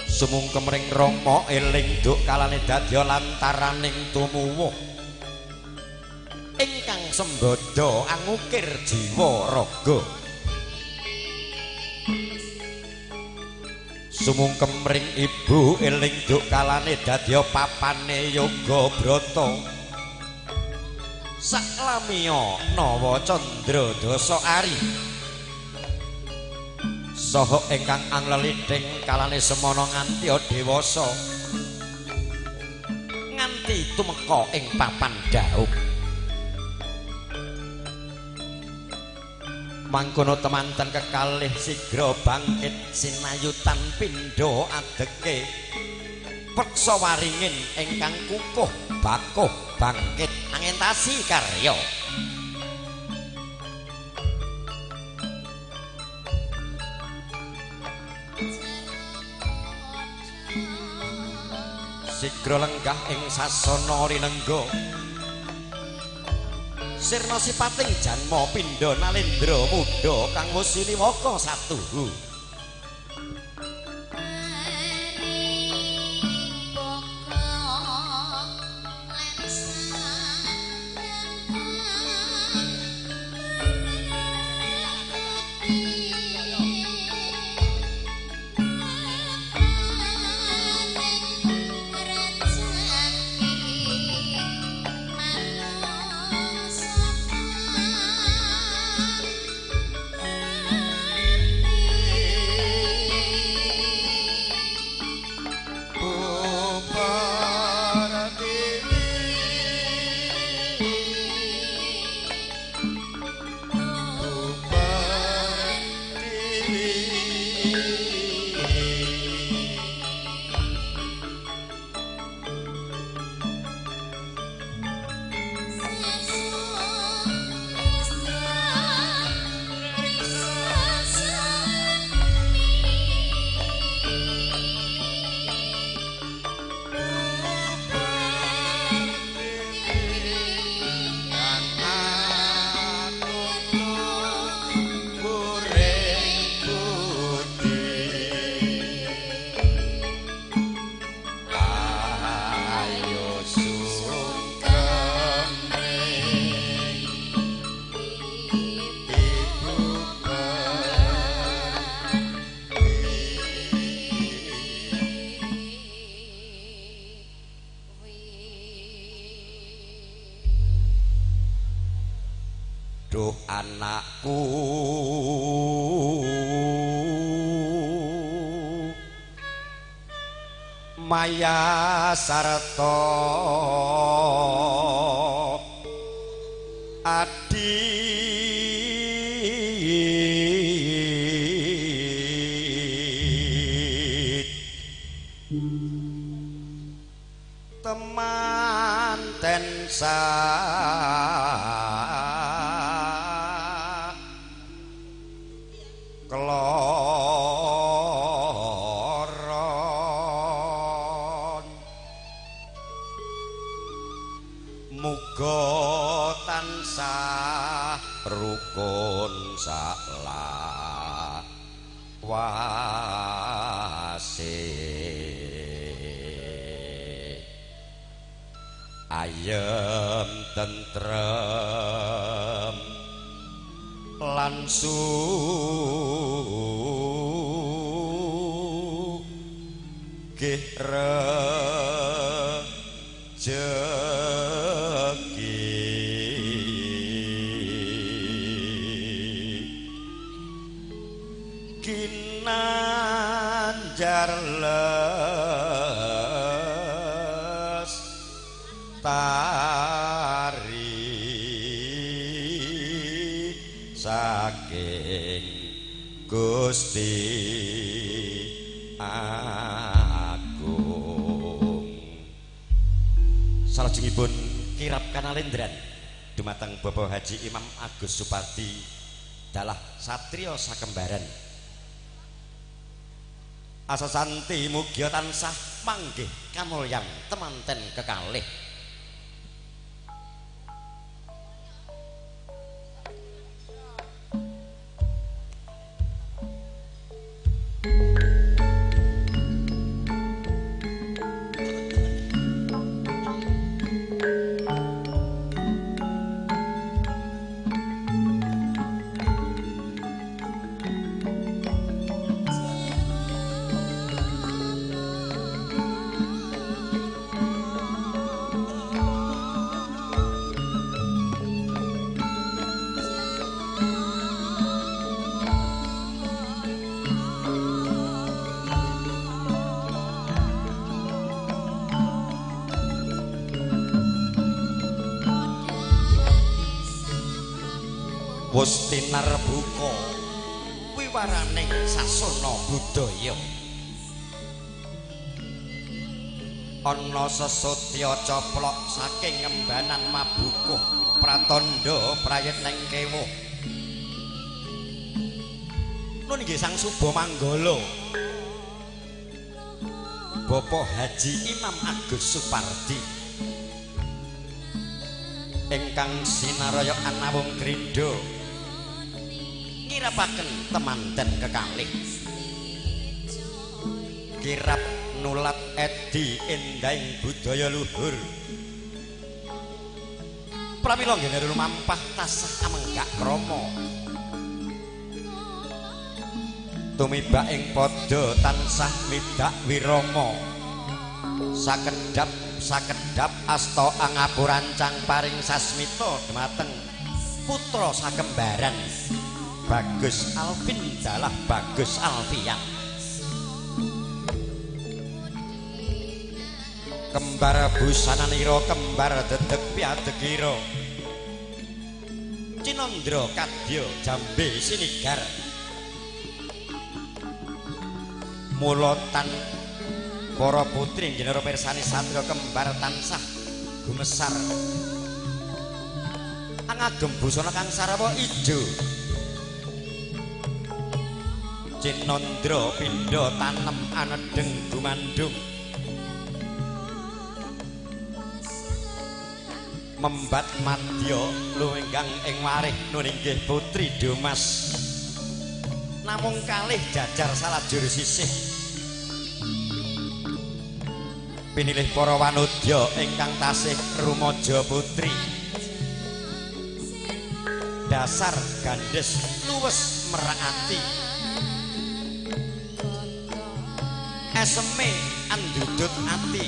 sumungkem ring Rama eling duk kalane dadya lantaraning tumuwuh ingkang sembada angukir jiwa raga sumungkem ring ibu eling duk kalane dadya papane yoga brata saklamiya nawa candra dasa ari saha ingkang anglelithing kalane semana nganti dewasa nganti tumeka ing papan dhauk mangkono temanten kekalih sigra bangkit sinayutan pindha adeke peksa waringin ingkang kukuh bakuh bangkit angentasi karya sigra lenggah ing sasana rinengga sirna sipating janma pindha nalendra muda kang musiliwaka satuhu duh anakku Maya sarta adit temanten muga tansah rukun saklawase ayem tentrem lan sugih kinanjar lestari saking Gusti Agung. Salajengipun kirap kanalendran dumateng Bapak Haji Imam Agus Supardi dalah satriya sakembaran. Asasanti mugia tansah manggih kamulyan temanten kekalih. Wus tinarbuka wiwaraning sasana budaya ana sesotya coplok saking ngembanan mabukuh pratandha prayitning kewuh nun nggih Sang Suba Manggala Bapak Haji Imam Agus Supardi ingkang sinaraya anawung krindha ngirapaken temanten kekalih kirap nulat edi endahing budaya luhur pramila nggih lumampah tasah amenggak krama tumibak ing padha tansah midak wirama sakedap asta angapurancang paring sasmita dhumateng putra sakembaran Bagus Alvin dalah Bagus Alfian kembar busananira kembar dedeg piadegira Cinandra kadya jambe sinigar mulotan para putri njenara pirsani satya kembar tansah gumesar angagem busana kang sarawa ijo Cinandra pindha tanem anedeng gumandhung membat madya luwenggang ing warih nun inggih putri Domas namung kalih jajar salajur sisih pinilih para wanodya ingkang tasih rumaja putri dasar gandes luwes merakati eseme andudut ati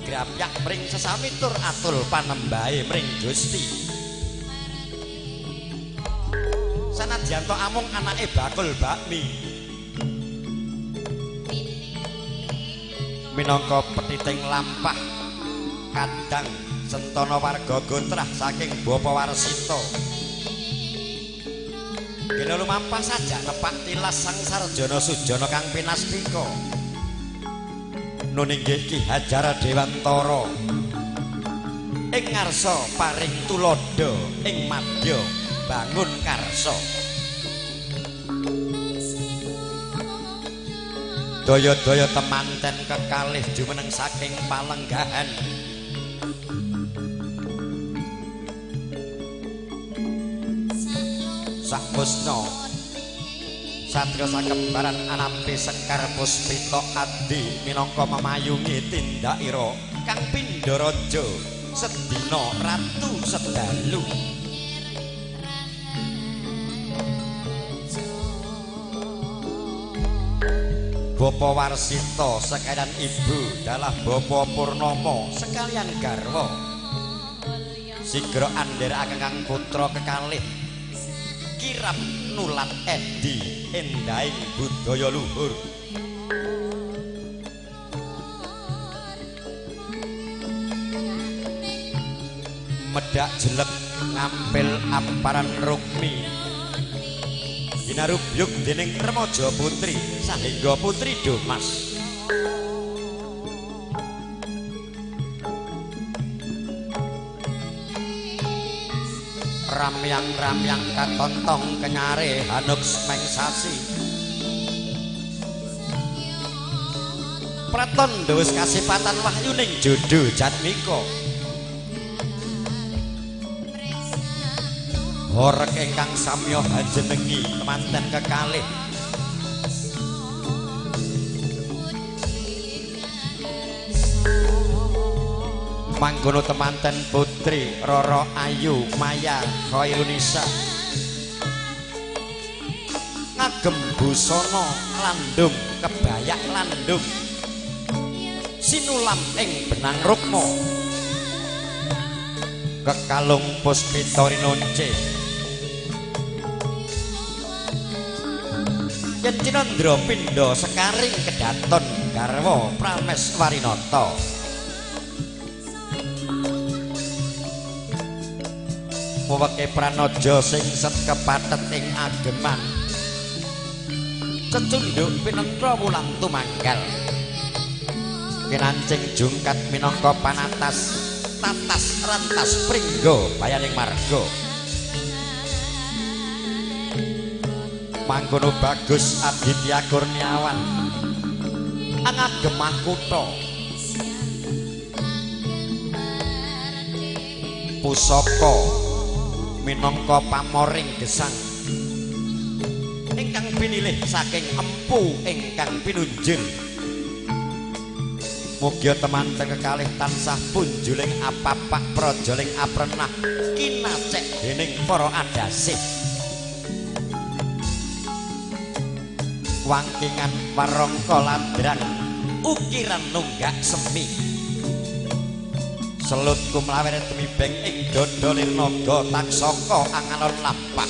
grapyak mring sesami tur atul panembahe mring Gusti Adianto amung anake bakul bakmi. Minangka petiting lampah kadang Sentana warga gotrah saking Bapa Warsita. Kene lumampah sajak nepak tilas Sang Sarjana Sujana kang pinastika. Nuninggih Ki Hajar Dewantara ing ngarsa paring tulodo ing madya bangun karsa. Daya-daya temanten kekalih jumeneng saking palenggahan. Sakmusna satriya sakembaran anampi Sekar Puspita Adi minangka memayungi tindakira kang pindha raja sedina ratu sedalu. Bapa Warsita sekalian ibu dalah Bapa Purnama sekalian garwa sigra andheraken kang putra kekalih kirap nulat edi endahing budaya luhur. Medak jelek ngampil amparan rukmi dinarubyuk dening remaja putri sahingga putri Domas. Ramyang-ramyang katontong kenyare hanuks mengsasi. Pratandha wis kasipatan wahyu ning jodo Jatmika. Horek ingkang samya hajenengi temanten kekalih. Manggono temanten putri Roro Ayu Maya Khairunisa ngagem busana landung kebayak landung sinulam ing benang rukma kekalung puspita rinonce yen Cinandra pindha sekaring kedaton garwa Prameswarinata. Muweke pranaja sing sekepathet ing ageman cecunduk pinentra wulang tumanggal kinancing jungkat minangka panatas tatas rantas pringgo bayaning marga. Mangkono Bagus Aditya Kurniawan angagemah kutha pusaka minangka pamoring gesang ingkang pinilih saking empu ingkang pinunjul. Mugia temanten kekalih tansah punjuling apapak prajaling aprenah kinacek dening para adasih. Wangkingan warangka landran ukiran nunggak semi. Selutku mlawere temibeng ing dodole naga taksaka anganon lampah.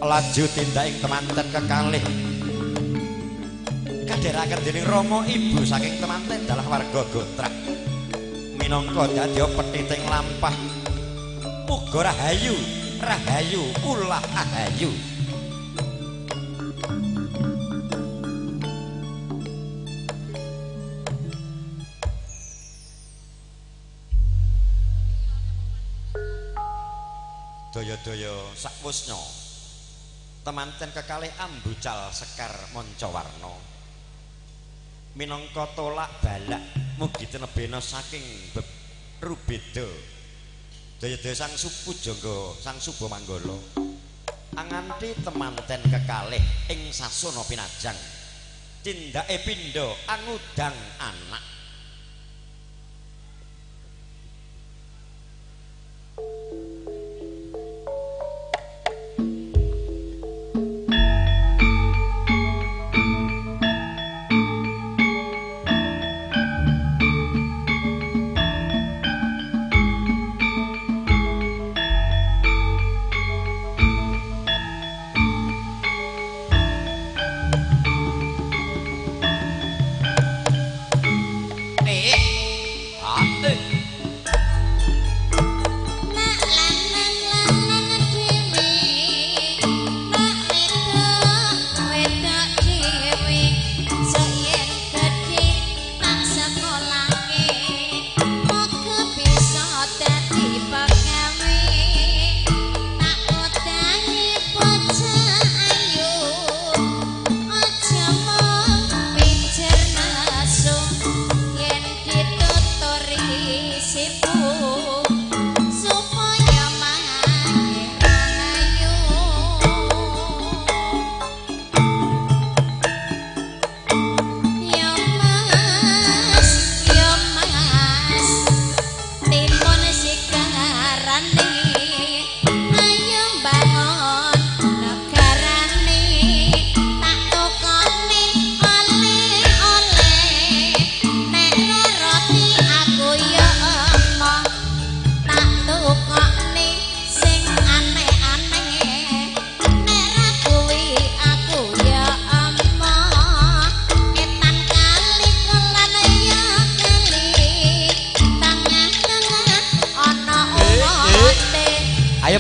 Laju tindak ing temanten kekalih kadheraken dening Rama ibu saking temanten dalah warga Gotrah minangka dadya petiting lampah. Muga rahayu rahayu ulah ahayu. Daya-daya sakwusnya temanten kekalih ambucal Sekar Mancawarna minangka tolak balak mugi tinebena saking rubeda daya-daya Sang Supujangga Sang Subamanggala anganti temanten kekalih ing sasana pinajang tindake pindha angudang anak.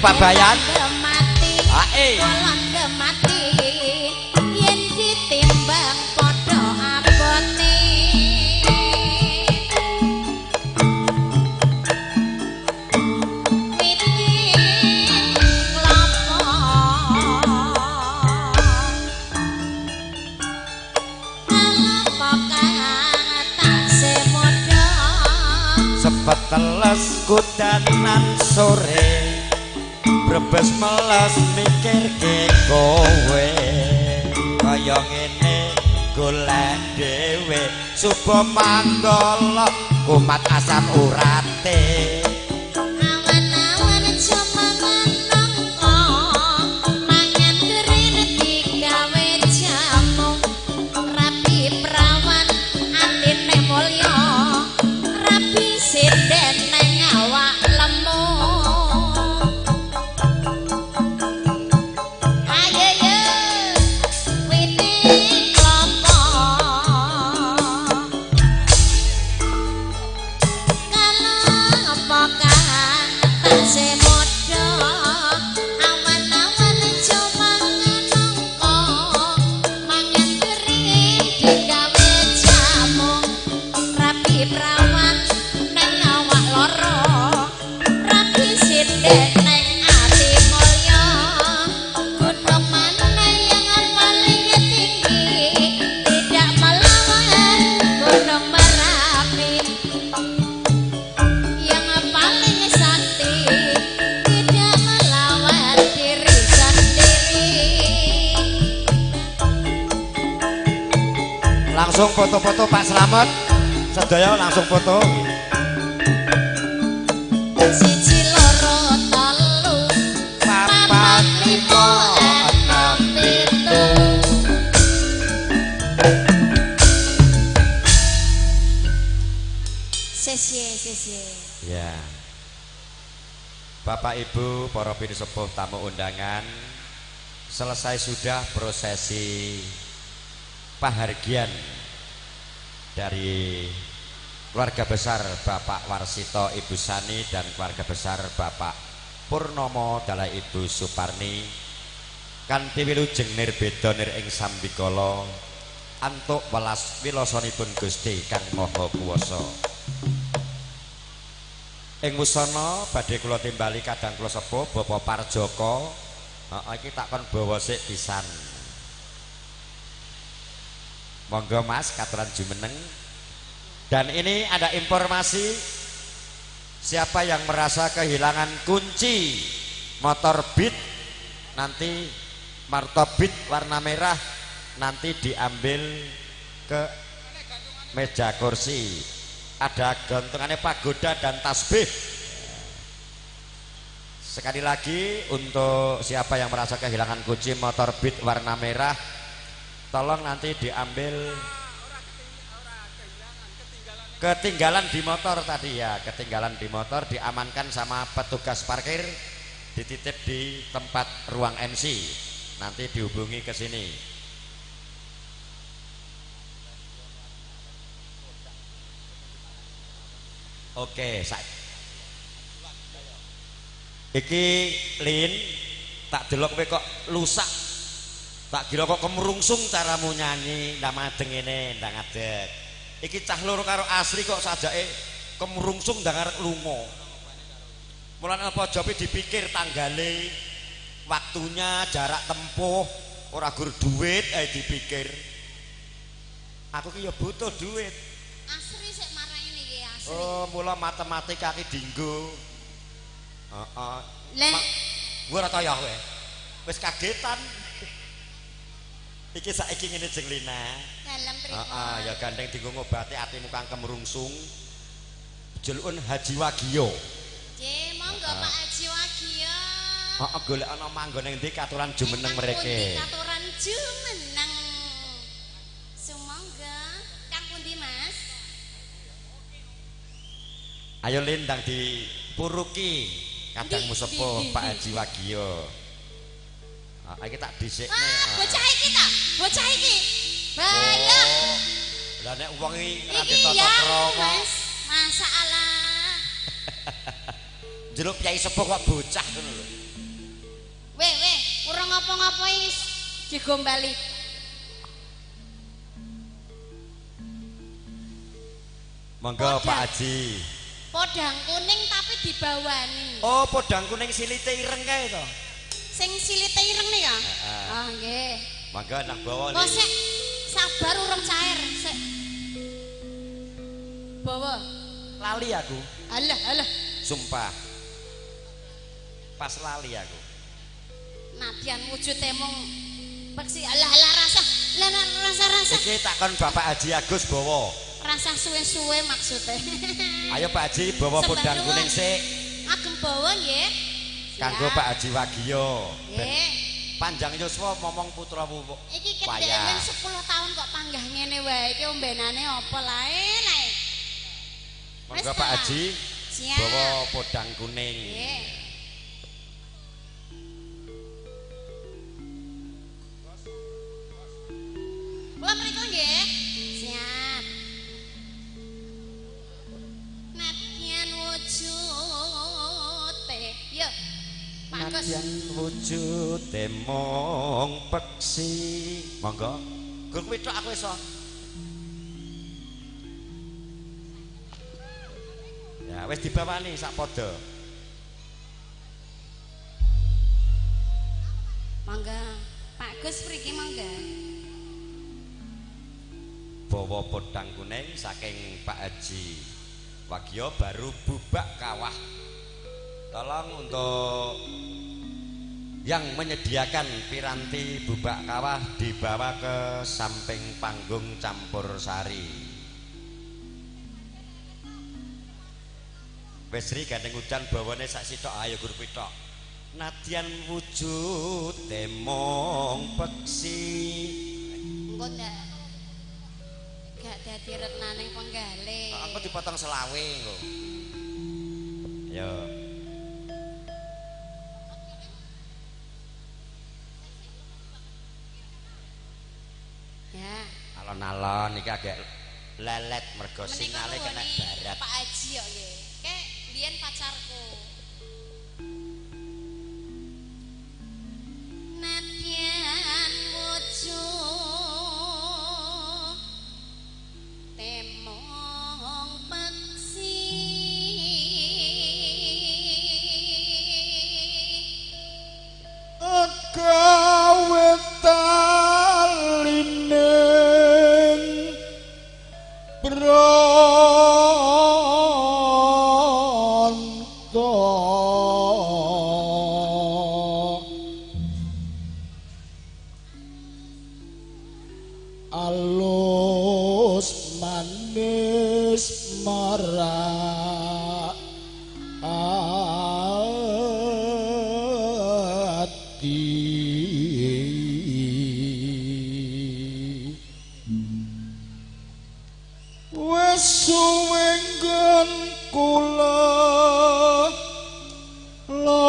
Pak Bayan. Mati. Kula mati. Yen ditimbang padha abote. Sebet teles kudanan sore Brebes meles mikirke kowe kaya ngene golek dhewe suba manggala kumat asam urate awan-awan jamangan nangka mangan kerin digawe jamu rapi prawan atine mulya rapi sinden nang awak lemu langsung foto-foto Pak Slamet sedaya langsung foto siji loro telu papat lima enam pitu sesi ya Bapak Ibu para pinisepuh tamu undangan selesai sudah prosesi pahargyan dari keluarga besar Bapak Warsito Ibu Sani dan keluarga besar Bapak Purnomo dalah Ibu Suparni kanthi wilujeng nirbeda nir ing sambikala antuk welas wilasanipun Gusti Kang Maha Kuwasa ing wusana badhe kula timbali kadang kula sepuh Bapak Parjoko iki tak kon bawa sik pisan monggo Mas katuran jumeneng. Dan ini ada informasi siapa yang merasa kehilangan kunci motor Beat nanti motor Beat warna merah nanti diambil ke meja kursi ada gantungannya pagoda dan tasbih. Sekali lagi untuk siapa yang merasa kehilangan kunci motor Beat warna merah tolong nanti diambil ketinggalan di motor tadi ya ketinggalan di motor diamankan sama petugas parkir dititip di tempat ruang MC nanti dihubungi ke sini. Oke iki Lin tak delok kowe kok lusak tak kira kok kemrungsung caramu nyanyi ndak madeng ngene ndak ngadeg iki cah loro karo asli kok sajake kemrungsung ndak arep lunga mulane apa jope dipikir tanggale waktunya jarak tempuh ora gur duit ae dipikir aku ki ya butuh duit asri sik marang ini iki asri oh mula matematika ki dinggo lek gua ora kaya kowe wis kagetan. Iki saiki ngene jeng Lina. Dalem pripun? Ya gandeng dienggo ngobati atimu kang kemrungsung. Jelukun Haji Wagio. Nggih, monggo Pak Haji Wagio. Golek ana manggon ning ndi katuran jumeneng mriki. Katuran jumeneng. Sumangga. Kang pundi, Mas? Ayo Lin ndang dipuruki kadangmu sepuh Pak Haji Wagio. Iki tak dhisikne. Bocah iki ta? Bocah iki. Bayang. Lah nek wong iki iki ya, Mas. Masalah. Jeruk Kyai Sepuh kok bocah ngono lho. Weh, urung ngapa-ngapa wis digombali. Monggo Pak Haji. Podang kuning tapi dibawani. Oh, podang kuning silite ireng kae to. Sing silite ireng nih ya? Ah, nggih. Monggo nak bawa Oh, nih. sik sabar urung cair, sik. Bawa. Lali aku. Alah. Sumpah. Pas lali aku. Nadyan wujude mung peksi alah rasa. Lah rasa. Iki takon Bapak Haji Agus bawa. Rasa suwe-suwe maksudnya. Ayo Pak Haji bawa podang kuning sik. Agem bawa nggih. Kanggo Pak Haji Wagio. Nggih. Panjang yuswa momong putra pupuk. Iki kedhewen 10 tahun kok panggah ngene wae. Iki ombenane apa lae. Monggo Pak Haji Siap. bawa podang kuning. Nggih. Kula mriku nggih. Siap. Nadyan wujute. Yo. Bagus. Nadyan wujude mung peksi. Monggo. Gur kuwi tok aku iso. Ya wis dibawani sak padha. Mangga. Pak Gus mriki mangga. Bawa podang kuning saking Pak Haji Wagio baru bubak kawah. Tolong untuk yang menyediakan piranti bubak kawah dibawa ke samping panggung campur sari. Wis ri gandeng udan bawane sak sitok ayo guru pitok. Nadyan wujude mung peksi. Engko ndak gak dadi retnaning penggalih. Aku dipotong selawe kok. Yo. Ya. Alon-alon iki agak lelet mergo Menika singale kena nuwuni barat. Pak Haji kok nggih. Kek biyen pacarku. Nadyan wujud temong peksi. Gawe talining bronto alus manis marak wis suwe nggon kula lono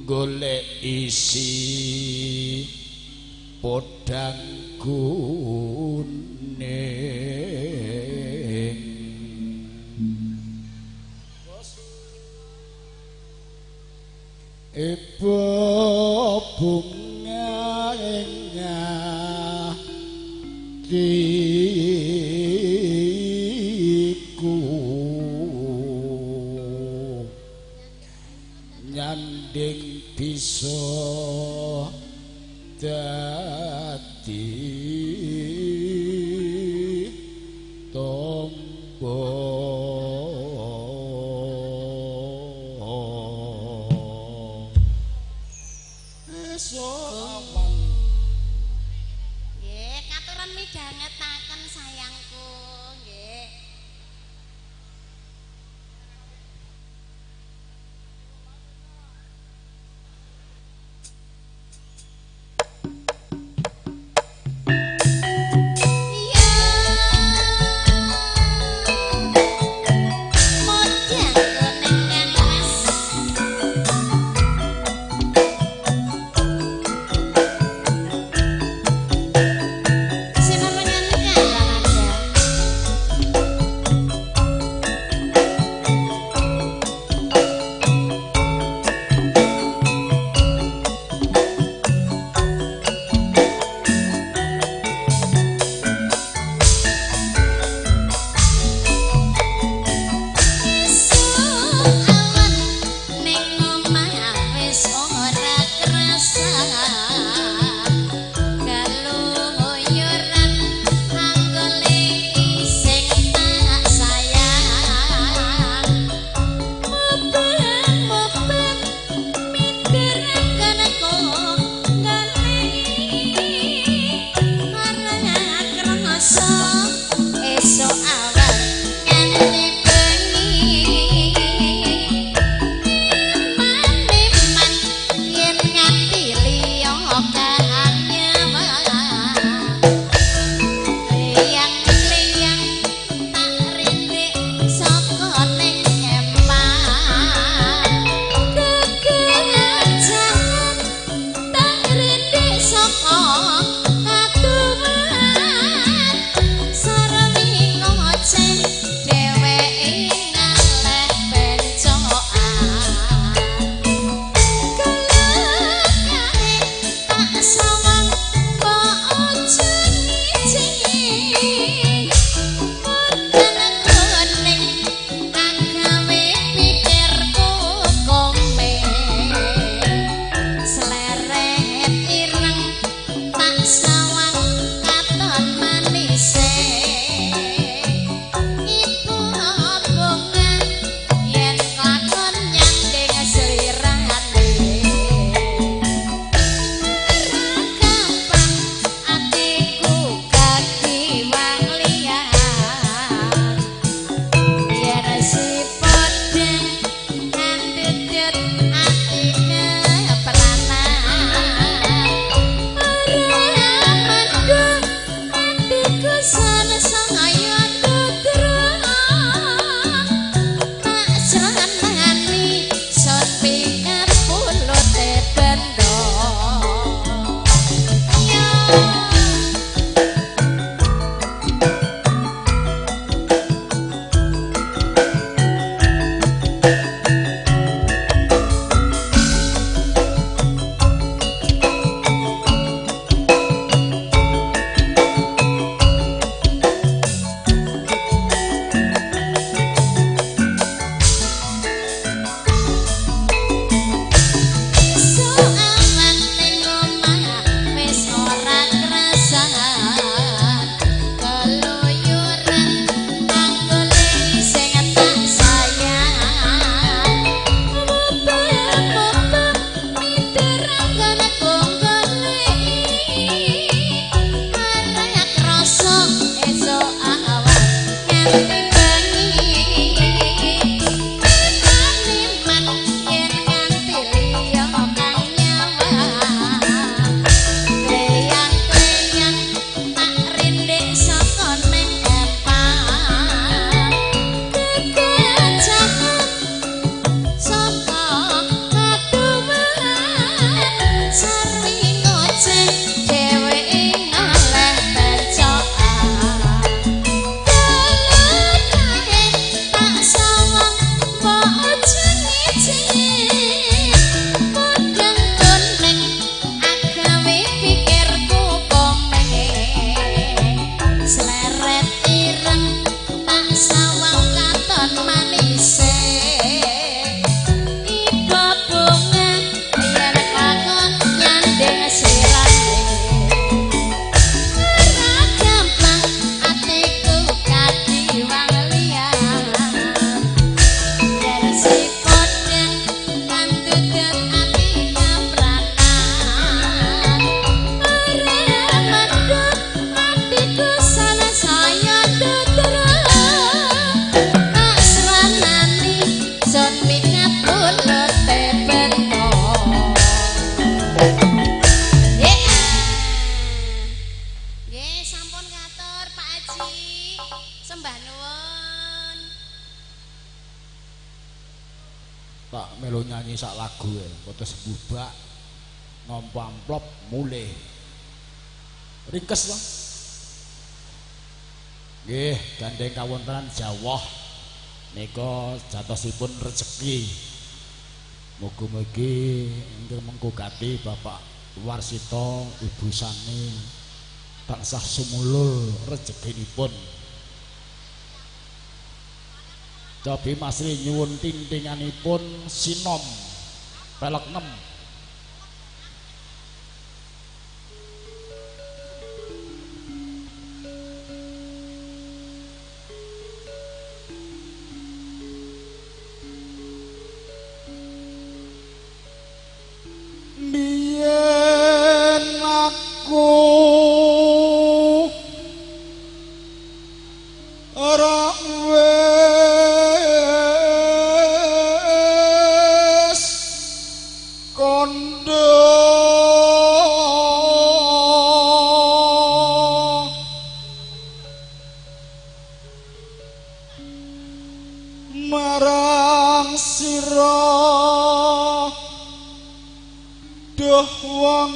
golek isi podang kuning. Ibu bunga hatiku nyanding bisa dadi tombo Nggih, katuran midhangetaken sayangku, nggih. Iya. melu nyanyi sak lagu ya putus bubak ngompo amplop mulai ringkes loh nggih gandeng kawontenan jawah nika jatosipun rezeki mugi-mugi ingkang mengkugati Bapak Warsito Ibu Sani tansah sumulur rezekinipun. Cobi Masri nyuwun tintinganipun sinom pelek 6. Biyen aku ora wis kondo marang sira duh wong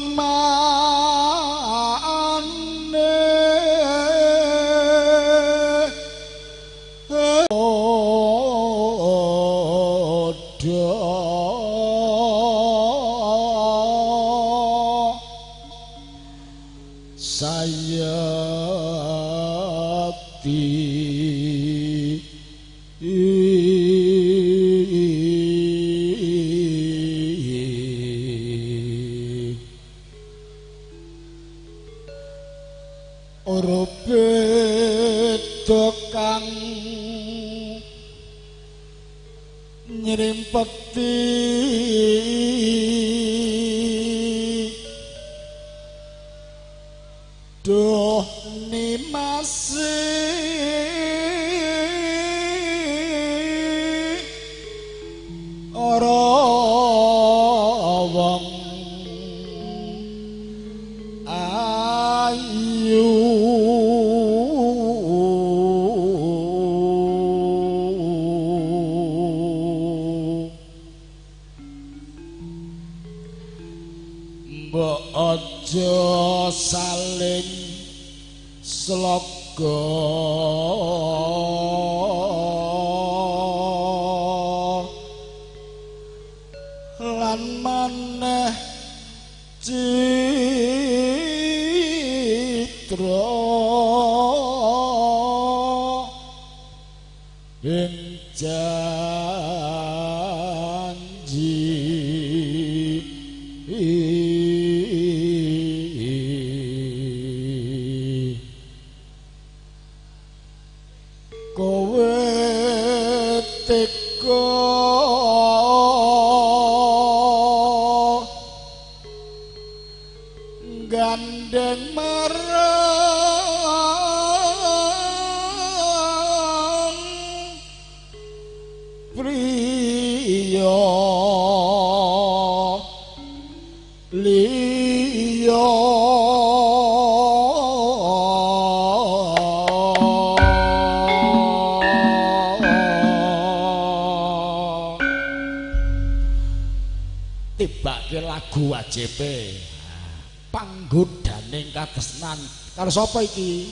nyrimpeti duh nimasi ora wong ayu aja saling sloga lan maneh citra ing gandeng marang priya liya tibake lagu AJP panggodaning katresnan karo sapa iki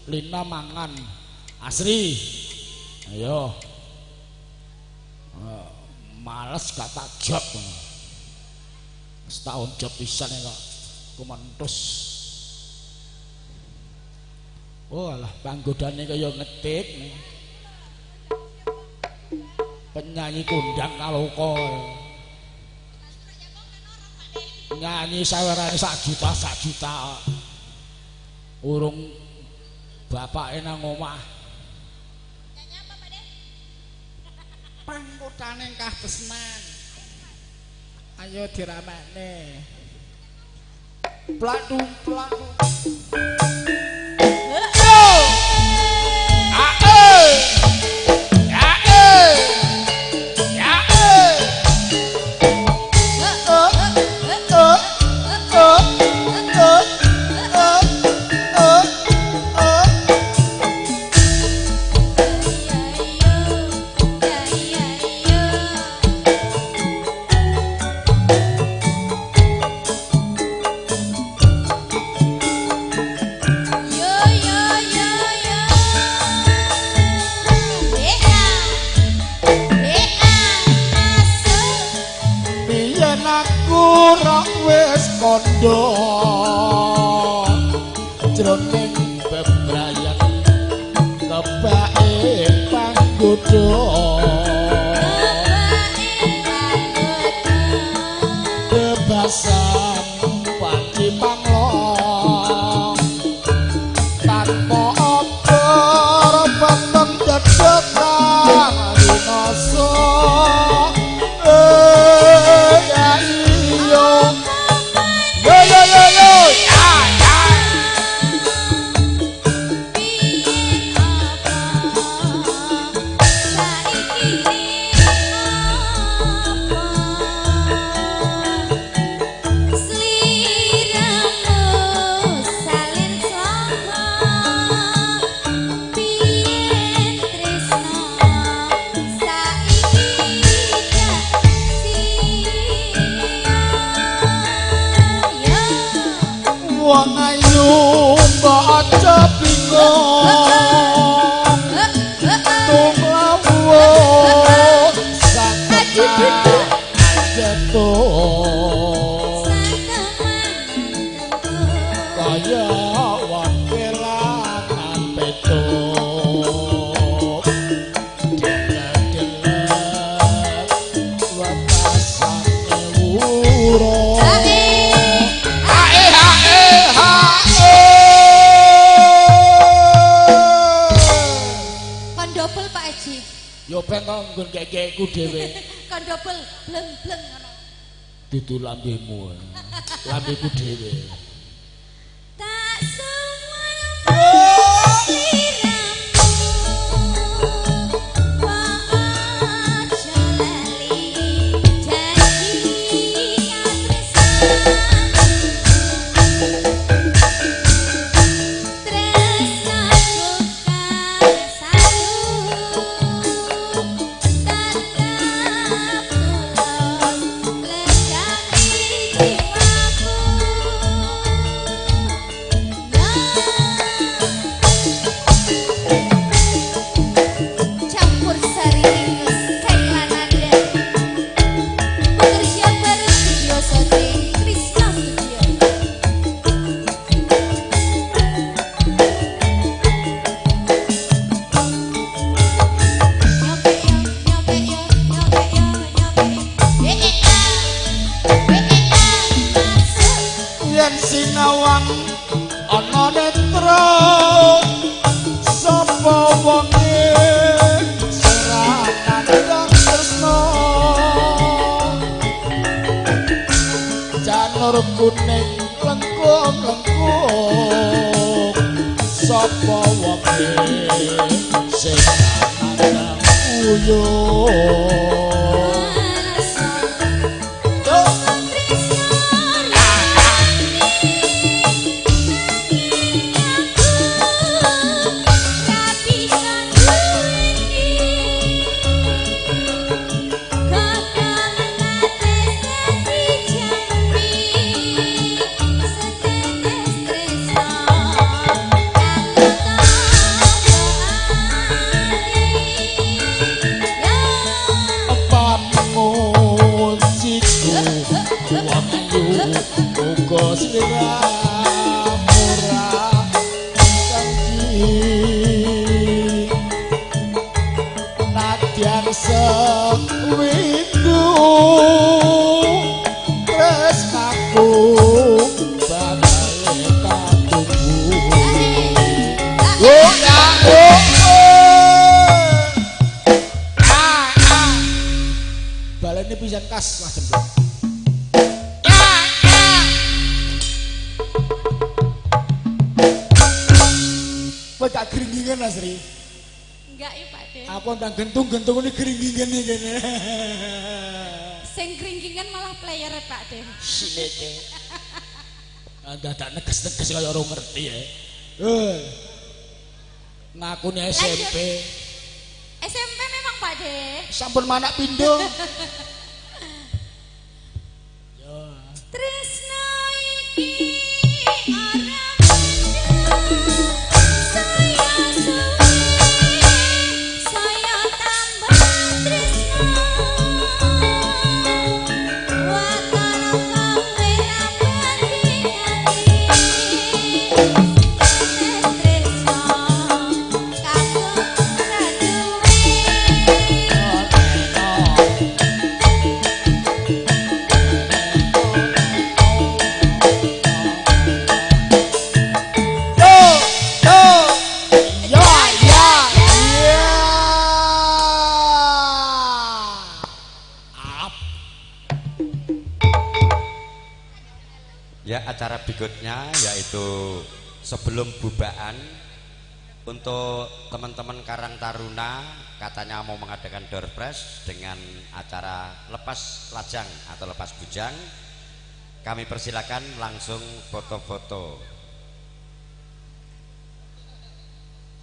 Lina mangan Asri ayo males gak tak job setahun job pisan kok kumentus oh alah panggodane kaya ngetik penyanyi kondang kaloka nyanyi sawerane sak juta urung bapake nang omah nyanyi apa Pak De pangkotaning katresnan ayo diramekne plak ora wis kondo jroning bebrayan kebake panggoda bebasan pati panglong tanpa obor benten dedekan dinoso ya iyo yo wong ayu mbok aja bingung tumlawo saketa ajeto kaya wakilan peto delek watasane wuro yo ben nggon kek-kekku dhewe. Kon dobel bleng-bleng ngono. Dudu lambemu. Lambeku dhewe. Tak semua sinawang ana netra sapa wonge serangan tresna janur kuning lengkung-lengkung sapa wonge serangan uyuh balene pisan kas Mas Jemblok. Kowe gak gringgingan Asri? Enggak ya Pak De. Aku ndang gentung-gentung ini gringgingan iki kene. Sing gringgingan malah player Pak De. Silete. Anda tak neges-neges kaya ora ngerti ya. Ngakune SMP. SMP memang Pak De. Sampun manak pindho. Yo. Tresna iki ora saya tambah tresna watara Ya, acara berikutnya yaitu sebelum bubaan untuk teman-teman Karang Taruna katanya mau mengadakan door prize dengan acara lepas lajang atau lepas bujang. Kami persilakan langsung foto-foto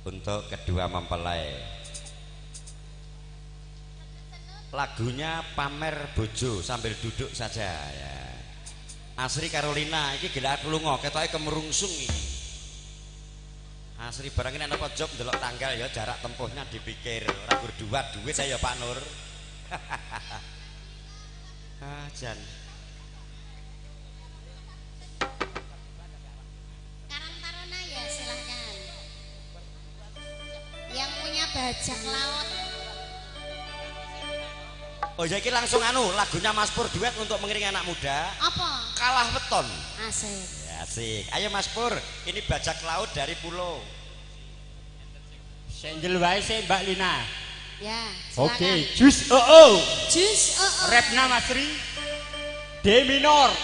untuk kedua mempelai. Lagunya Pamer Bojo sambil duduk saja ya. Asri Carolina iki gelak lunga ketoke kemerungsung iki. Asri barang ini ana job ndelok tanggal ya jarak tempuhnya dipikir ora berdua duit saya ya Pak Nur. Jan. Karang Taruna ya silahkan. Yang punya bajak laut. Oh ya ini langsung lagunya Mas Pur duet untuk mengiringi anak muda. Apa? Kalah Weton. Asik. Ya, asik. Ayo Mas Pur, ini bajak laut dari pulau. Senjel wae sih Mbak Lina. Ya, silakan. Oke, jus oh. Jus oh. Repna Masri. D minor.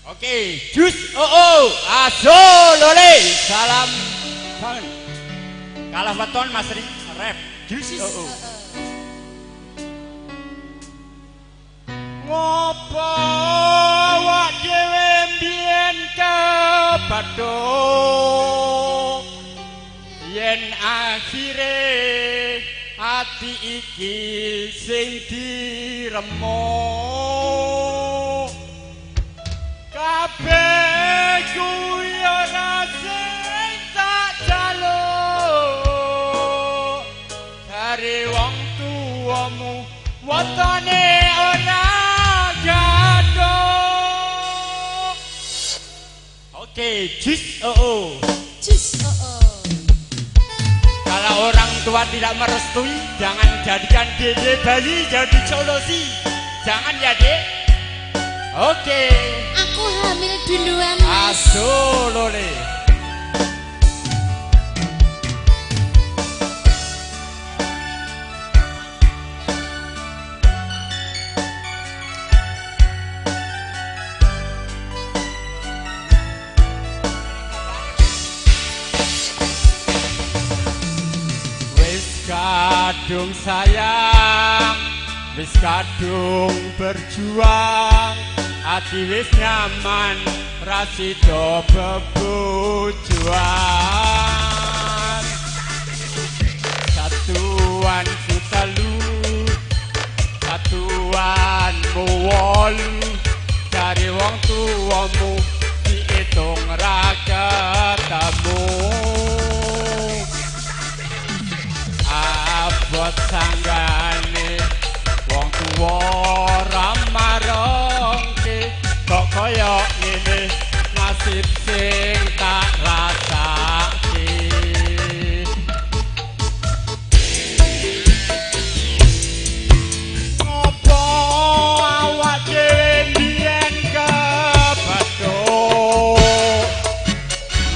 Oke, jus aso lole salam kalah weton Mas Ri rap jus ngopo wak dhewe mbiyen kebathuk yen akhire ati iki sing diremuk kabeh kuwi ora sing tak jaluk dari wong tuamu wetone ora gaduh. Oke, jus Jus kalau orang tua tidak merestui jangan jadikan dede bayi jadi solusi, jangan ya dek. Oke. Aku hamil duluan Mas. Asolole. Wis kadung sayang, wis kadung berjuang, ati wis nyaman rasido bebujuan satuan sutalu satuanmu wolu dari wong tuamu diitung ra ketemu abot sanggane wong tuwa ra marongke kok kaya ngene nasib sing tak rasake ngopo awak dhewe mbiyen kebathuk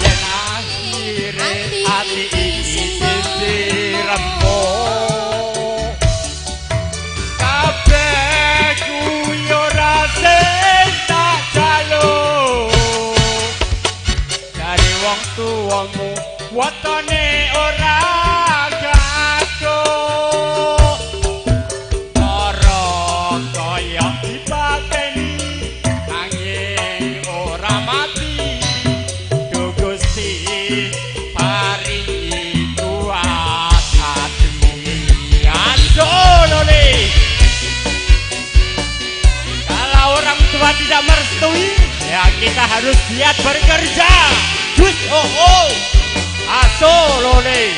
yen akhire ati iki sing diremuk kabeh kuwi ora sing tak jaluk dari wong tuamu wetone ora gaduh ora kaya dipateni nanging ora mati Duh Gusti paringi kuat hati asolole. Kalau orang tua tidak merestui ya kita harus giat bekerja. Jus asolole.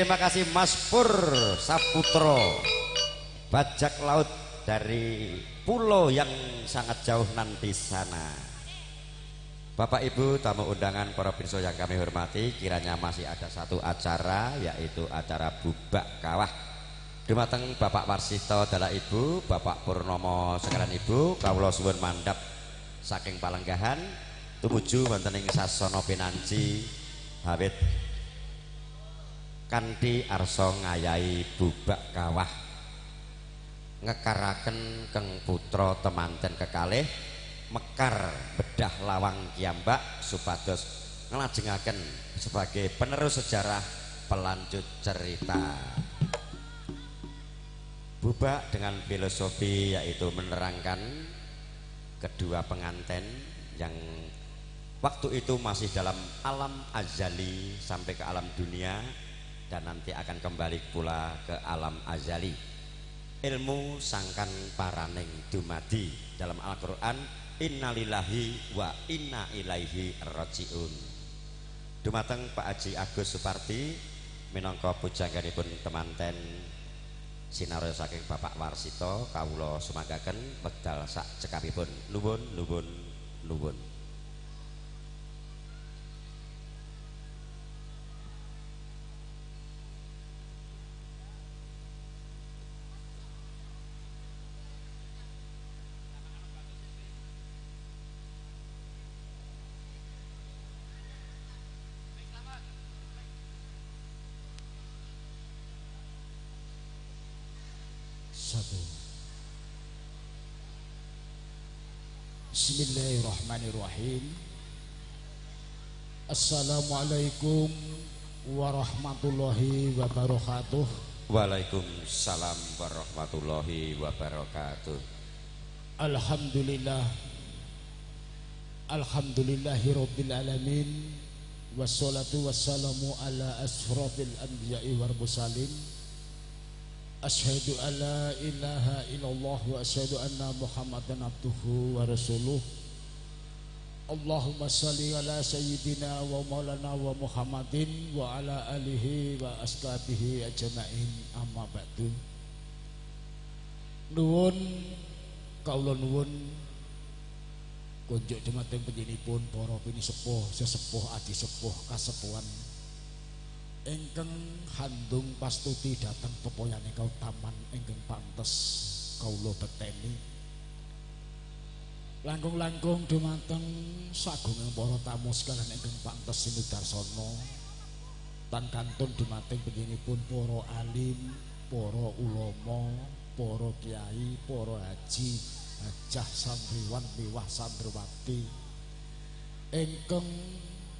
terima kasih Mas Pur Saputro bajak laut dari pulau yang sangat jauh nanti sana. Bapak Ibu tamu undangan para pirsa yang kami hormati, kiranya masih ada satu acara, yaitu acara bubak kawah. Dumateng Bapak Warsito dalah Ibu, Bapak Purnomo sekalian Ibu, kawula suwun mandhap saking Palenggahan tumuju wonten ing sasana Pinanci Hawit kanthi arsa ngayahi bubak kawah ngekaraken keng putra temanten kekalih mekar bedah lawang kiambak supados nglajengaken sebagai penerus sejarah pelanjut cerita. Bubak dengan filosofi yaitu menerangkan kedua pengantin yang waktu itu masih dalam alam azali sampai ke alam dunia dan nanti akan kembali pula ke alam azali. Ilmu sangkan paraning dumadi dalam Al-Quran, innalillahi wa inna ilaihi rajiun. Dumateng Pak Haji Agus Suparti minangka pujangganipun temanten sinarya saking Bapak Warsito kawula sumanggaken wekdal sak cekapipun. Nuwun nuwun nuwun. Satu. Bismillahirrahmanirrahim. Assalamualaikum warahmatullahi wabarakatuh. Waalaikumsalam warahmatullahi wabarakatuh. Alhamdulillah. Alhamdulillahirabbil alamin. Wassalatu wassalamu ala asrafil anbiya'i wal mursalin. Asyhadu an la ilaha illallah wa asyhadu anna Muhammadan abduhu wa rasuluh. Allahumma salli ala sayyidina wa maulana wa Muhammadin wa ala alihi wa ashabihi ajma'in, amma ba'du. Nuwun kawula nuwun kunjuk dumateng panjenenganipun para pinisepuh sesepuh adi sepuh kasepuhan ingkang handung pastuti dhateng pepayane kautaman ingkang pantes kawula beteni. Langkung-langkung dumateng sagunging para tamu sekalian ingkang pantes sinudarsana tan kantun dumateng panjenenganipun para alim, para ulama, para kiai, para haji, hajah santriwan miwah santriwati ingkang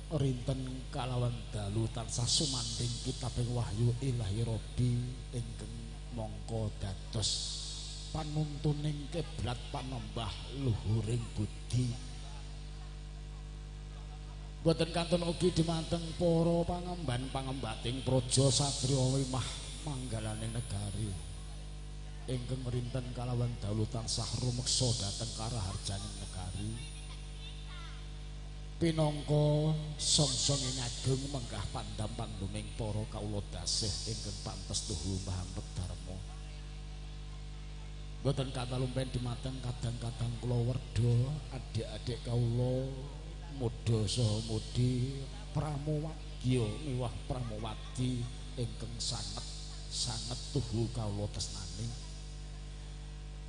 rinten kalawan dalu tansah sumanding kitabing wahyu ilahi Rabbi ingkang mangka dados panuntuning kiblat panembah luhuring budi. Boten kantun ugi dumateng para pangemban-pangembating praja satriya wimah manggalaning negari ingkang rinten kalawan dalu tansah rumeksa dhateng karaharjaning negari. Pinangka songsonging ageng menggah pandam panduming para kawula dasih ingkang pantes tuhu mahampet dharma. Boten katalumpen dumateng kadang-kadang kula werda adik-adik kawula muda saha mudi pramowagya miwah pramowati ingkang sanget tuhu kawula tresnani.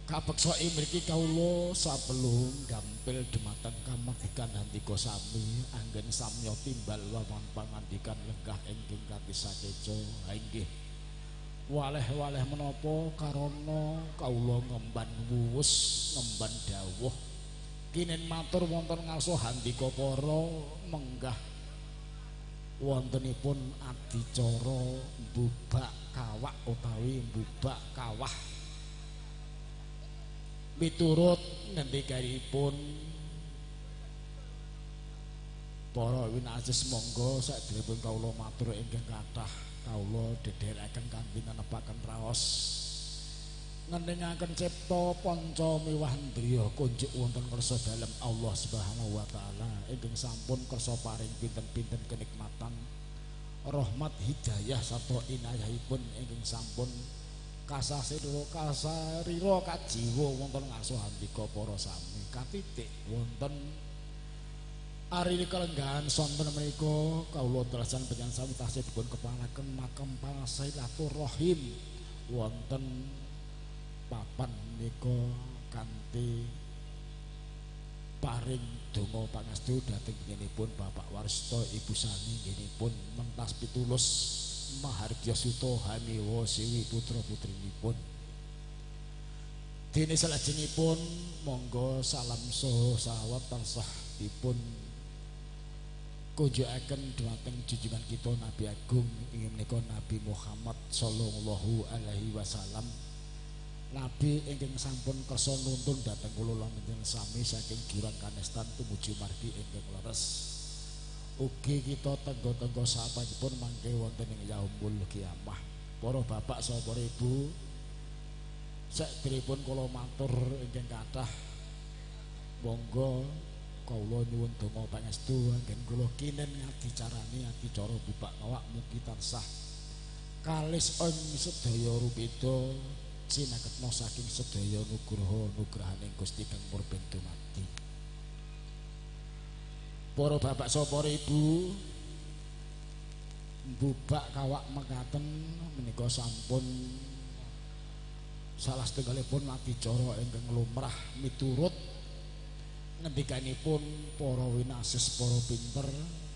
Kapeksa mriki kawula sapelung gampil dumateng kamardikan handika sami anggen samya timbal wawan pangandikan lenggah ingkang kanthi sakeca. Ha inggih waleh-waleh menapa karana kawula ngemban wuwus ngemban dawuh kinin matur wonten ngarsa handika para menggah wontenipun adicara bubak kawak utawi bubak kawah. Miturut ngendikanipun para winasis monggo sadherengipun kawula matur ingkang kathah kawula dedheraken kanthi nenepaken raos ngendhingaken cipta panca miwah ndriya kunjuk wonten kersa dalem Allah Subhanahu wa taala ingkang sampun kersa paring pinten-pinten kenikmatan rahmat hidayah sarta inayahipun ingkang sampun kasarira kajiwa wonten ngarsa handika para sami katitik wonten ari kalenggahan sonten menika kawula dalasan panjenengan sami tasih dipun kepanaken makam Silaturahim wonten papan menika kanthi paring donga pangastu dhateng nginipun Bapak Warsito Ibu Sani nginipun mentas pitulus Mahardya Suto Haniwa Siwi putra putrinipun. Dene salajengipun monggo salam saha sawat tansah dipun kunjukaken dhumateng junjungan kita Nabi Agung inggih menika Nabi Muhammad sallallahu alaihi wasallam. Nabi ingkang sampun kersa nuntun dhateng kula lan sami saking jurang kanestan tumuju margi ingkang leres. Ugi kita tenggo-tenggo sapanipun mangke wonten ing yaumul kiamah. Para bapak saha para ibu, sakderepipun kula matur ingkang kathah monggo kula nyuwun donga pangestu anggen kula kinen ngadicarani adicara bubak awak mugi tansah kalis ing sedaya rupeda sinaketna saking sedaya nugrahaning Gusti Kang Purben dumadi. Para bapak saha para ibu, bubak kawak mekaten menika sampun salah setunggalipun adicara ingkang lumrah miturut ngendikanipun para winasis para pinter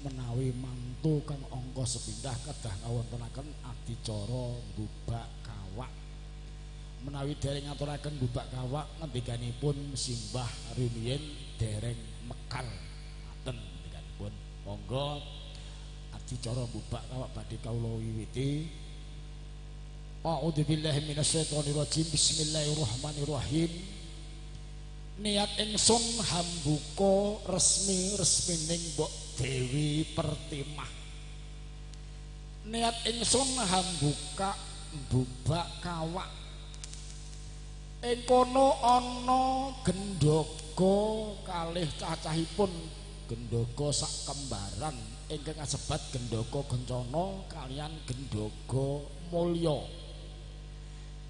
menawi mantu kang angka sepindah kedah ngawontenaken adicara bubak kawak. Menawi dereng ngaturaken bubak kawak ngendikanipun simbah rumiyin dereng mekal ngaten ngendikanipun. Monggo adicara bubak kawak badhe kawula wiwiti. A'udzubillahi minasyaitonirrajim. Bismillahirrahmanirrahim. Niat ingsun hambuka resmining Mbok Dewi Pertimah. Niat ingsun hambuka bubak kawak. Ing kono ana gendhaga kalih cacahipun gendhaga sak kembaran ingkang kasebat gendhaga kencana kaliyan gendhaga mulya.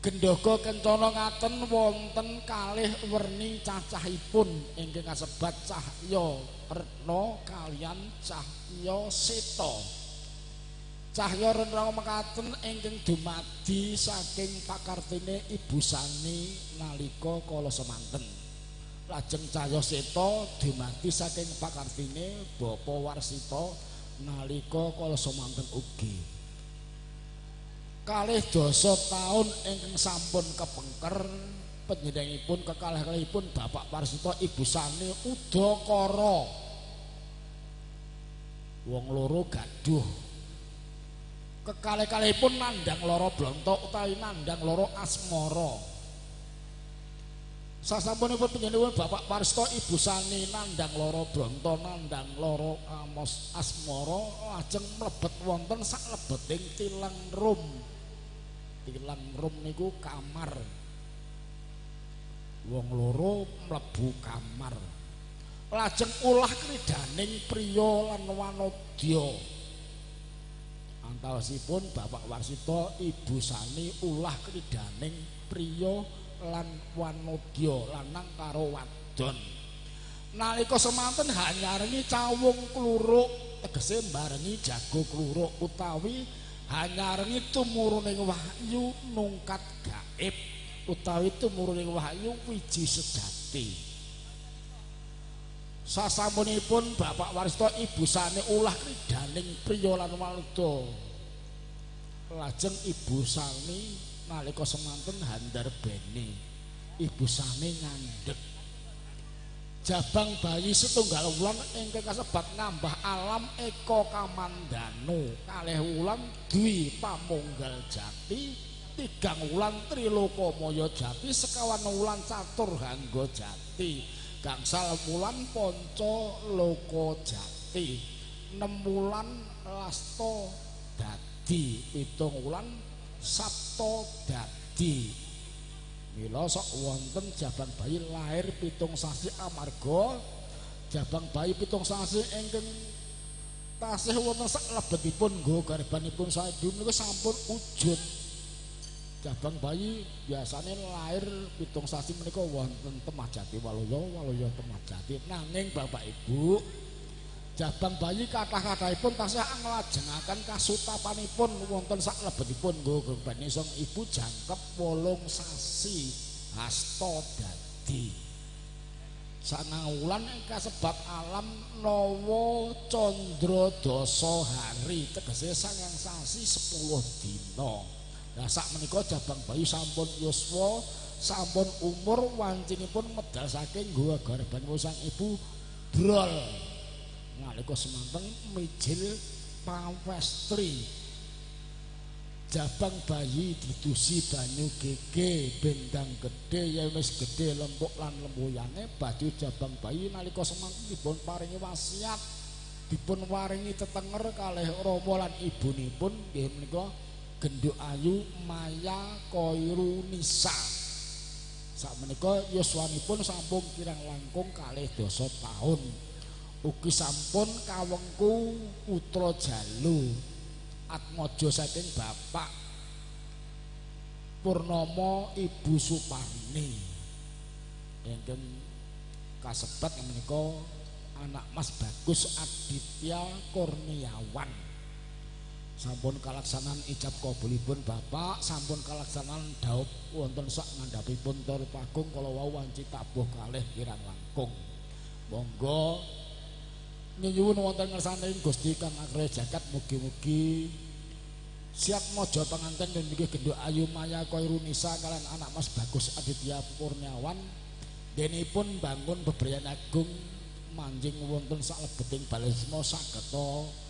Gendhaga kencana ngaten wonten kalih werni cacahipun ingkang kasebat cahya retna kaliyan cahya seta. Cahya retna mekaten ingkang dumadi saking pakartine Ibu Sani nalika kala semanten. Lajeng cahya seta dumadi saking pakartine Bapak Warsito nalika kala semanten ugi. Kalih dasa taun ingkang sampun kepengker panjenenganipun kekalih-kalihipun Bapak Warsito Ibu Sani udakara. Wong loro gaduh. Kekalih-kalihipun nandhang lara blontok utawi nandhang lara asmara. Sasampunipun panjenenganipun Bapak Warsito Ibu Sani nandhang lara blontok nandhang lara asmara lajeng mlebet wonten saklebeting tilang rum. Tilang rum niku kamar. Wong loro mlebu kamar. Lajeng ulah kridaning priya lan wanodya. Antawisipun Bapak Warsito Ibu Sani ulah kridaning priya lan wanodya lanang karo wadon. Nalika semanten hanyarengi cawung kluruk tegese mbarengi jago kluruk utawi hanyarengi tumuruning wahyu nungkat gaib utawi tumuruning wahyu wiji sedati. Sasampunipun Bapak Warsito Ibu Sani ulah kridaning priya lan wanodya. Lajeng Ibu Sani nalika semanten handarbeni Ibu Sani ngandhek jabang bayi setunggal wulan ingkang kasebat ngambah alam eka kamandano kalih wulan dwi pamunggal jati tigang wulan trilokamaya jati sekawan wulan catur hangga jati gangsal wulan panca loka jati 6 wulan lasta dadi 7 wulan sapta dadi. Mila sok wonten jabang bayi lahir 7 sasi amarga jabang bayi 7 sasi ingkang tasih wonten sak lebetipun nggo garbanipun Saidu menika sampun wujud. Jabang bayi biasanya lahir 7 sasi menika wonten Temajati Waluya Temajati. Nanging Bapak Ibu, jabang bayi kathah-kathahipun tasih nglajengaken kasutapanipun wonten sak lebetipun nggo garban sang ibu jangkep 8 sasi hasta dadi. Sanawulan kasebat alam nawa candra dasa hari tegese 9 sasi 10 dina. Lah sak menika jabang bayi sampun yuswa, sampun umur wancinipun medal saking nggo garbanipun sang ibu brol. Nalika semanten mijil pawestri. Jabang bayi didusi banyu gege bendang gedhe yen wis gedhe lempuk lan lembuyane baju jabang bayi nalika semanten dipun paringi wasiat, dipun waringi tetenger kalih rama lan ibunipun nggih menika Genduk Ayu Maya Koirunisa. Sakmenika yuswanipun sampun kirang langkung 2 tahun. Ugi sampun kawengku putra jalu atmaja saking Bapak Purnomo Ibu Suparni. Ingkang kasebat menika anak Mas Bagus Aditya Kurniawan. Sampun kalaksanan ijab kabulipun Bapak, sampun kalaksanan dhaup wonten sak ngandhapipun tur pagung kala wau wanci tabuh kalih kirang langkung. Monggo nyuwun wonten ngersane Gusti Kang Agra Jagat mugi-mugi siap mojo penganten nggih Genduk Ayu Maya Koirunisa kalian anak Mas Bagus Aditya Kurniawan denipun bangun bebrayan agung manjing wonten sak lebeting balisma sageta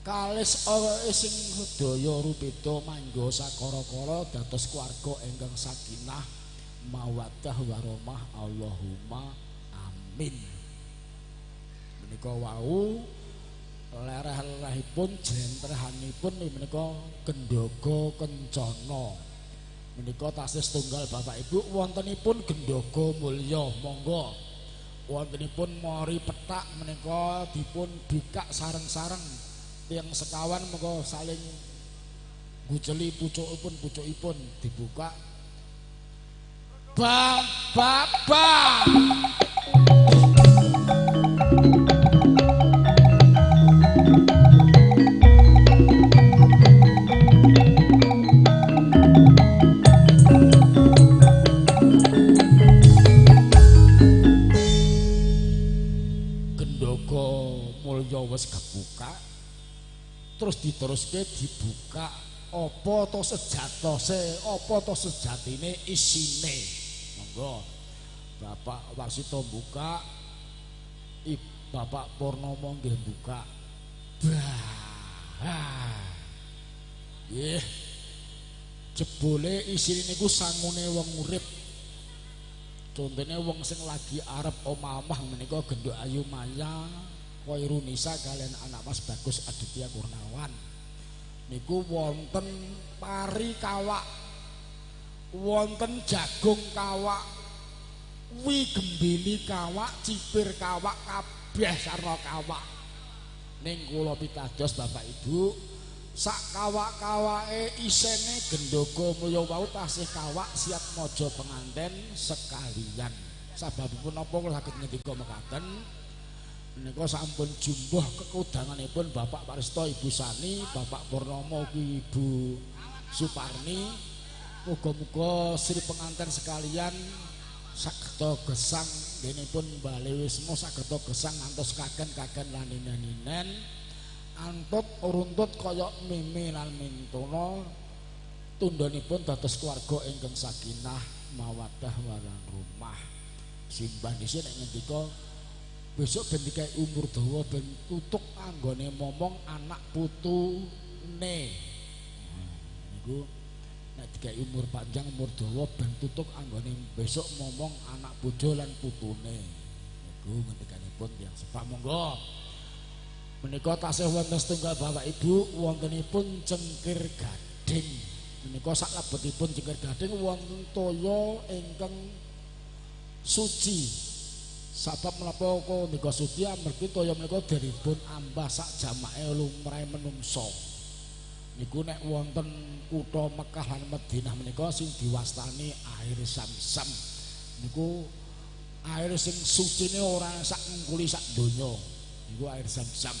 kalis sing daya rupita mangga sakara-kara dados keluarga ingkang sakinah mawaddah warahmah Allahumma amin. Menika wau lereh-lerehipun jlentrehanipun menika Gendhaga Kencana. Menika tasih setunggal Bapak Ibu wontenipun Gendhaga Mulya. Monggo wontenipun Mori Petak menika dipun bikak sareng-sareng yang sekawan mengko saling nguceli pucukipun dibuka bang. Gendhaga Mulya wis kebuka. Terus diteruske dibuka apa to sejatine isine. Monggo Bapak Warsito buka, Bapak Purnomo nggih buka. Nggih. Jebule isine niku sangune wong urip. Contone wong sing lagi arep omah-omah menika Genduk Ayu Maya Koirunisa kalian anak Mas Bagus Aditya Kurniawan niku wonten pari kawak, wonten jagung kawak, wigembili kawak, cipir kawak, kabeh sarta kawak. Ning kula pitados Bapak Ibu, sak kawak-kawake isene Gendhaga Mulya wau tasih kawak siap maja penganten sekalian. Sababipun napa kula saged ngendika mekaten? Menika sampun jumbuh kekudanganipun Bapak Paristo Ibu Sani, Bapak Purnomo Ibu Suparni. Muga-muga sri penganten sekalian sageta gesang denipun bale wisma sageta gesang ngantos kagen lanin-laninen antut runtut kaya mimi lan mintuna tundhonipun dados keluarga ingkang sakinah mawaddah warahmah. Simbah dhisik nek ngendika besok ben dikai umur dawa ben tutuk anggone momong anak putune. Niku nek dikai umur panjang umur dawa ben tutuk anggone besok momong anak bojo lan putune. Niku ngendikanipun tiyang sepak. Monggo menika tasih wonten setunggal Bapak Ibu wontenipun cengkir gading. Menika sak lebetipun cengkir gading wonten toya ingkang suci Sabab menapa kok nika Sutya mergi toya menika deripun ambah sak jamake lumrahe menungso. Niku nek wonten kutha Mekah lan Madinah menika sing diwastani air Zam-zam. Niku air sing sucine ora sak ngungkuli sak donya. Niku air Zam-zam.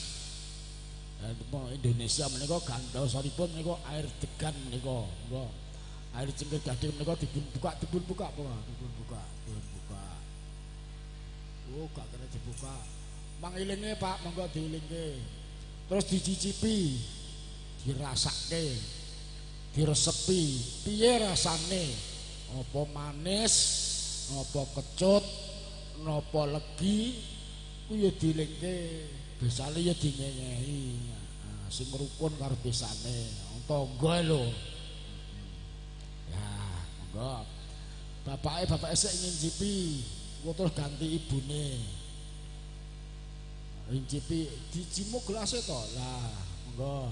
Indonesia menika gandhasanipun menika air degan menika. Air cengkeh gading menika dipun buka apa? Dipun buka. Oh, gak kena dibuka. Mangilinge Pak, monggo diilingke. Terus dicicipi, dirasake, diresepi. Piye rasane? Apa manis, apa kecut, napa legi, ku ya diilingke. Besane ya dinyenyehi. Sing rukun karo besane. Tangga lho. Ya, monggo. Bapake sik ngincipi. Terus ganti ibune. Rincipi dijimuk gelasnya to. Lah, monggo.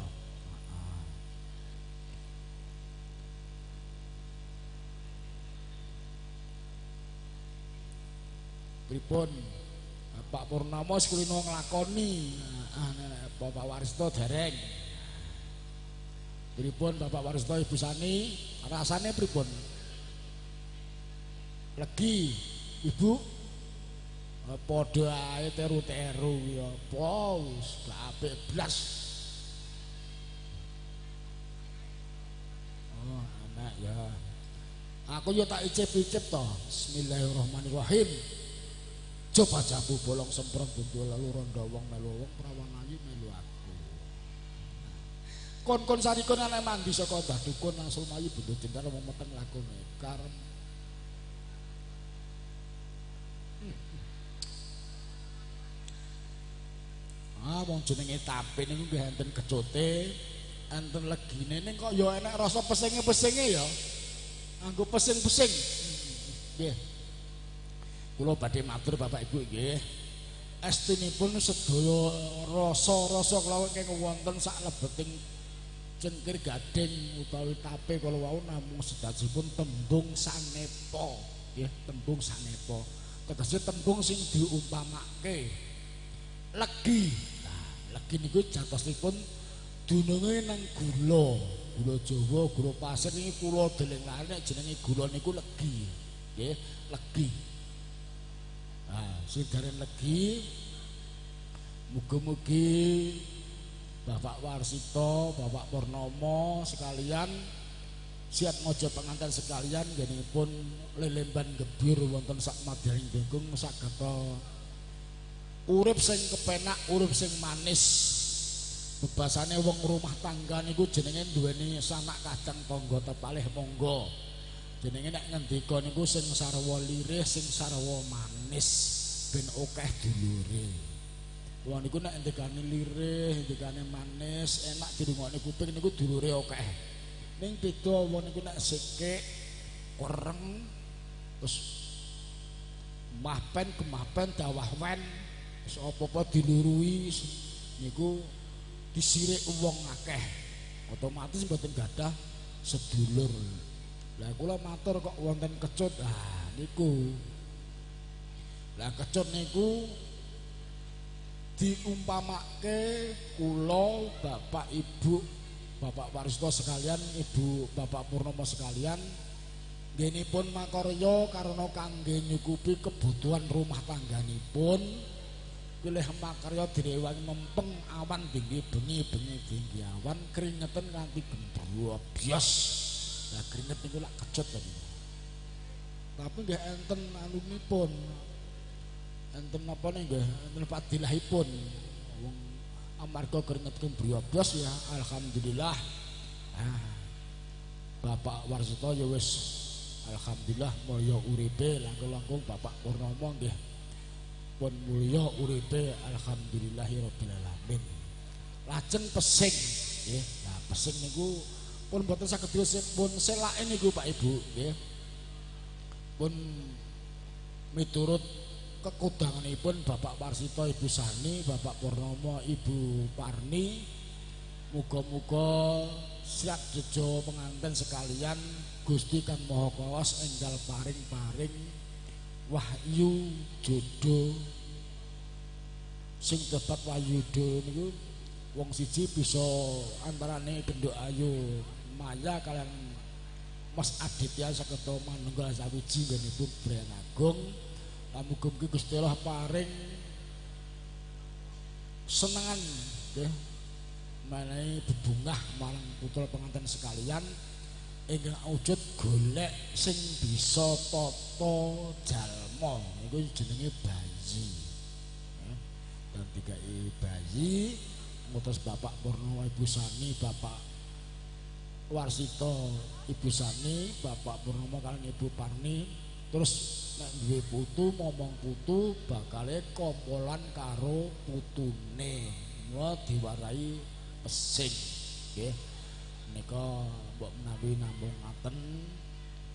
Pripun? Pak Purnomo sekulino nglakoni. Bapak Waristo dereng. Pripun Bapak Waristo Ibu Sani? Rasane pripun? Legi. Ibu padha ae teru-teru ya. Wis gak apik blas. Oh, anak ya. Aku yo tak icip-icip to. Bismillahirrahmanirrahim. Coba jabu bolong semprong buntu lalu rondo wong melu wong prawan ayu melu aku. Kon-kon sarikon ana mandi saka Mbah Dukun langsung ayu buntu dinten wong meteng lakone. Karep wong jenenge tape niku nggih enten kecute, enten legine ning kok ya enek rasa pesinge-pesinge ya. Anggo pesing-pesing. Nggih. Kula badhe matur Bapak Ibu nggih. Estinipun sedaya rasa-rasa kelawon kenging wonten sak lebeting cengkir gading utawi tape kala wau namung sedajipun tembung sanepa, nggih, tembung sanepa. Tegese tembung sing diumpamake legi. Legi niku jatosipun dununge nang gula Jawa, gula pasir niki kula deleng-deleng jenenge gula niku legi. Nggih, legi. Nah, sing daren legi mugi-mugi Bapak Warsito, Bapak Purnomo sekalian siap ngojo pengantin sekalian nggih-pun lelemban gebir wonten sak madyaning dengkung sageta urip sing kepenak, urip sing manis. Bebasane wong rumah tangga niku jenenge duweni sanak kacang tangga tepalih monggo. Jenenge nek ngendika niku sing sarwa lirih, sing sarwa manis ben akeh dulure. Wong niku nek ndekane lirih, ndekane manis, enak dirungokne kuping niku dulure akeh. Ning beda wong niku nek sikik wereng terus mahpen kemahpen dawah wen wis apa-apa dilurui niku disirik wong akeh, otomatis mboten gadah sedulur. Lah kula matur kok wonten kecut, niku. Lah kecut niku diumpamake kula Bapak Ibu, Bapak Waristo sekalian, Ibu Bapak Purnomo sekalian, nggihipun makarya karena kangge nyukupi kebutuhan rumah tangganipun. Pilih makarya direwangi mempeng awan tinggi bengi awan keringeten nganti gembrobyos. Lah keringet niku lak kecut to. Tapi nggih enten anunipun. Enten napa nggih enten fadilahipun. Wong amarga keringet gembrobyos ya alhamdulillah. Bapak Warsito ya wis alhamdulillah mulya uripe langkung-langkung Bapak Purnomo nggih pun mulya uripe alhamdulillahirabbil alamin. Lajeng pesing nggih. Nah, pesing niku pun mboten saged pun selake niku Pak Ibu nggih. Pun miturut kekudanganipun Bapak Warsito, Ibu Sani, Bapak Purnomo, Ibu Parni, muga-muga siap jejo pengantin sekalian Gusti Kang Maha Kuwasa enggal paring-paring wahyu jodoh sing tepat wayuda niku wong siji bisa antarane Genduk Ayu Maya kalian Mas Aditya saketa manunggal sawiji nggonipun Bryan Agung. Mugi-mugi Gusti Allah paring senengan nggih menehi bebungah marang putra pengantin sekalian ingkang wujud golek sing bisa tata jalma niku jenenge bayi. Dan dikai bayi ngutus Bapak Purnomo Ibu Sani, Bapak Warsito Ibu Sani, Bapak Purnomo kaliyan Ibu Parni, terus nek duwe putu momong putu bakale kompolan karo putune mula diwarai pesing nggih nika mbok menawi namung ngaten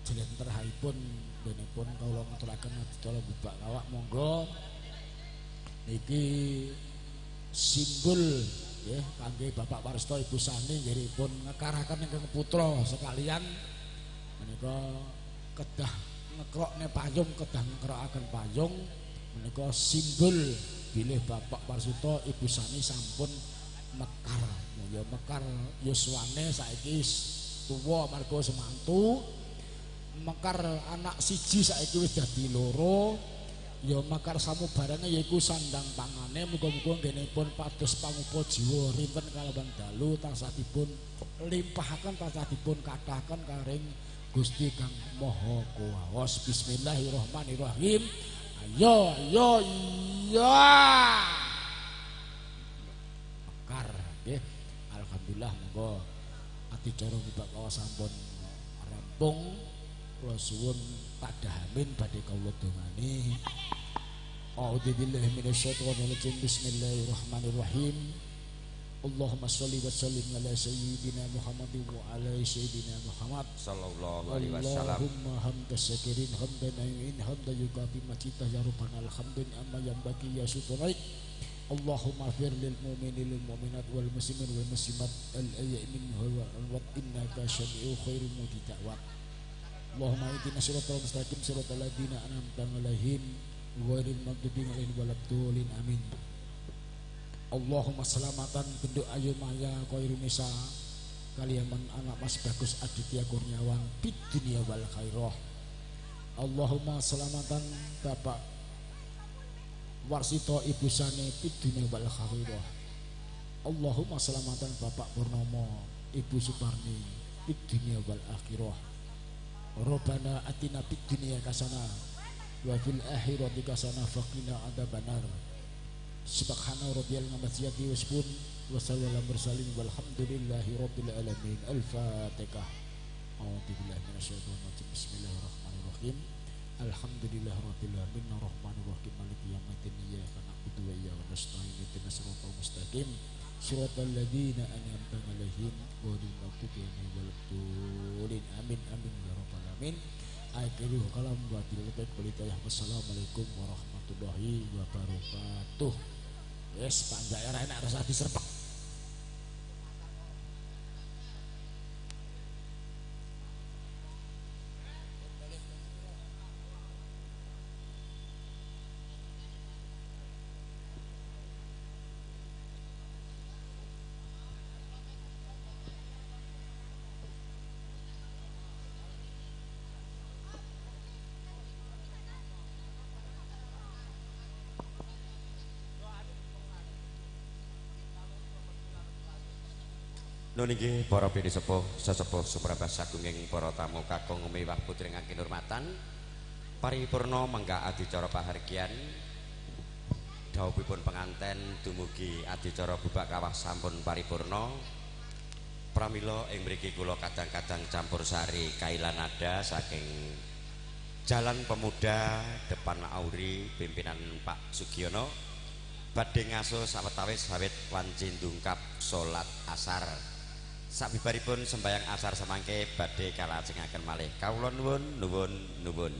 jlentrehipun denipun kawula ngaturaken adicara bubak kawak monggo niki simbol nggih kangge Bapak Warsto Ibu Sani nggihipun ngekaraken ingkang putra sekalian menika kedah ngekrokne payung kedah ngekrokaken payung menika simbol bilih Bapak Warsito Ibu Sani sampun mekar ya mekar yuswane saiki tuwa amarga semantu mekar anak siji saiki wis dadi loro ya mekar samubarane yaiku sandang pangane muga-muga nggenipun pados pangupa jiwa rinten kalawan dalu tansah dipun limpahaken tansah dipun kathahaken karing Gusti Kang Maha Kuwaos. Bismillahirrahmanirrahim. Ayo iya. Mekar nggih. Alhamdulillah monggo adicara bubak kawula sampun rampung. Kula suwun tadahamin badhe kawula dongani. A'udzubillahi minasyaitonir rajim. Bismillahirrahmanirrahim. Allahumma sholli wa sallim ala sayyidina Muhammad wa ala sayyidina Muhammad sallallahu alaihi wasallam. Allahumma hamda syakirin hamdan naimin hamda yukafi majita ya rabbana alhamdun amma yambaki ya syukurai. Allahumma fir lil mu'minin lil mu'minat wal muslimin wal muslimat al ayyamin wa innaka syami'u khairul mujidawat. Allahumma ihdina siratal mustaqim siratal ladzina an'amta 'alaihim ghairil maghdubi 'alaihim waladdallin amin. Allahumma selamatan Genduk Ayu Maya Koirunisa kalian anak Mas Bagus Aditya Kurniawan bid dunia wal khairah. Allahumma selamatan Bapak Warsito Ibu Sani bid dunia wal khairah. Allahumma selamatan Bapak Purnomo Ibu Suparni bid dunia wal akhirah. Rabbana atina bid dunia kasana wa fil akhirati kasana faqina adzabannar. Subhana rabbiyal masyiyati wasbun wa sallallahu mursalin walhamdulillahi rabbil alamin. Al-Fatihah. A'udzubillahi minasyaitonir rajim. Bismillahirrahmanirrahim. Alhamdulillahi rabbil alamin arrahmanir rahim maliki yaumiddin iyyaka na'budu wa iyyaka nasta'in ihdinas siratal mustaqim siratal ladzina an'amta 'alaihim ghairil maghdubi 'alaihim waladdallin. Amin amin ya rabbal alamin. Akhiru kalam wa billahi wassalamualaikum warahmatullahi wabarakatuh. Yes, Pak Jaya enak rasa diserpek. Niki para pidi sepuh sesepuh suprabas sagunging para tamu kakung miwah putri ingkang kinurmatan paripurna mangga adicara pahargyan dawuhipun penganten dumugi adicara bubak kawah sampun paripurna pramila ing mriki kula kadang-kadang campur sari kailan nada saking Jalan Pemuda depan Auri pimpinan Pak Sugiono badhe ngaso sawetawis sawit wanci ndungkap salat asar. Sabibaripun sembayang asar semangke badhe kalajengaken malih kawula nuwun.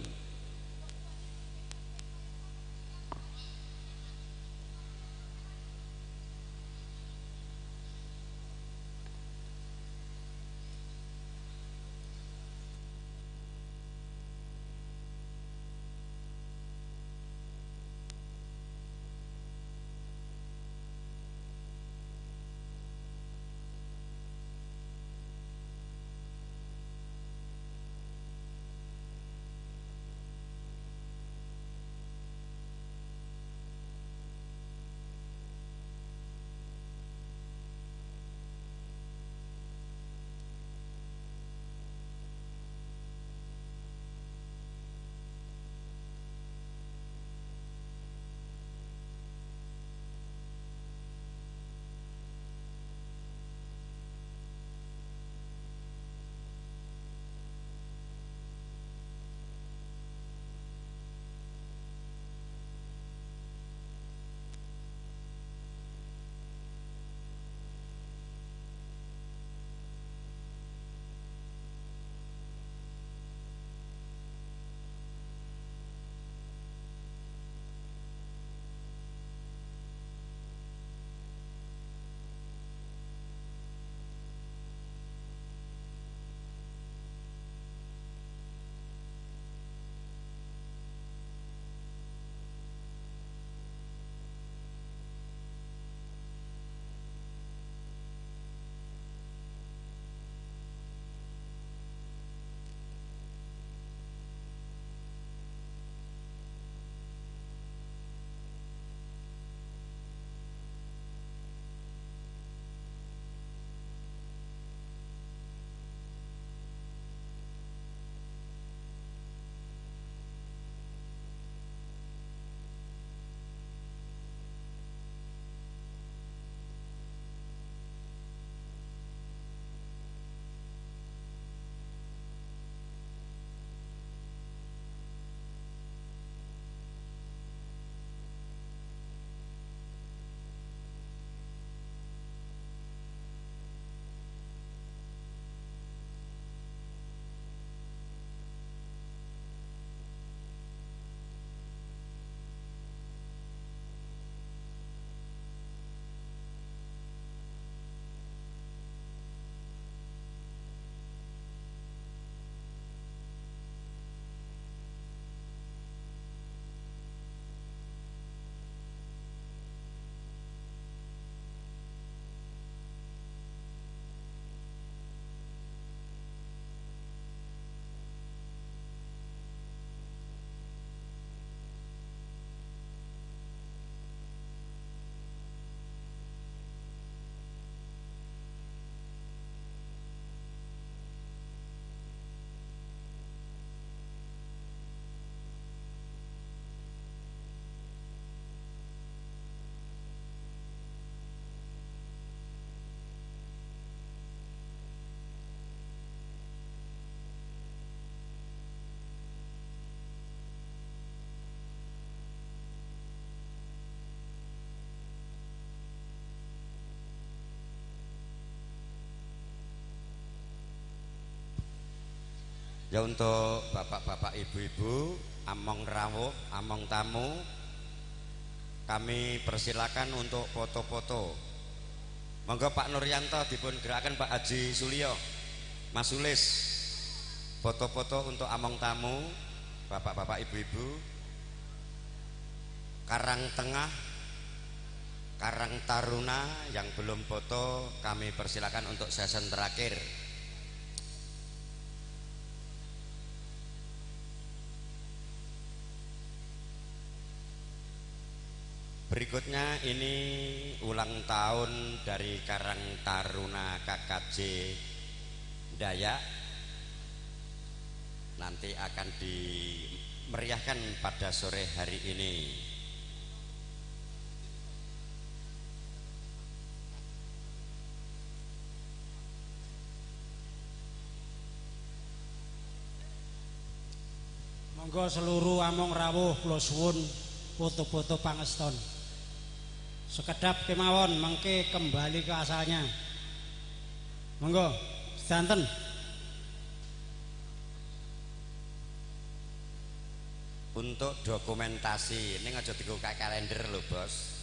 Ya untuk bapak-bapak ibu-ibu, among rawuh, among tamu, kami persilakan untuk foto-foto. Monggo Pak Nuryanto dipun gerakan Pak Haji Sulio, Mas Sulis, foto-foto untuk among tamu, bapak-bapak ibu-ibu. Karang Tengah, Karang Taruna yang belum foto kami persilakan untuk session terakhir. Berikutnya ini ulang tahun dari Karang Taruna KKJ Dayak. Nanti akan dimeriahkan pada sore hari ini. Monggo seluruh among rawuh kula suwun foto-foto pangeston. Sekedap kemawon mengke kembali ke asalnya. Monggo sedanten. Untuk dokumentasi ini aja digo kayak kalender lho bos.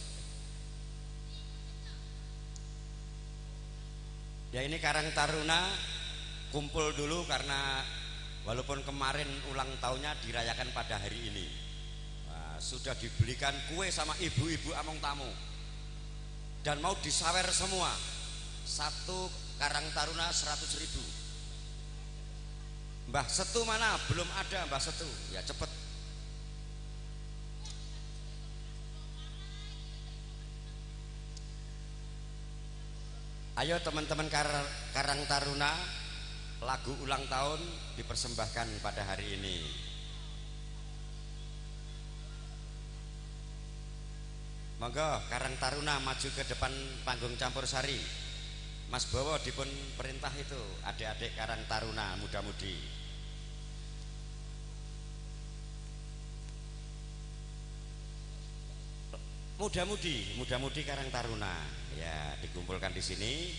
Ya ini Karang Taruna kumpul dulu karena walaupun kemarin ulang tahunnya dirayakan pada hari ini. Nah, sudah dibelikan kue sama ibu-ibu among tamu dan mau disawer semua. Satu Karang Taruna 100.000. Mbah Setu mana? Belum ada Mbah Setu. Ya cepet. Ayo teman-teman Karang Taruna, lagu ulang tahun dipersembahkan pada hari ini. Monggo Karang Taruna maju ke depan panggung Campursari. Mas Bowo dipun perintah itu adik-adik Karang Taruna muda-mudi. Muda-mudi Karang Taruna ya dikumpulkan di sini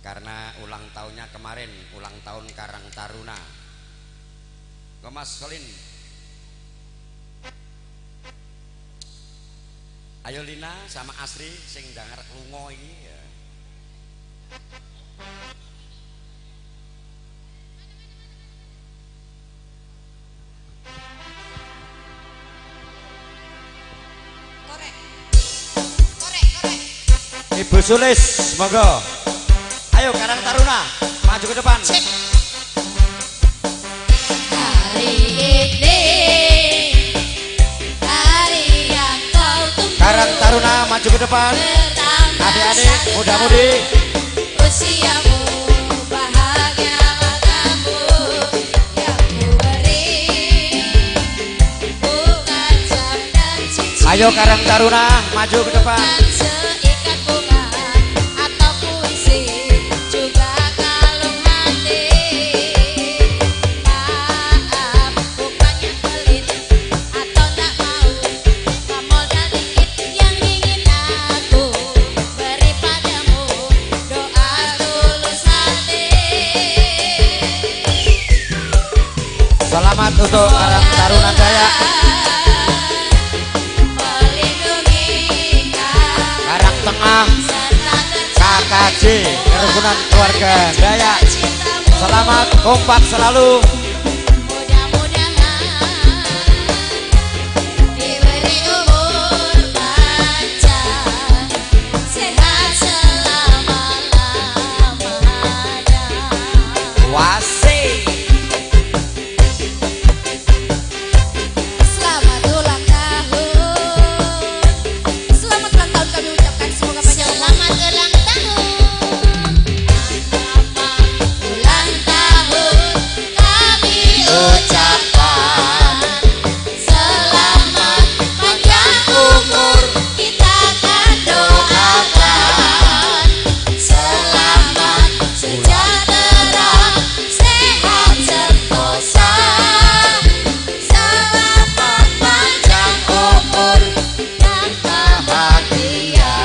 karena ulang tahunnya kemarin, ulang tahun Karang Taruna. Mas Colin, ayo Lina sama Asri sing dengar lungo ini ya. Ibu Sulis, monggo. Ayo Karang Taruna, maju ke depan. Hari ini, hari yang kau tunggu. Karang Taruna maju ke depan. Adik-adik, muda-mudi. Usiamu bahagia matamu yang ku beri, bukan jam dan cincin. Ayo Karang Taruna maju ke depan. Seikat bunga atau puisi, juga kalung hati. Maaf, bukannya pelit atau tak mau, pamodal dikit yang ingin aku beri padamu, doa tulus hati. Selamat untuk Karang Taruna Dayak. Karang Tengah KKJ Kerukunan Keluarga Dayak. Selamat kompak selalu. Mudah-mudahan diberi umur panjang, sehat selama-lamanya. Wasih. Selamat ulang tahun. Selamat ulang tahun kami ucapkan, semoga panjang umur. Selamat ulang tahun. Ulang tahun kami ucapkan. Selamat panjang umur kita akan doakan. Selamat sejahtera, sehat sentosa. Selamat panjang umur dan bahagia.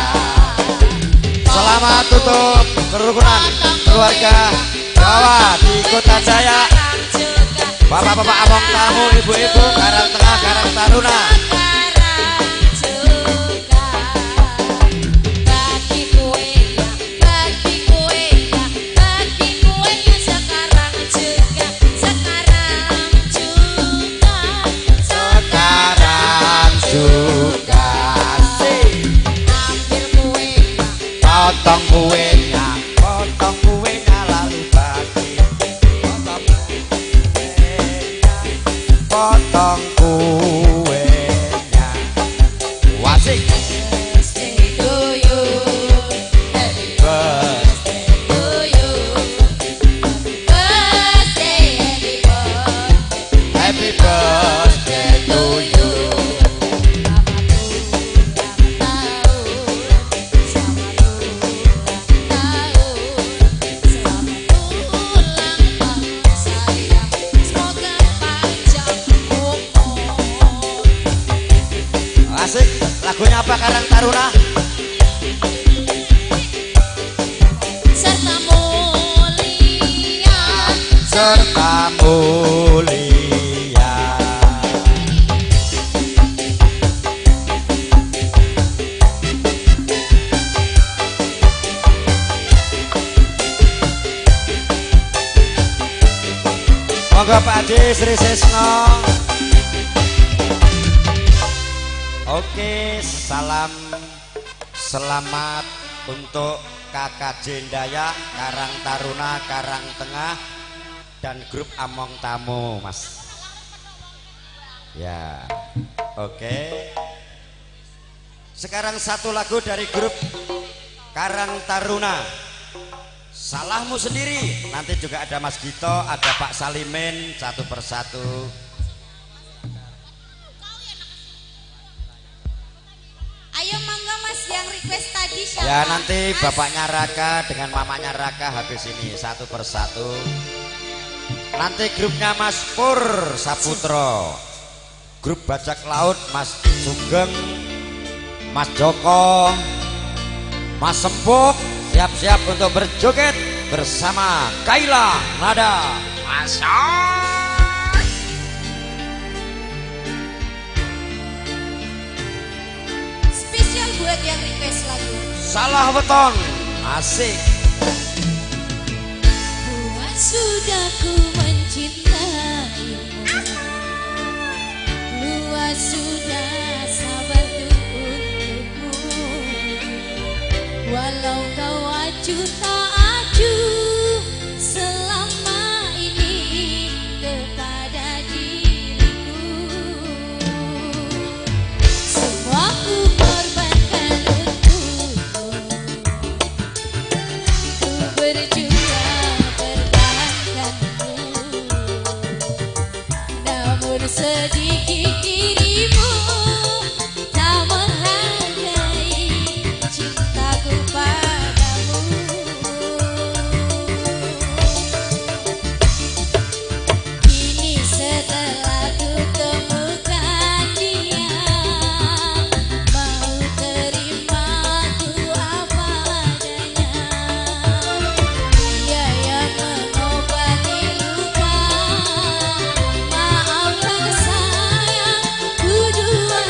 Selamat untuk kerukunan keluarga Jawa di Kota Dayak. Bapak-bapak abang tamu, ibu-ibu, Karang Tengah, Karang Taruna. Potong kuenya, potong kuenya lalu bagi. Potong kuenya, wasik. Birthday to you, happy birthday to you, birthday, happy birthday to you. Asik, lagunya apa Karang Taruna? Serta mulia, serta mulia. Monggo Pak Adi Sri Sesno. Oke, salam selamat untuk Kakak Jendaya, Karang Taruna, Karang Tengah, dan grup Among Tamu, Mas. Ya, oke. Sekarang satu lagu dari grup Karang Taruna. Salahmu sendiri. Nanti juga ada Mas Gito, ada Pak Salimin, satu persatu. Ayo mangga Mas yang request tadi siapa? Ya nanti bapaknya Raka dengan mamanya Raka habis ini satu persatu. Nanti grupnya Mas Pur Saputro, grup Bajak Laut Mas Sugeng, Mas Joko, Mas Sempuk siap-siap untuk berjoget bersama Kaila Nada. Masuk. Spesial buat yang request lagu Salah Weton. Asik. Buat sudah ku mencintaimu, luas sudah sabar untukmu, walau kau acuh tak acuh selama ini kepada diriku. Semua ku korbankan untukmu, ku berjuang pertahankanmu, namun sedikit dirimu tak menghargai cintaku padamu. Kini setelah ku temukan dia, mau terima ku apa adanya. Dia yang mengobati luka, maafkan sayang ku dua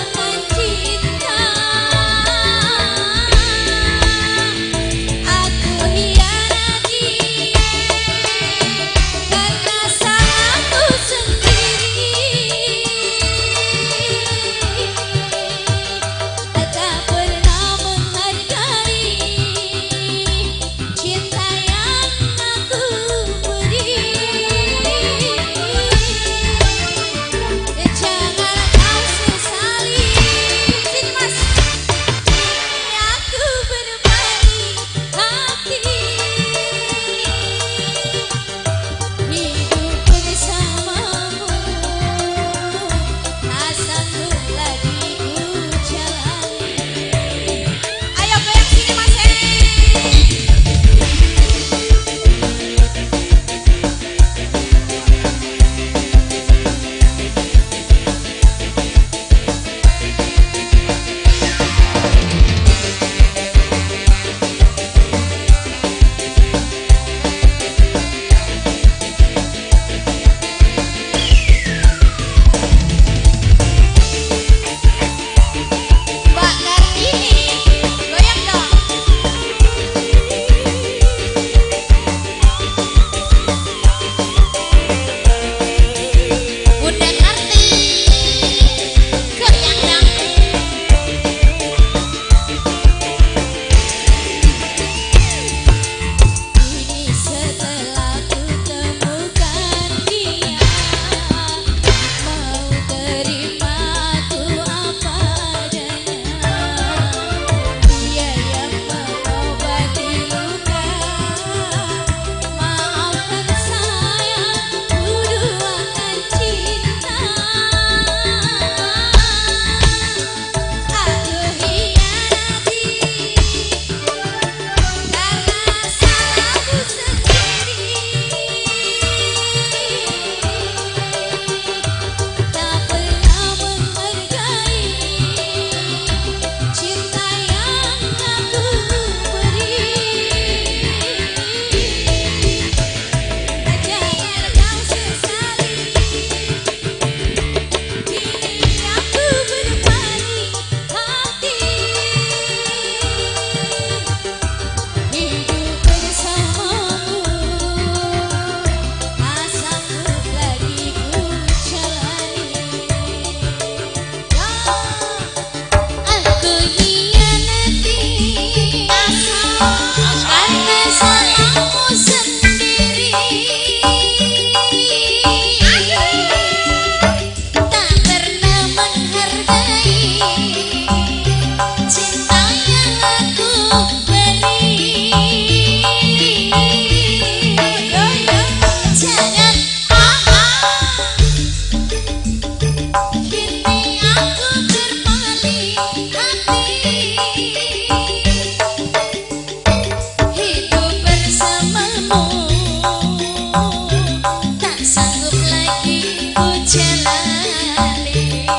jalani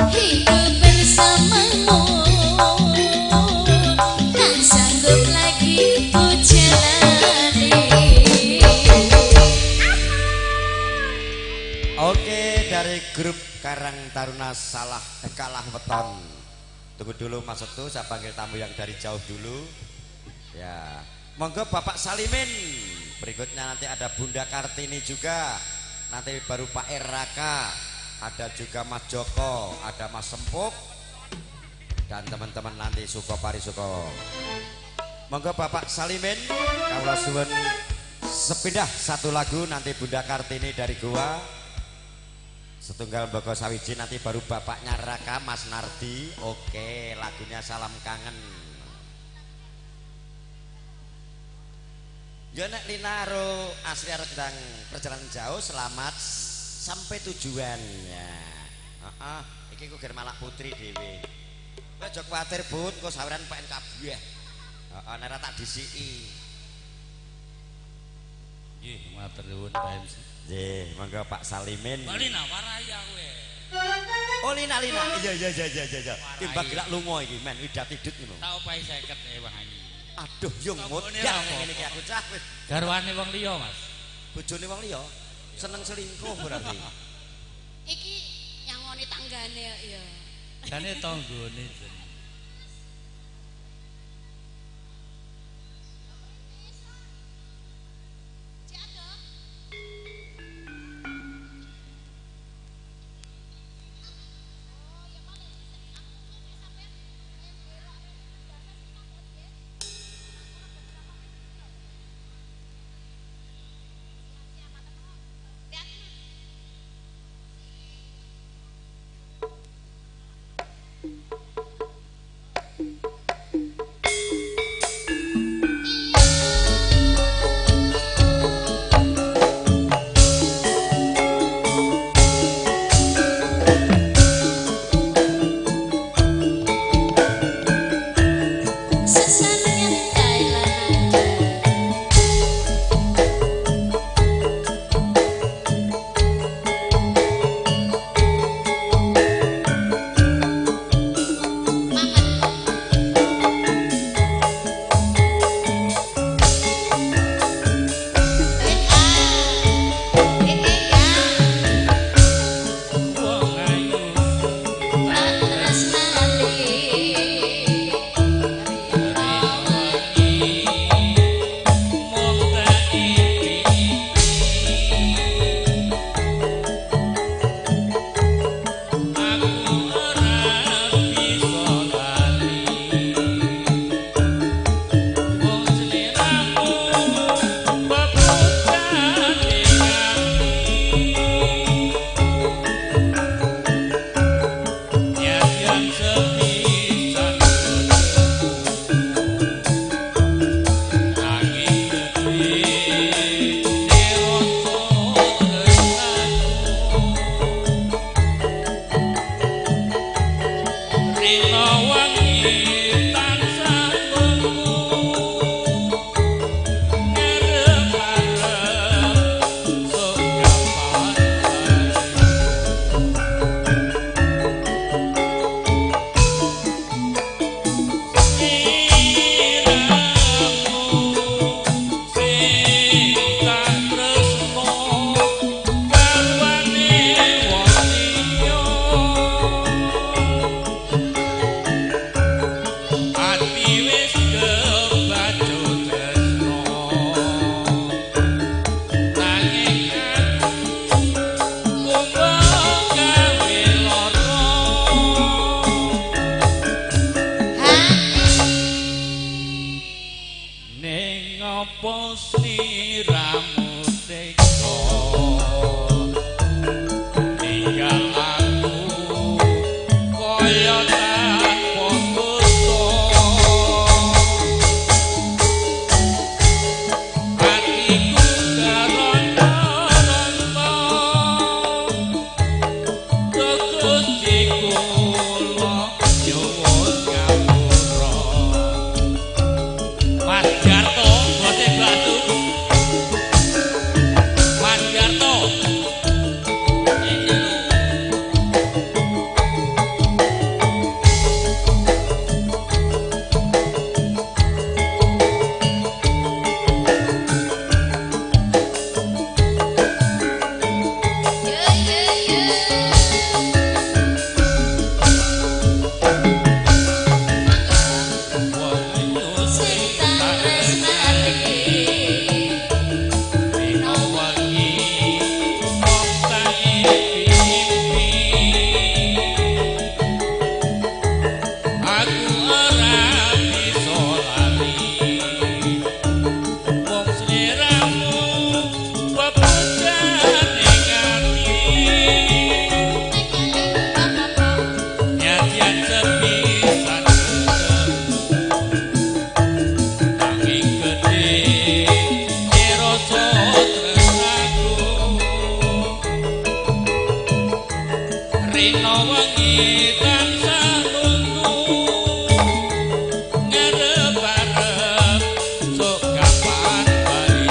hidup bersamamu tak sanggup lagi ku jalani. Oke, dari grup Karang Taruna Kalah Weton. Tunggu dulu Mas Setu, saya panggil tamu yang dari jauh dulu. Ya, monggo Bapak Salimin. Berikutnya nanti ada Bunda Kartini juga. Nanti baru Pak Raka. Ada juga Mas Joko, ada Mas Sempuk. Dan teman-teman nanti Suko Parisuko. Monggo Bapak Salimin, kawula suwun sepindah satu lagu nanti Bunda Kartini dari Goa. Setunggal Mboko Sawiji nanti baru bapaknya Raka Mas Nardi. Oke, lagunya Salam Kangen. Ya nek Linaro asli arep sedang perjalanan jauh, selamat sampai tujuannya. Heeh, iki ku ger Malak Putri dhewe. Kowe aja kuwatir, Bun, kok saweran pengen kabeh. Heeh, nek ora tak disiki. Nggih, matur nuwun Pak MC. Nggih, monggo Pak Salimin. Lina warai kowe. Oh Lina. Iya. Timbang gerak lunga iki, men widat tidut ngono. Tak opahi 50 wah iki. Aduh, yo modal ngene iki aku cah wis. Garwane wong liya, Mas. Bojone wong liya seneng selingkuh berarti. Iki nyangoni tanggane ya. Kane tanggane. rino wengi tansah nunggu ngarep-arep sok kapan bali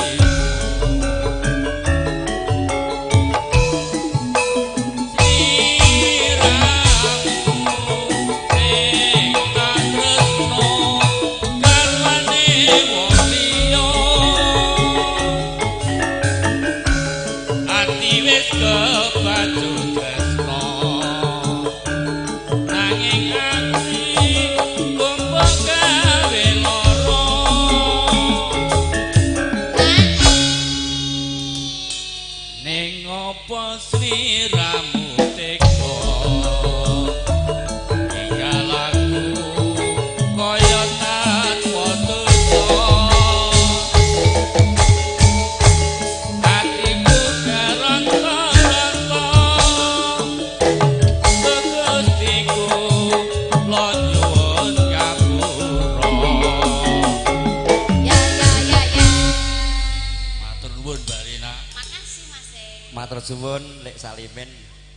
suwun Lek Salimin.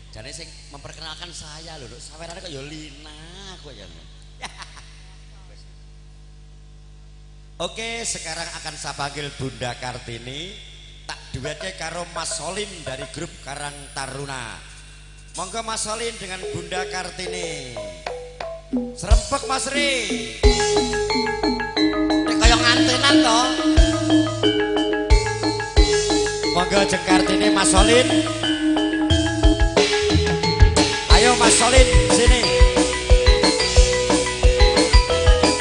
Jane sing memperkenalkan saya lho, sawerane kok ya Lina kok ya. Oke, sekarang akan saya panggil Bunda Kartini, tak duetnya karo Mas Solin dari grup Karang Taruna. Monggo Mas Solin dengan Bunda Kartini. Serempek Mas Ri. Nek kaya ngantenan to. Monggo jeng Kartini Mas Solin. Ayo Mas Solin sini.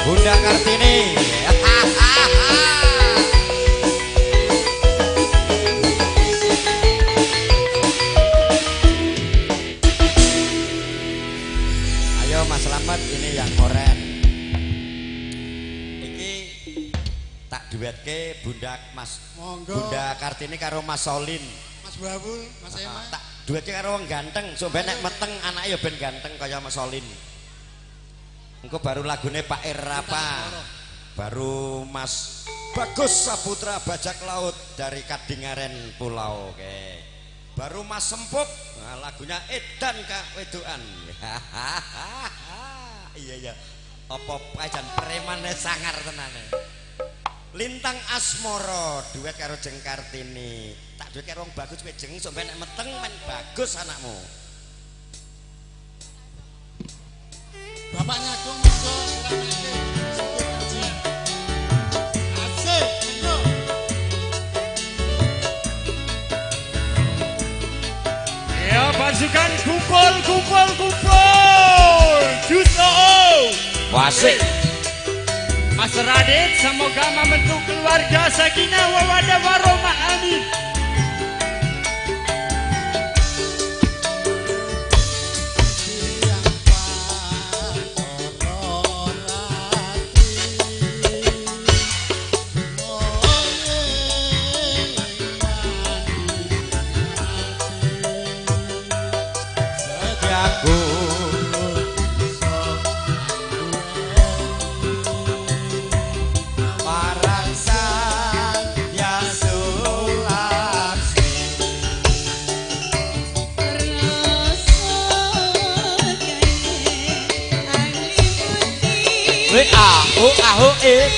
Bunda Kartini. Ayo Mas Slamet, ini yang oren. Iki tak duetke Bunda Bunda Kartini karo Mas Solin. Mas Babul, Mas Ema. Tak duetke karo wong ganteng, so ben nek meteng anake ya ben ganteng kaya Mas Solin. Engko baru lagune Pak Erapa. Baru Mas Bagus Saputra Bajak Laut dari Kadingaren Pulau. Oke. Baru Mas Sempuk, nah, lagunya Edan Kak Wedoan. Iya. Apa pajan premane sangar tenane. Lintang Asmoro duet karo Jeng Kartini. Tak duet karo wong bagus kowe Jeng sok ben meteng men bagus anakmu. Bapaknya Agung monggo silakan. Asik, monggo. Ya pasukan kumpul. Juto. Wasik. Mas Radit, semoga membentuk keluarga sakinah mawaddah warahmah amin.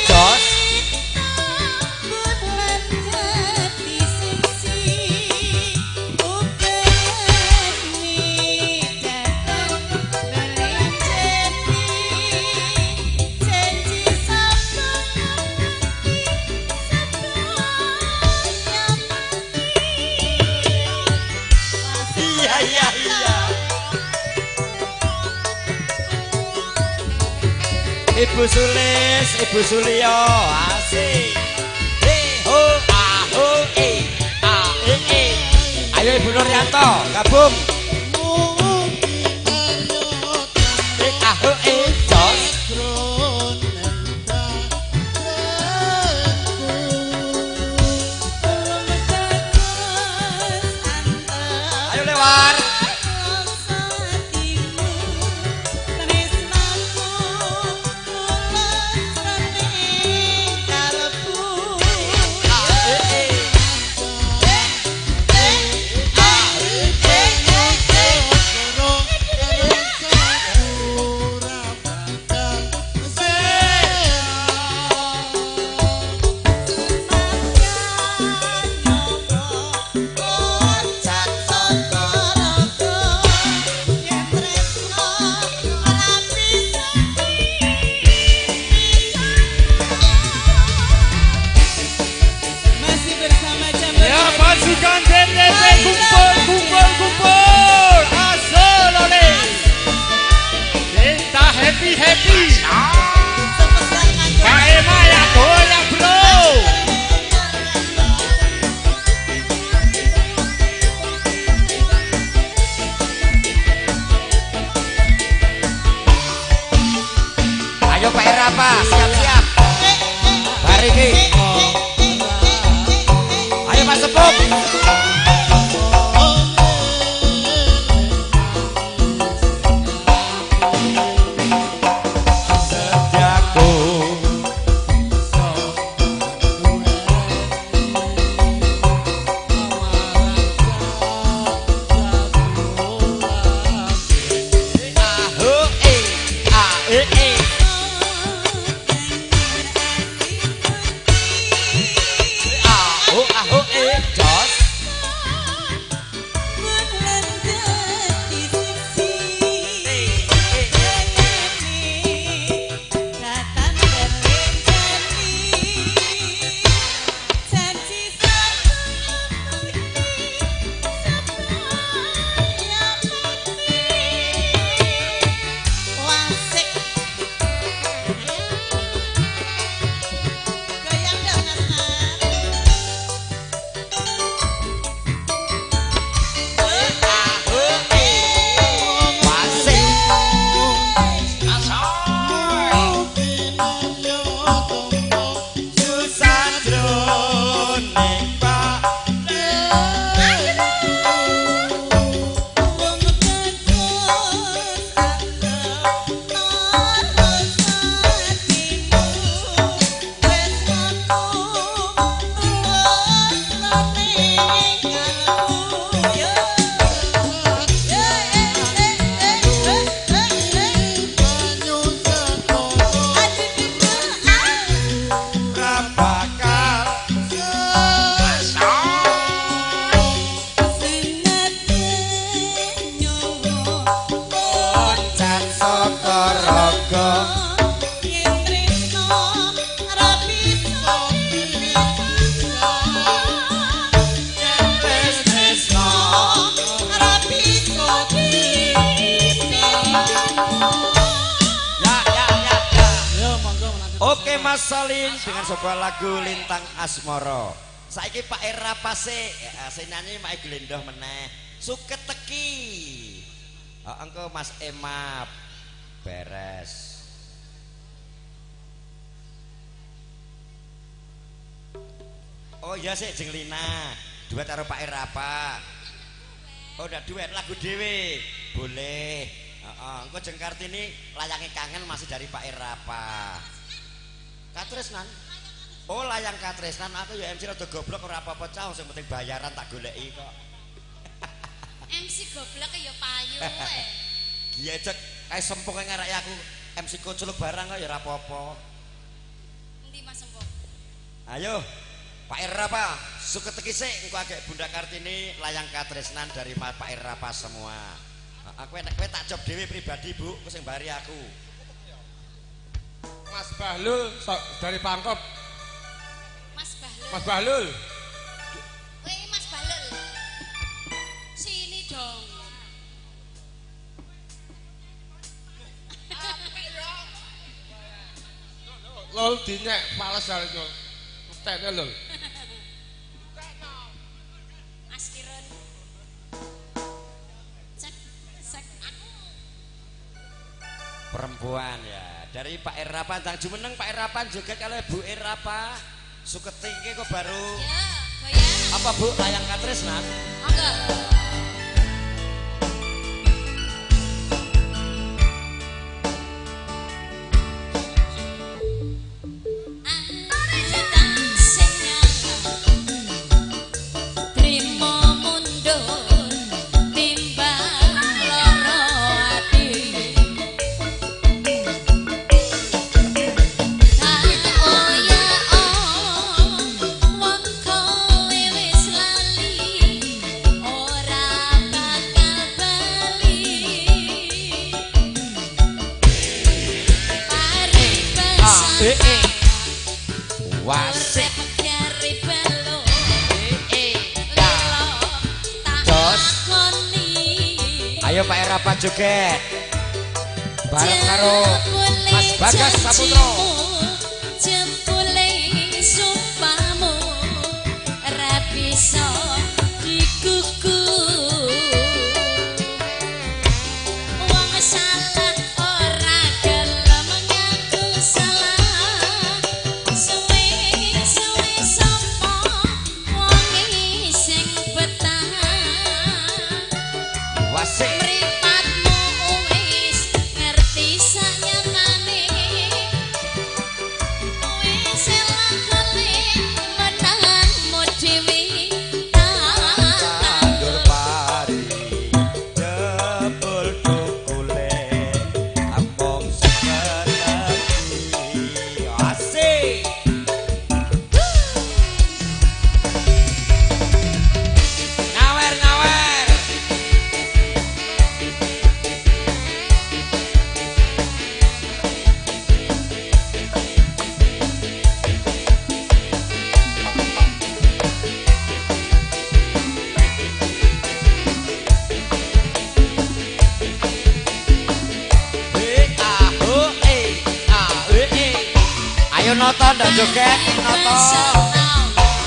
Jos Ibu Sulis, Ibu Sulio, asik. Ho, aho, ayo Ibu Nuryanto, gabung. Aho, jos. Ayo lewat. Oke Mas Solin dengan sebuah lagu Lintang Asmara. Saiki Pak Era Pase, sing nyanyi mak Glendoh meneh. Suket teki. Engko Mas Emap beres. Oh iya sik jeng Lina. Duet karo Pak Era apa? Oh udah duet lagu dhewe. Boleh. Engko jeng Kartini layange kangen masih dari Pak Era apa? Katresnan. Oh layang Katresnan aku ya MC rada goblok ora apa-apa cah sing penting bayaran tak goleki kok. MC goblok ya payu Iya cek kae sempuk ngarek aku MC koculuk barang kok ya ora apa-apa. Endi Mas Sempuk? Ayo Pak Era apa? Suket teki sik engko agek Bunda Kartini layang Katresnan dari Pak Era apa semua. Aku enek kowe tak job dhewe pribadi Bu, ku sing bari aku. Mas Bahlul dari Pangkep. Mas Bahlul. Mas Bahlul. Weh Mas Bahlul. Sini dong. Lol dinyek pales jare nyol. Tene lho. Mas Kirun. Cek aku. Perempuan ya. Dari Pak Erapan tang jumeneng Pak Erapan juga kalau Bu Erapa suket tinggi kok baru ya goyang apa Bu layang Katresnan enggak wasik ayo Pak Erapa joget bareng karo Mas Bagas Saputro jempule sumpamu ra bisa dikuku wong salah ora gelem ngaku salah suwe-suwe sapa wong sing betah wasik mripatmu wis ngerti sanyatane wis lakone menanganmu dhewe tandur pari jebul tukule among seketeki asik ngawer-ngawer ayo noto ndak joget noto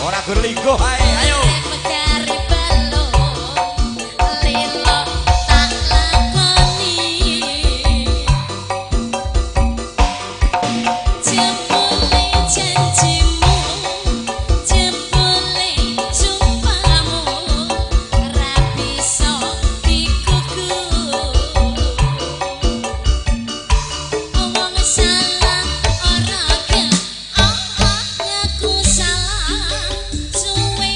ora gur lingguh ae ayo megari balon lilo tak lakoni jempule janjimu jempule sumpamu ra bisa dikuku wong salah ora ngaku salah suwe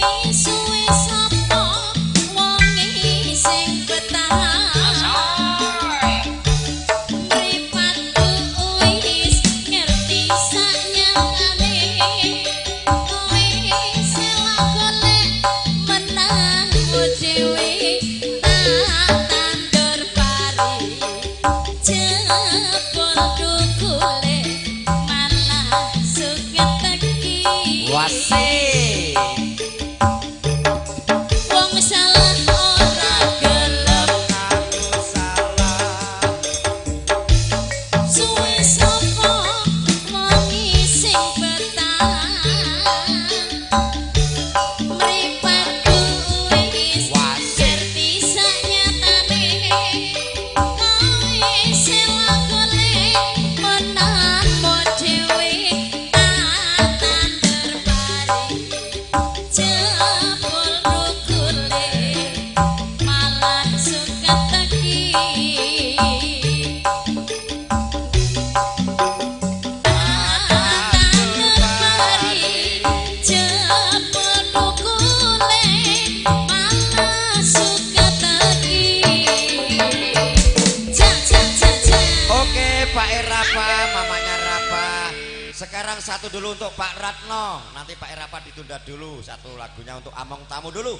Sekarang satu dulu untuk Pak Ratno. Nanti Pak Erapa ditunda dulu. Satu lagunya untuk Among Tamu dulu.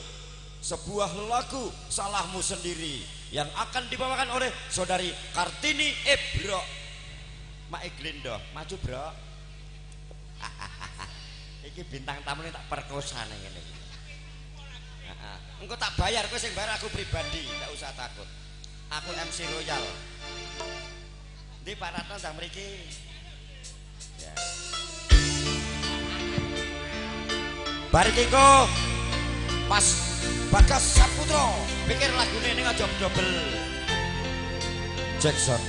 Sebuah lagu Salahmu Sendiri yang akan dibawakan oleh Saudari Kartini Ebro. Mak Iglindo, maju bro. Iki bintang tamu ini tak perkosa nih ini. Engko tak bayar, kowe sing bayar aku pribadi, enggak usah takut. Aku MC Royal. Di Pak Ratno ndang mriki. Ya. Barikiko Mas Bagas Saputro, pikir lagune ning aja double. Jackson.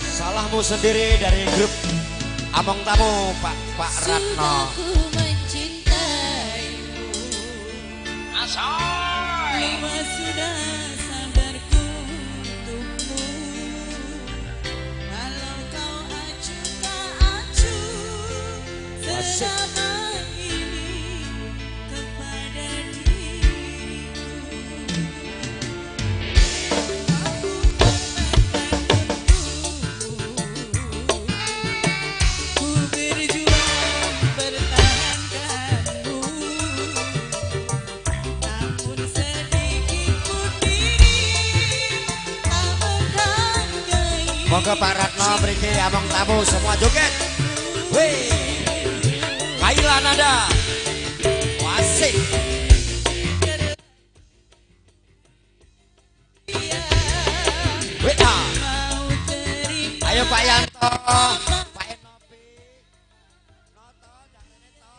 Salahmu Sendiri dari grup Among Tamu Pak Ratno. Asoy. Sudah sabarku untukmu. Kalau kau acuh tak acuh selama ini kepada diriku. Ku berjuang bertahankanmu. Namun sedikit pun diri tak menghargai. Monggo Pak Ratno mriki Among Tamu semua joget. Wih. Kaila nada. Wasik. Wih. Ayo Pak Yanto. Pak Enopi. Noto jangan neto.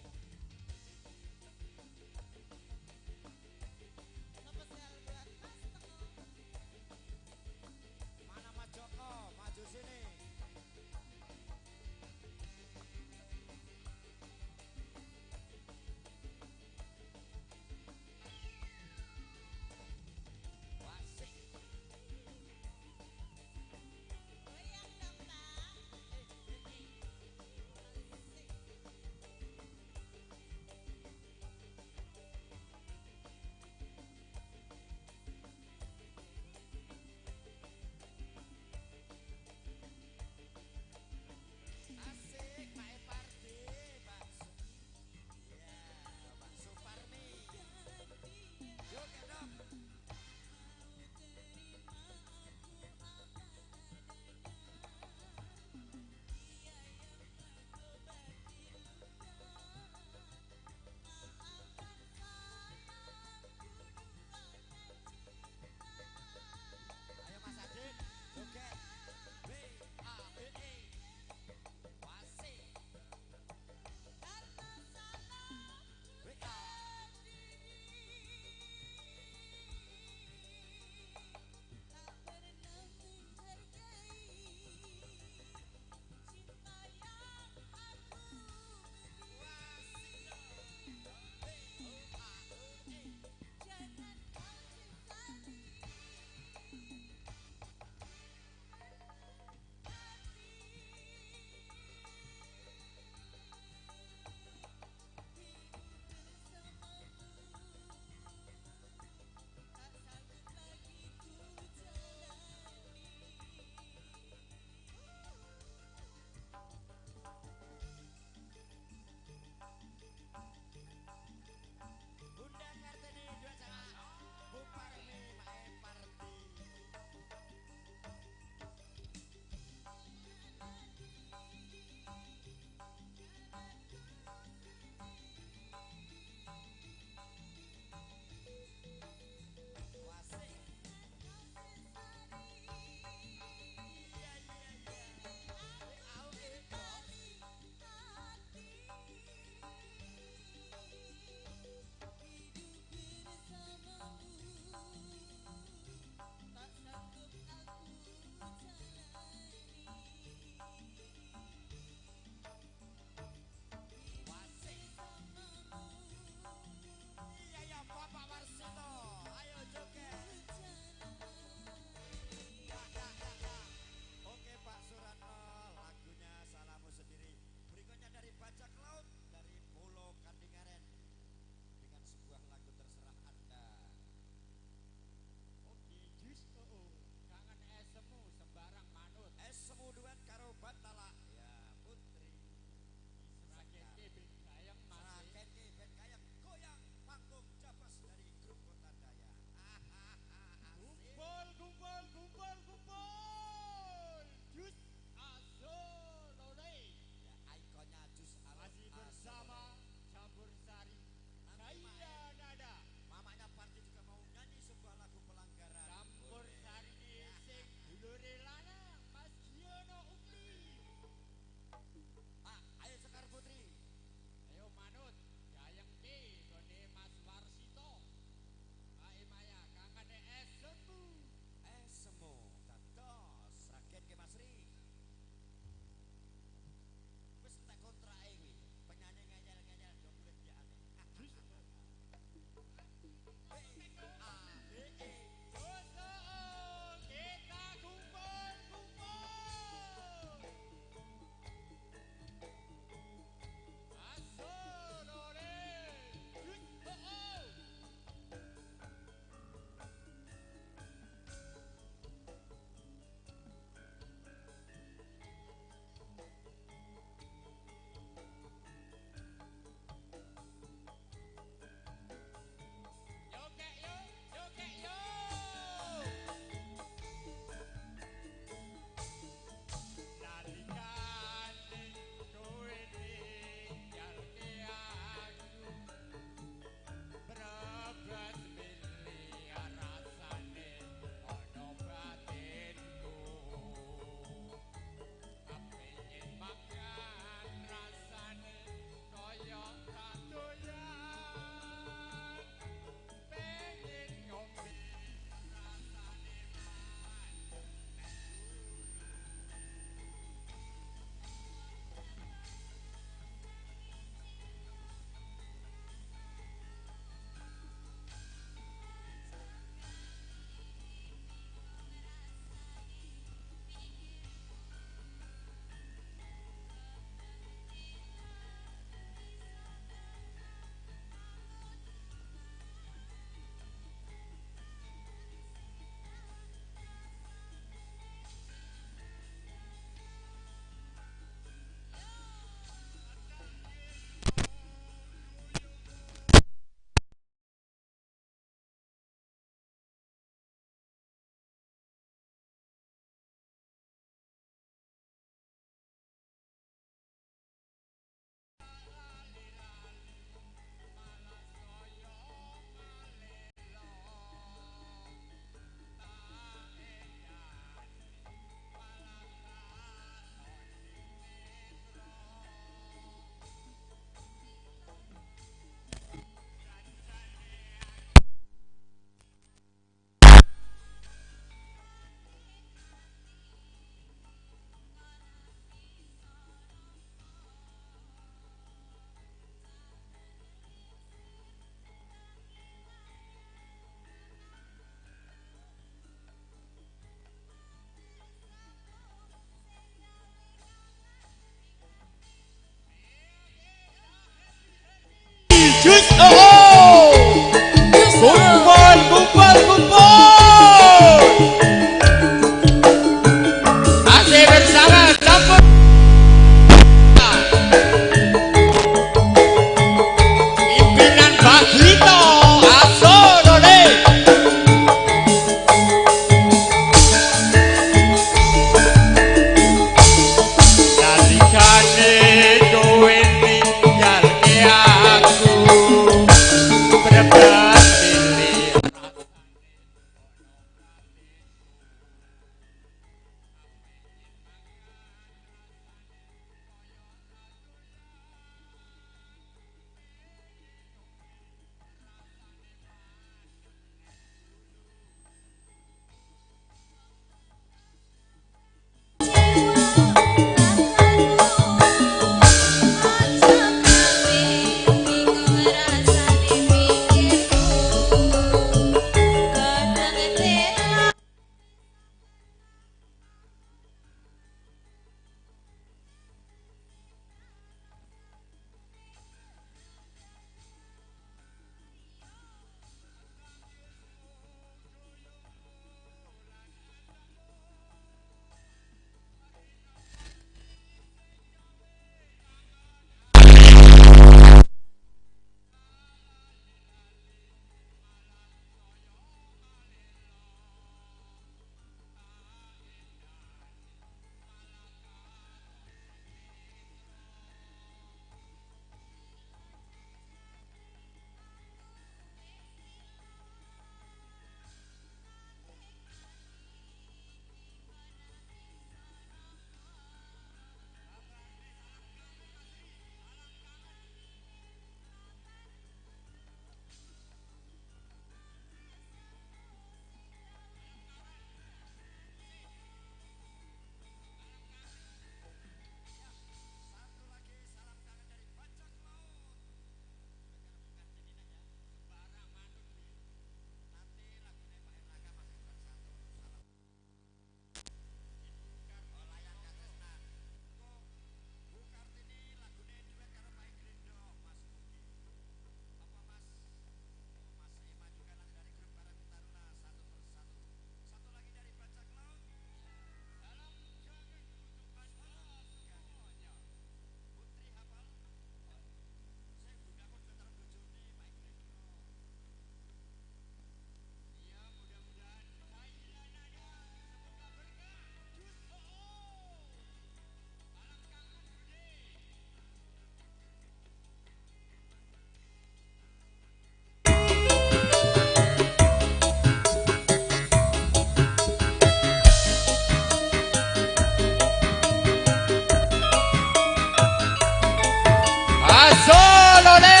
Asolole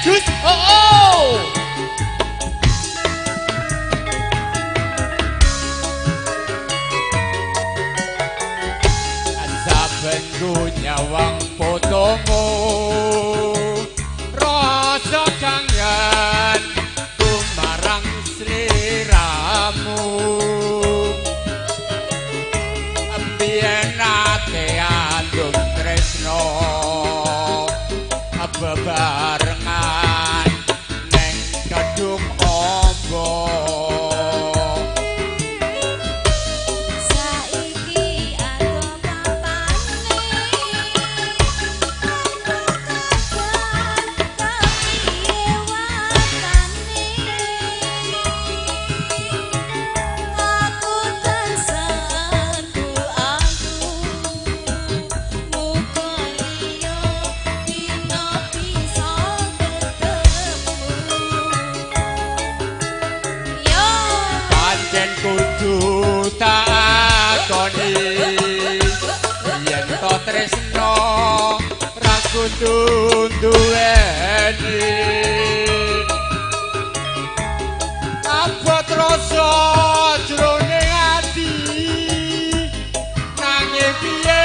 Jus oh. Saben nyawang fotomu rasa kangen kumarang sliramu ambiyen ate andum tresno bebarengan neng kadung ombo saiki ado papane kepiye watane aku tansah aku muga liya dina bisa ketemu yo pancen kudu takoni yen to tresno ra kudu duweni abot rasa jroning ati nanging piye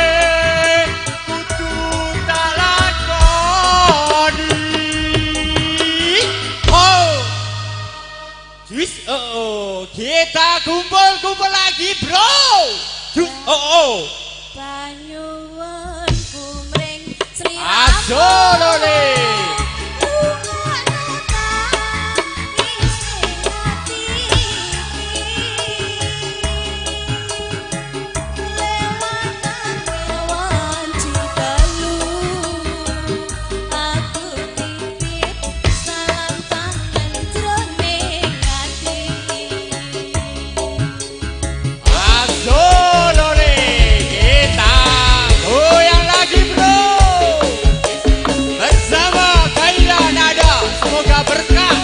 kudu tak lakoni oh Jus oh kita kumpul lagi bro Jus oh banyuwanku mring sliramu Asolole Asolole kita goyang lagi bro bersama Kaila Nada semoga berkah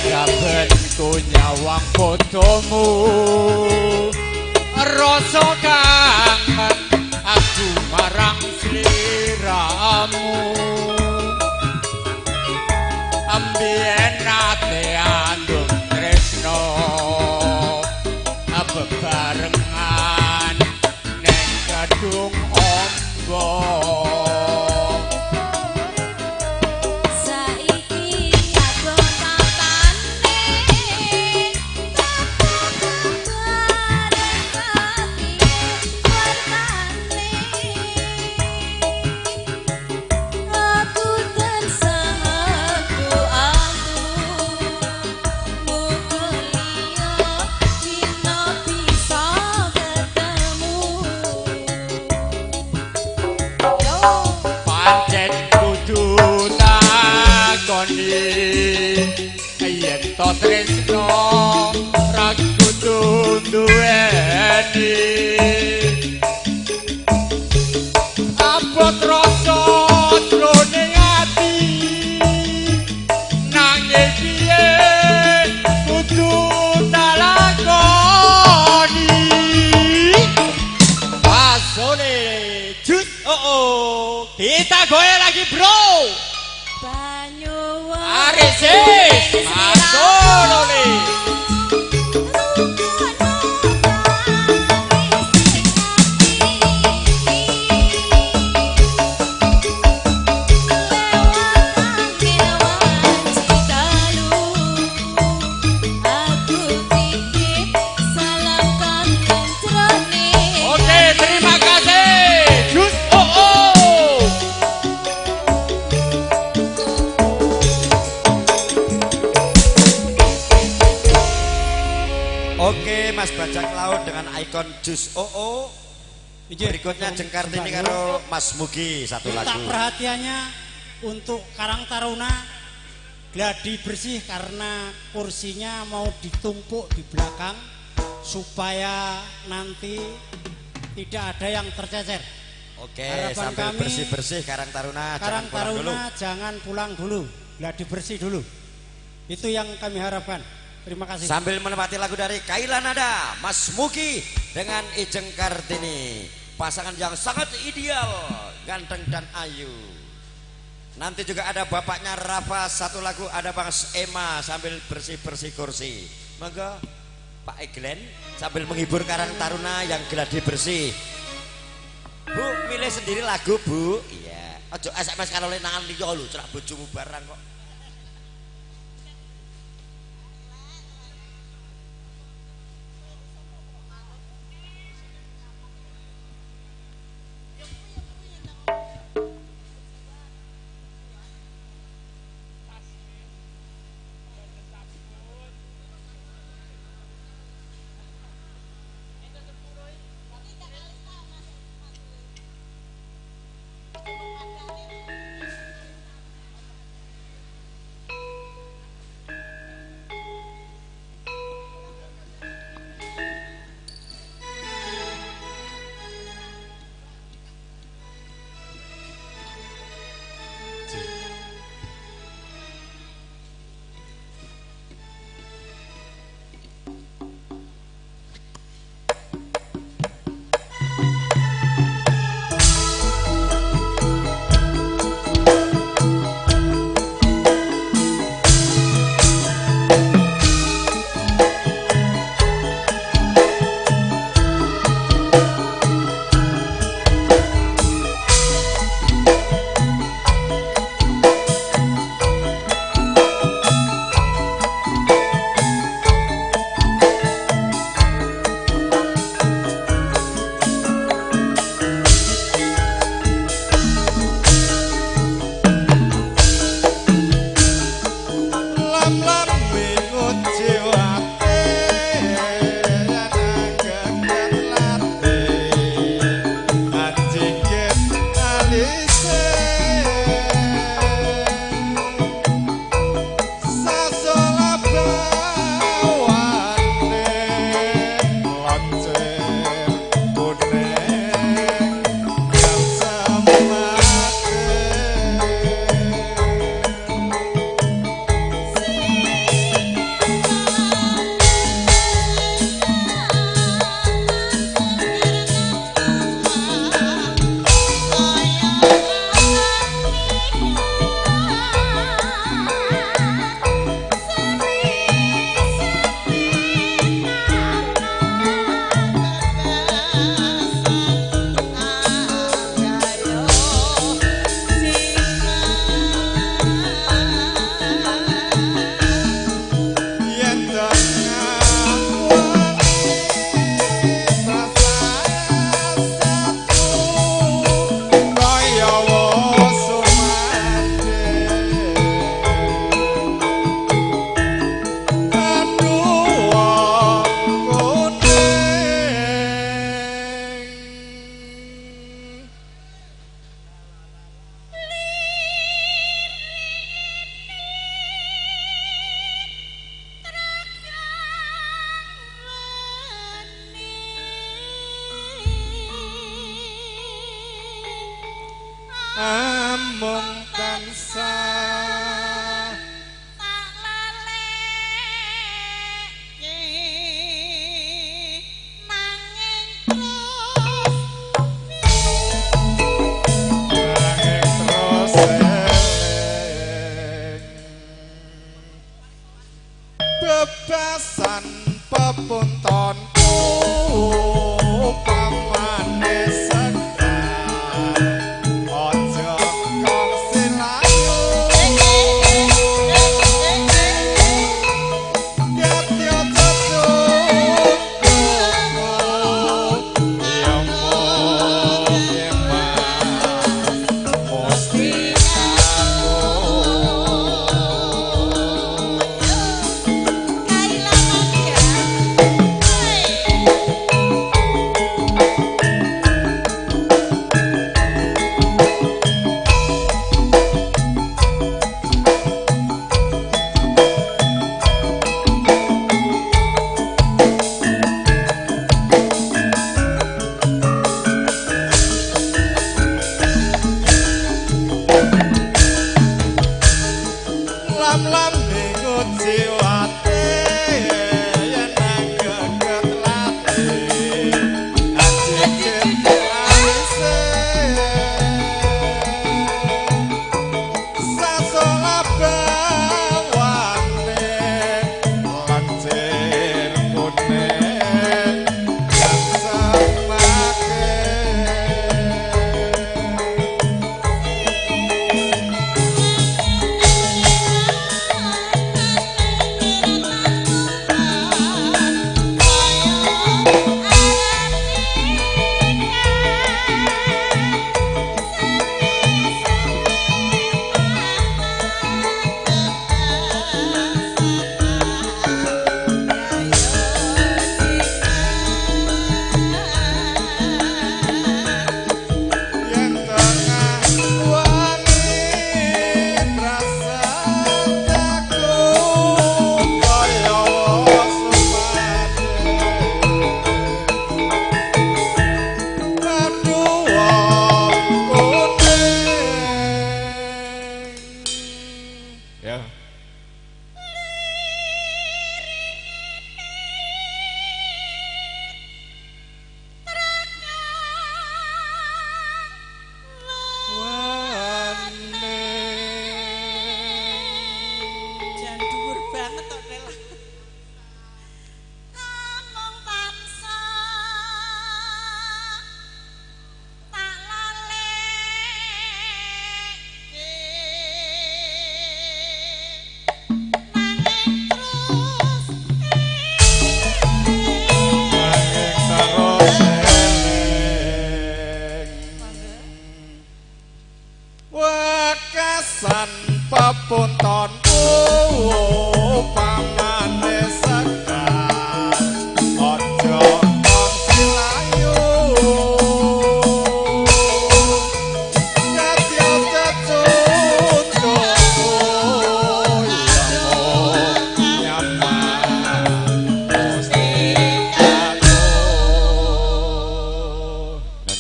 saben ku nyawang fotomu rasa kangen aku marang sliramu ambiyen ate andum tresno bebarengan neng kadung ombo saiki ado papane aku tansah aku muga liya dina bisa ketemu pancen kudu takoni yen to tresno ra kudu duweni abot rasa jroning ati nanging piye kudu tak lakoni Asolole Jus oh kita goyang lagi bro banyuwanku Arisis Asolole Oke terima kasih Jus oh Oke Mas Bajak Laut dengan ikon Jus OO. Berikutnya Jengkar ini karo Mas Mugi satu minta lagu. perhatiannya untuk Karang Taruna gladi bersih karena kursinya mau ditumpuk di belakang supaya nanti tidak ada yang tercecer. Oke, Harapan sambil kami, bersih-bersih Karang Taruna, Karang jangan pulang dulu. Taruna jangan pulang dulu, gladi bersih dulu. Itu yang kami harapkan. Terima kasih. Sambil menempati lagu dari Kaila Nada, Mas Muki dengan Ijeng Kartini, pasangan yang sangat ideal, ganteng dan ayu. Nanti juga ada bapaknya Rafa, satu lagu ada Bang Ema sambil bersih-bersih kursi. Monggo Pak Eglen sambil menghibur Karang Taruna yang gladi bersih. Bu, milih sendiri lagu, Bu. Iya. Ojo SMS kalau nangan liya lho, cerak bojomu barang kok. Amung tansah tak laleki nanging terus bebasan pepuntonku pamane sekar ojo kong silayu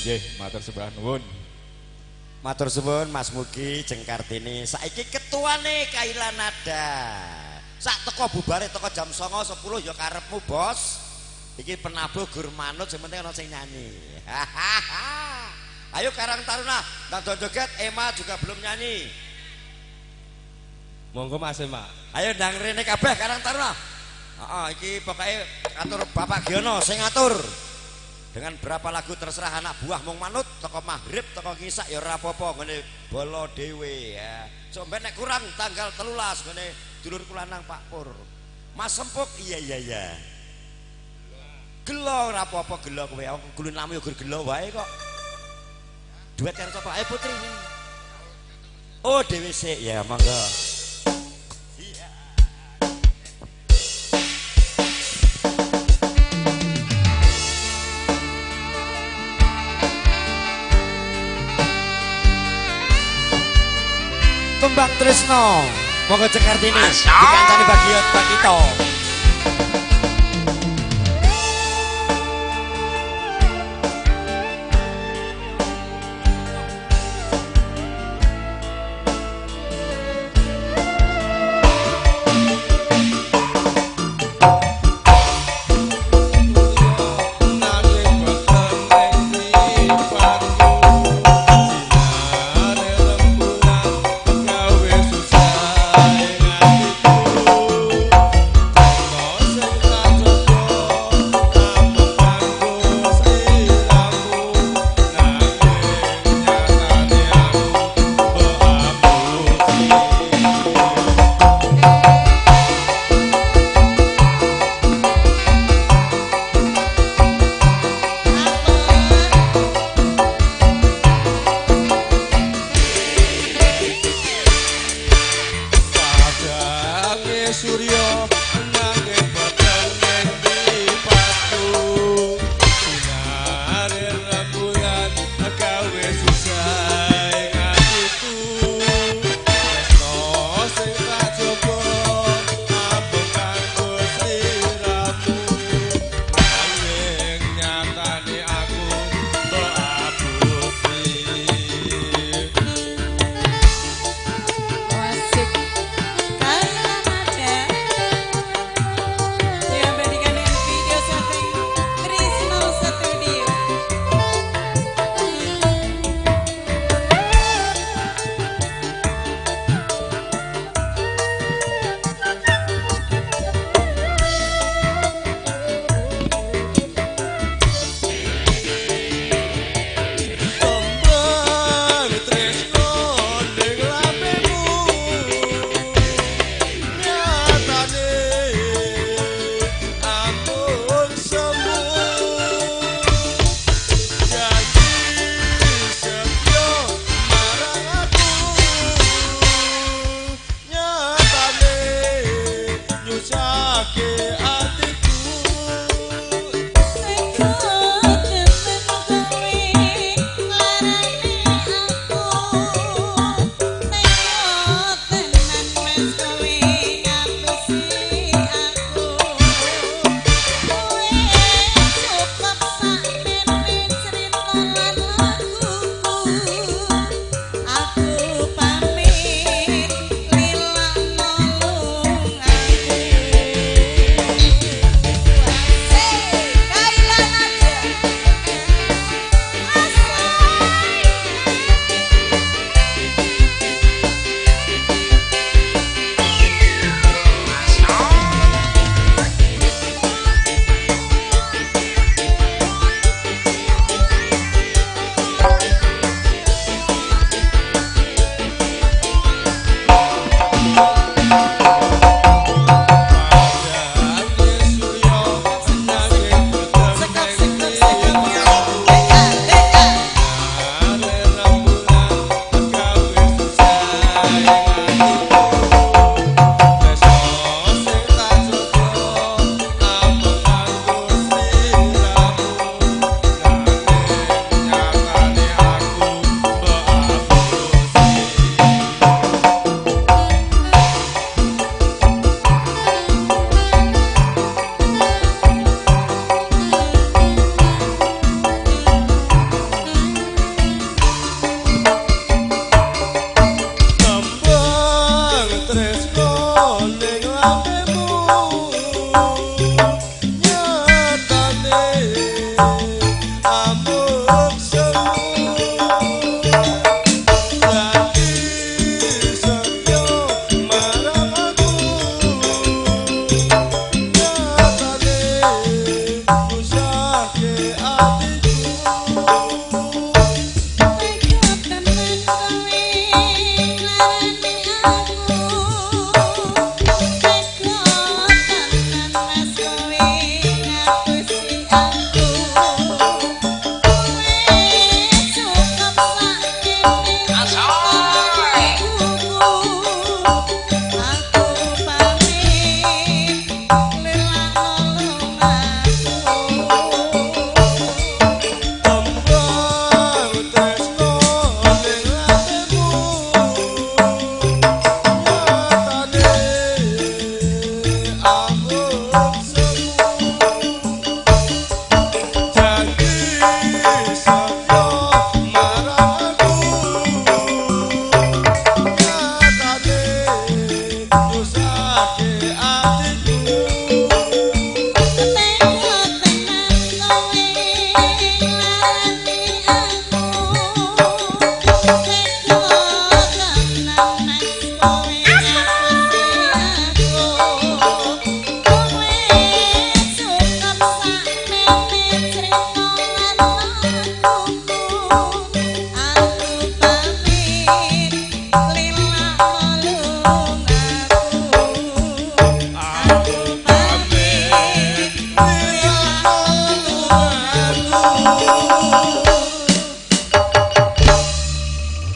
Nggih, matur sembah nuwun. Matur suwun Mas Mugi Jeng Kartini. Saiki ketuane Kailanada. Sak teko bubare teko jam 09.10 ya karepmu, Bos. Iki penabuh gur manut sing penting ana sing nyanyi. Ayo Karang Taruna, Ndang joget, Ema juga belum nyanyi. Monggo Mas Ema. Ayo ndang rene kabeh Karang Taruna. Heeh, iki pokoke atur Bapak Giono sing ngatur. Dengan berapa lagu terserah anak buah mung manut, toko maghrib, toko ngisak ya ora apa-apa ngene bolo dhewe ya. Sok ben nek kurang tanggal 13 ngene dulur kula nang Pak Pur. Mas Sempuk iya. Gelo ora apa-apa gelo kowe. Aku gulu namu ya gur gelo wae kok. Duet karo sapa? Ayo Putri. Oh dhewe sik ya monggo. Kembang Tresno monggo Jeng Kartini dikancani bagiot Bakito. Gawe susah ing atiku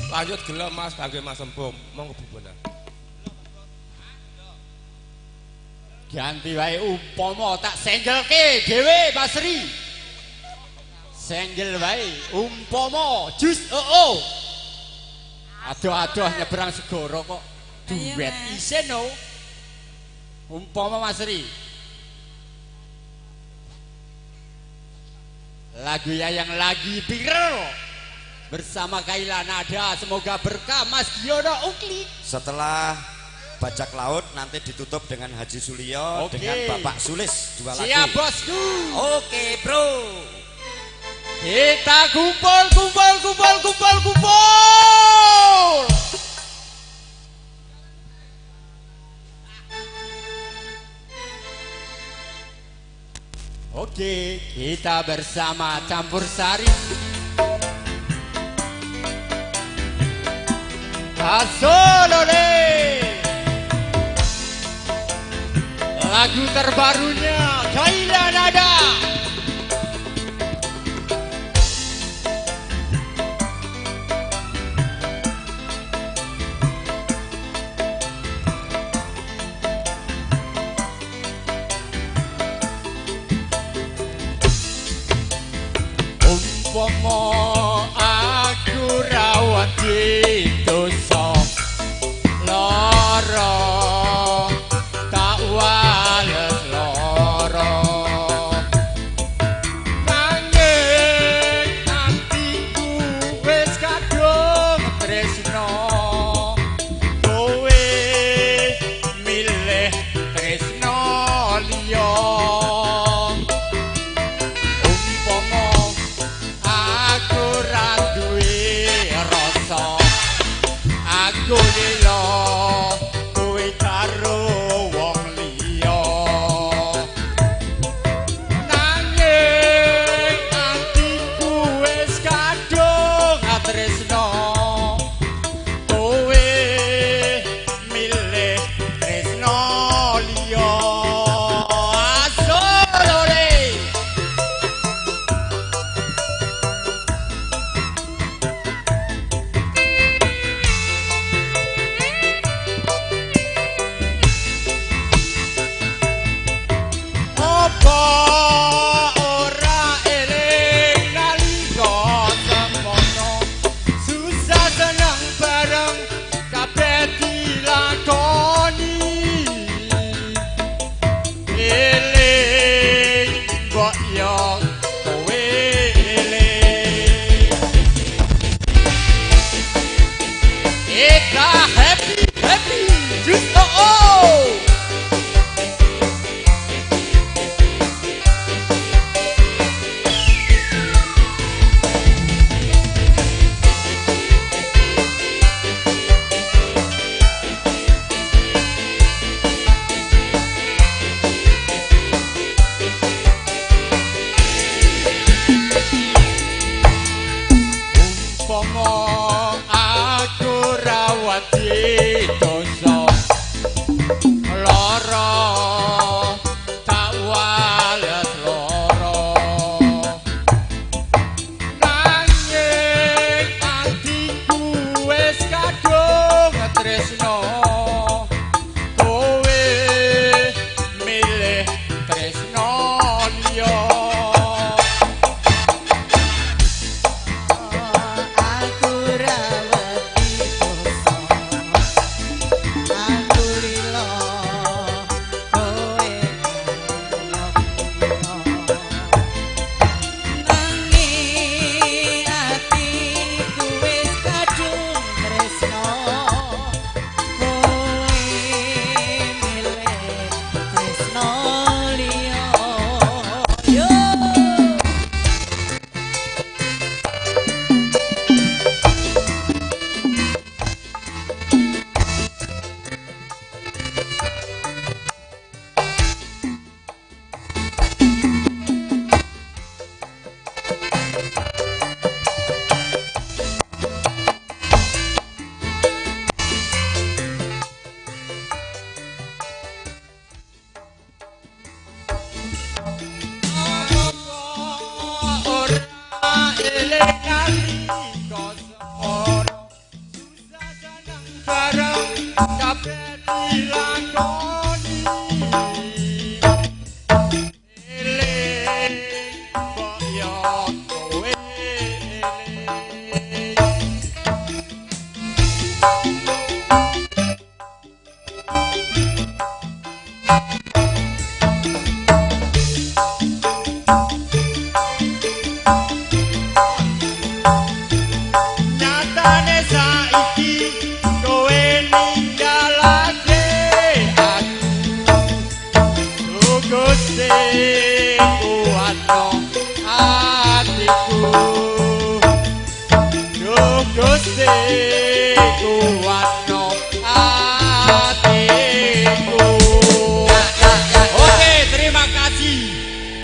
Lanjut gelo Mas kangge Mas Empum. Monggo bubunan. Ganti wae umpama tak senggelke dhewe Basri. Senggel wae umpama jus adoh-adoh nyebrang segara kok duet isin no. Umpama Basri. Lagu yang lagi viral bersama Kaila Nada, semoga berkah Mas Giono Ukli. Setelah Bajak Laut nanti ditutup dengan Haji Sulio dengan Bapak Sulis 2 lagu. Siap bosku. Oke bro. Kita kumpul. Oke, kita bersama Campur Sari. Asolole. Lagu terbarunya Kaila Nada. Umpama aku rawat di dosa lara tak wales lara nanging atiku wis kadung tresno kowe milih tresno liya umpama aku ra duwe rasa aku lilo kowe karo wong liya nanging atiku wis kadung tresno kowe milih tresno liya asolore. Apa ora eling nalika semono susah seneng bareng kabeh dilakoni eling mbok yo kowe eling kita happy just umpama aku rawat di dosa lara tak wales lara nanging atiku wis kadung tresno kowe milih tresno liya aku rawat di dosa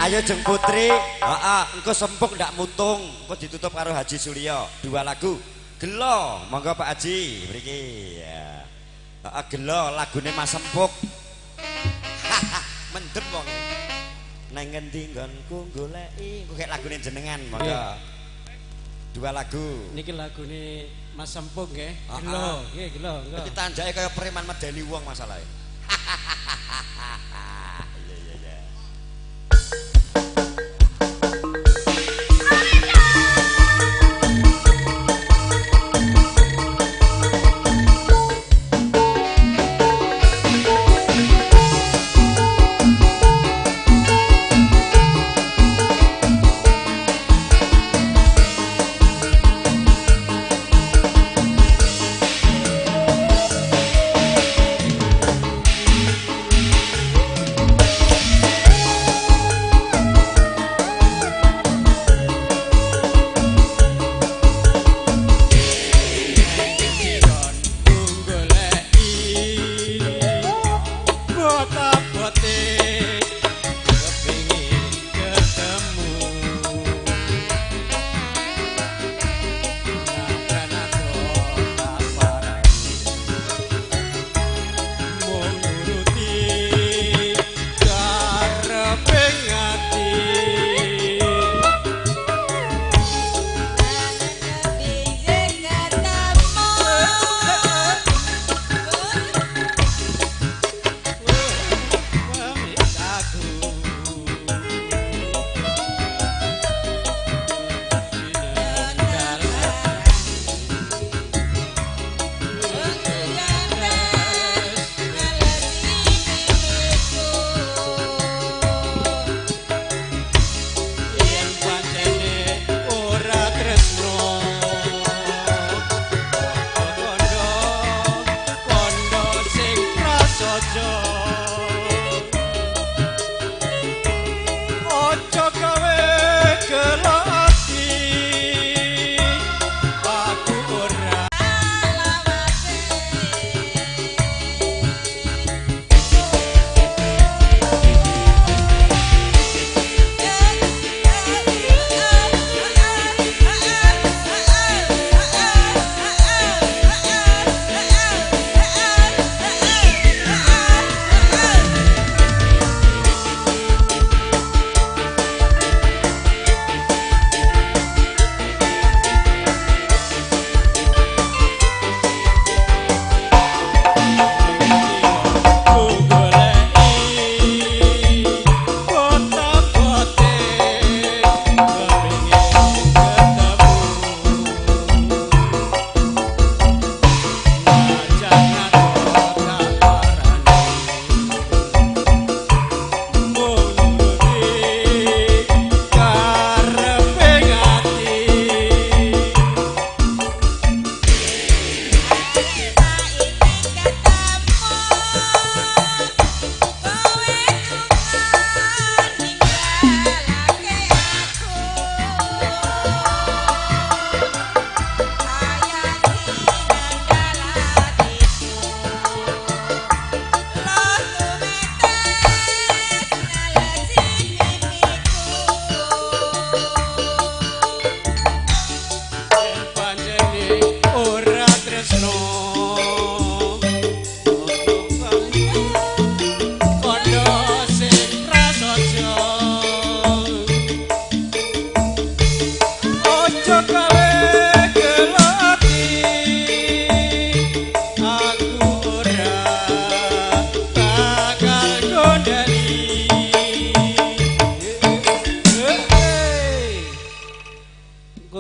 Ayo Jeng Putri, engko sempuk ndak mutung, engko ditutup karo Haji Suryo. 2 lagu. Gelo, monggo Pak Haji, mriki. Ya. Gelo lagune Mas Sempuk. Mendem wong. Nang ngendi nggonku goleki, engko kek lagune jenengan, monggo. 2 lagu. Niki lagune Mas Sempuk nggih. Gelo, nggih gelo, engko. Iki tanjake kaya preman medeni wong masalahe.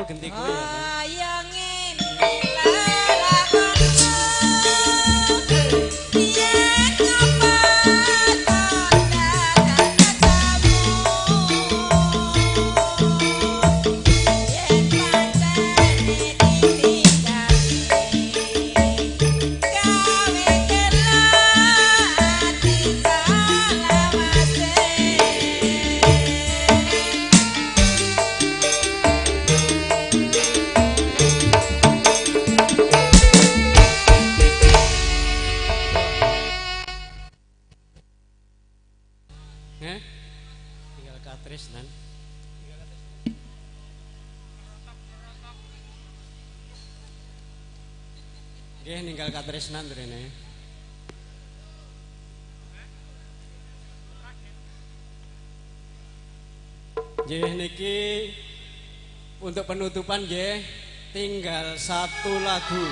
genti kuwi ya. Ayo ngene lelakono yen apa Tinggal katresnan. Nggih ninggal katresnan rene. Nggih niki untuk penutupan nggih tinggal satu lagu.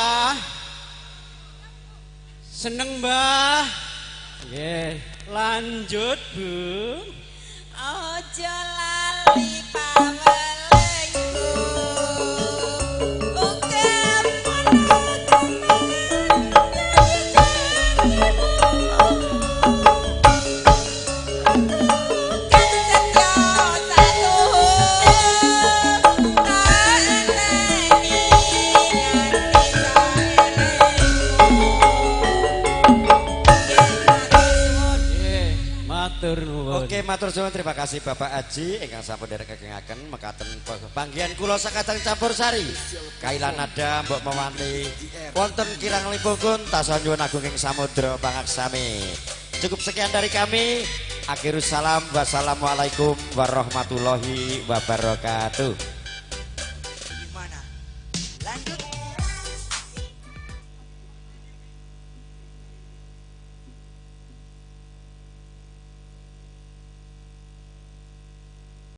Mbah. Seneng Mbah. Nggih, lanjut Bu. Aja lali pawelengku. Oke Oke, matur suwun, terima kasih Bapak Aji ingkang sampun derek kekengaken mekaten panggihan kula sakajeng campur sari. Kailan nada mbok mewanti wonten kirang lipungkun tasahan nyuwun agung ing samudra pangaksami. Cukup sekian dari kami. Akhirus salam. Wassalamualaikum warahmatullahi wabarakatuh.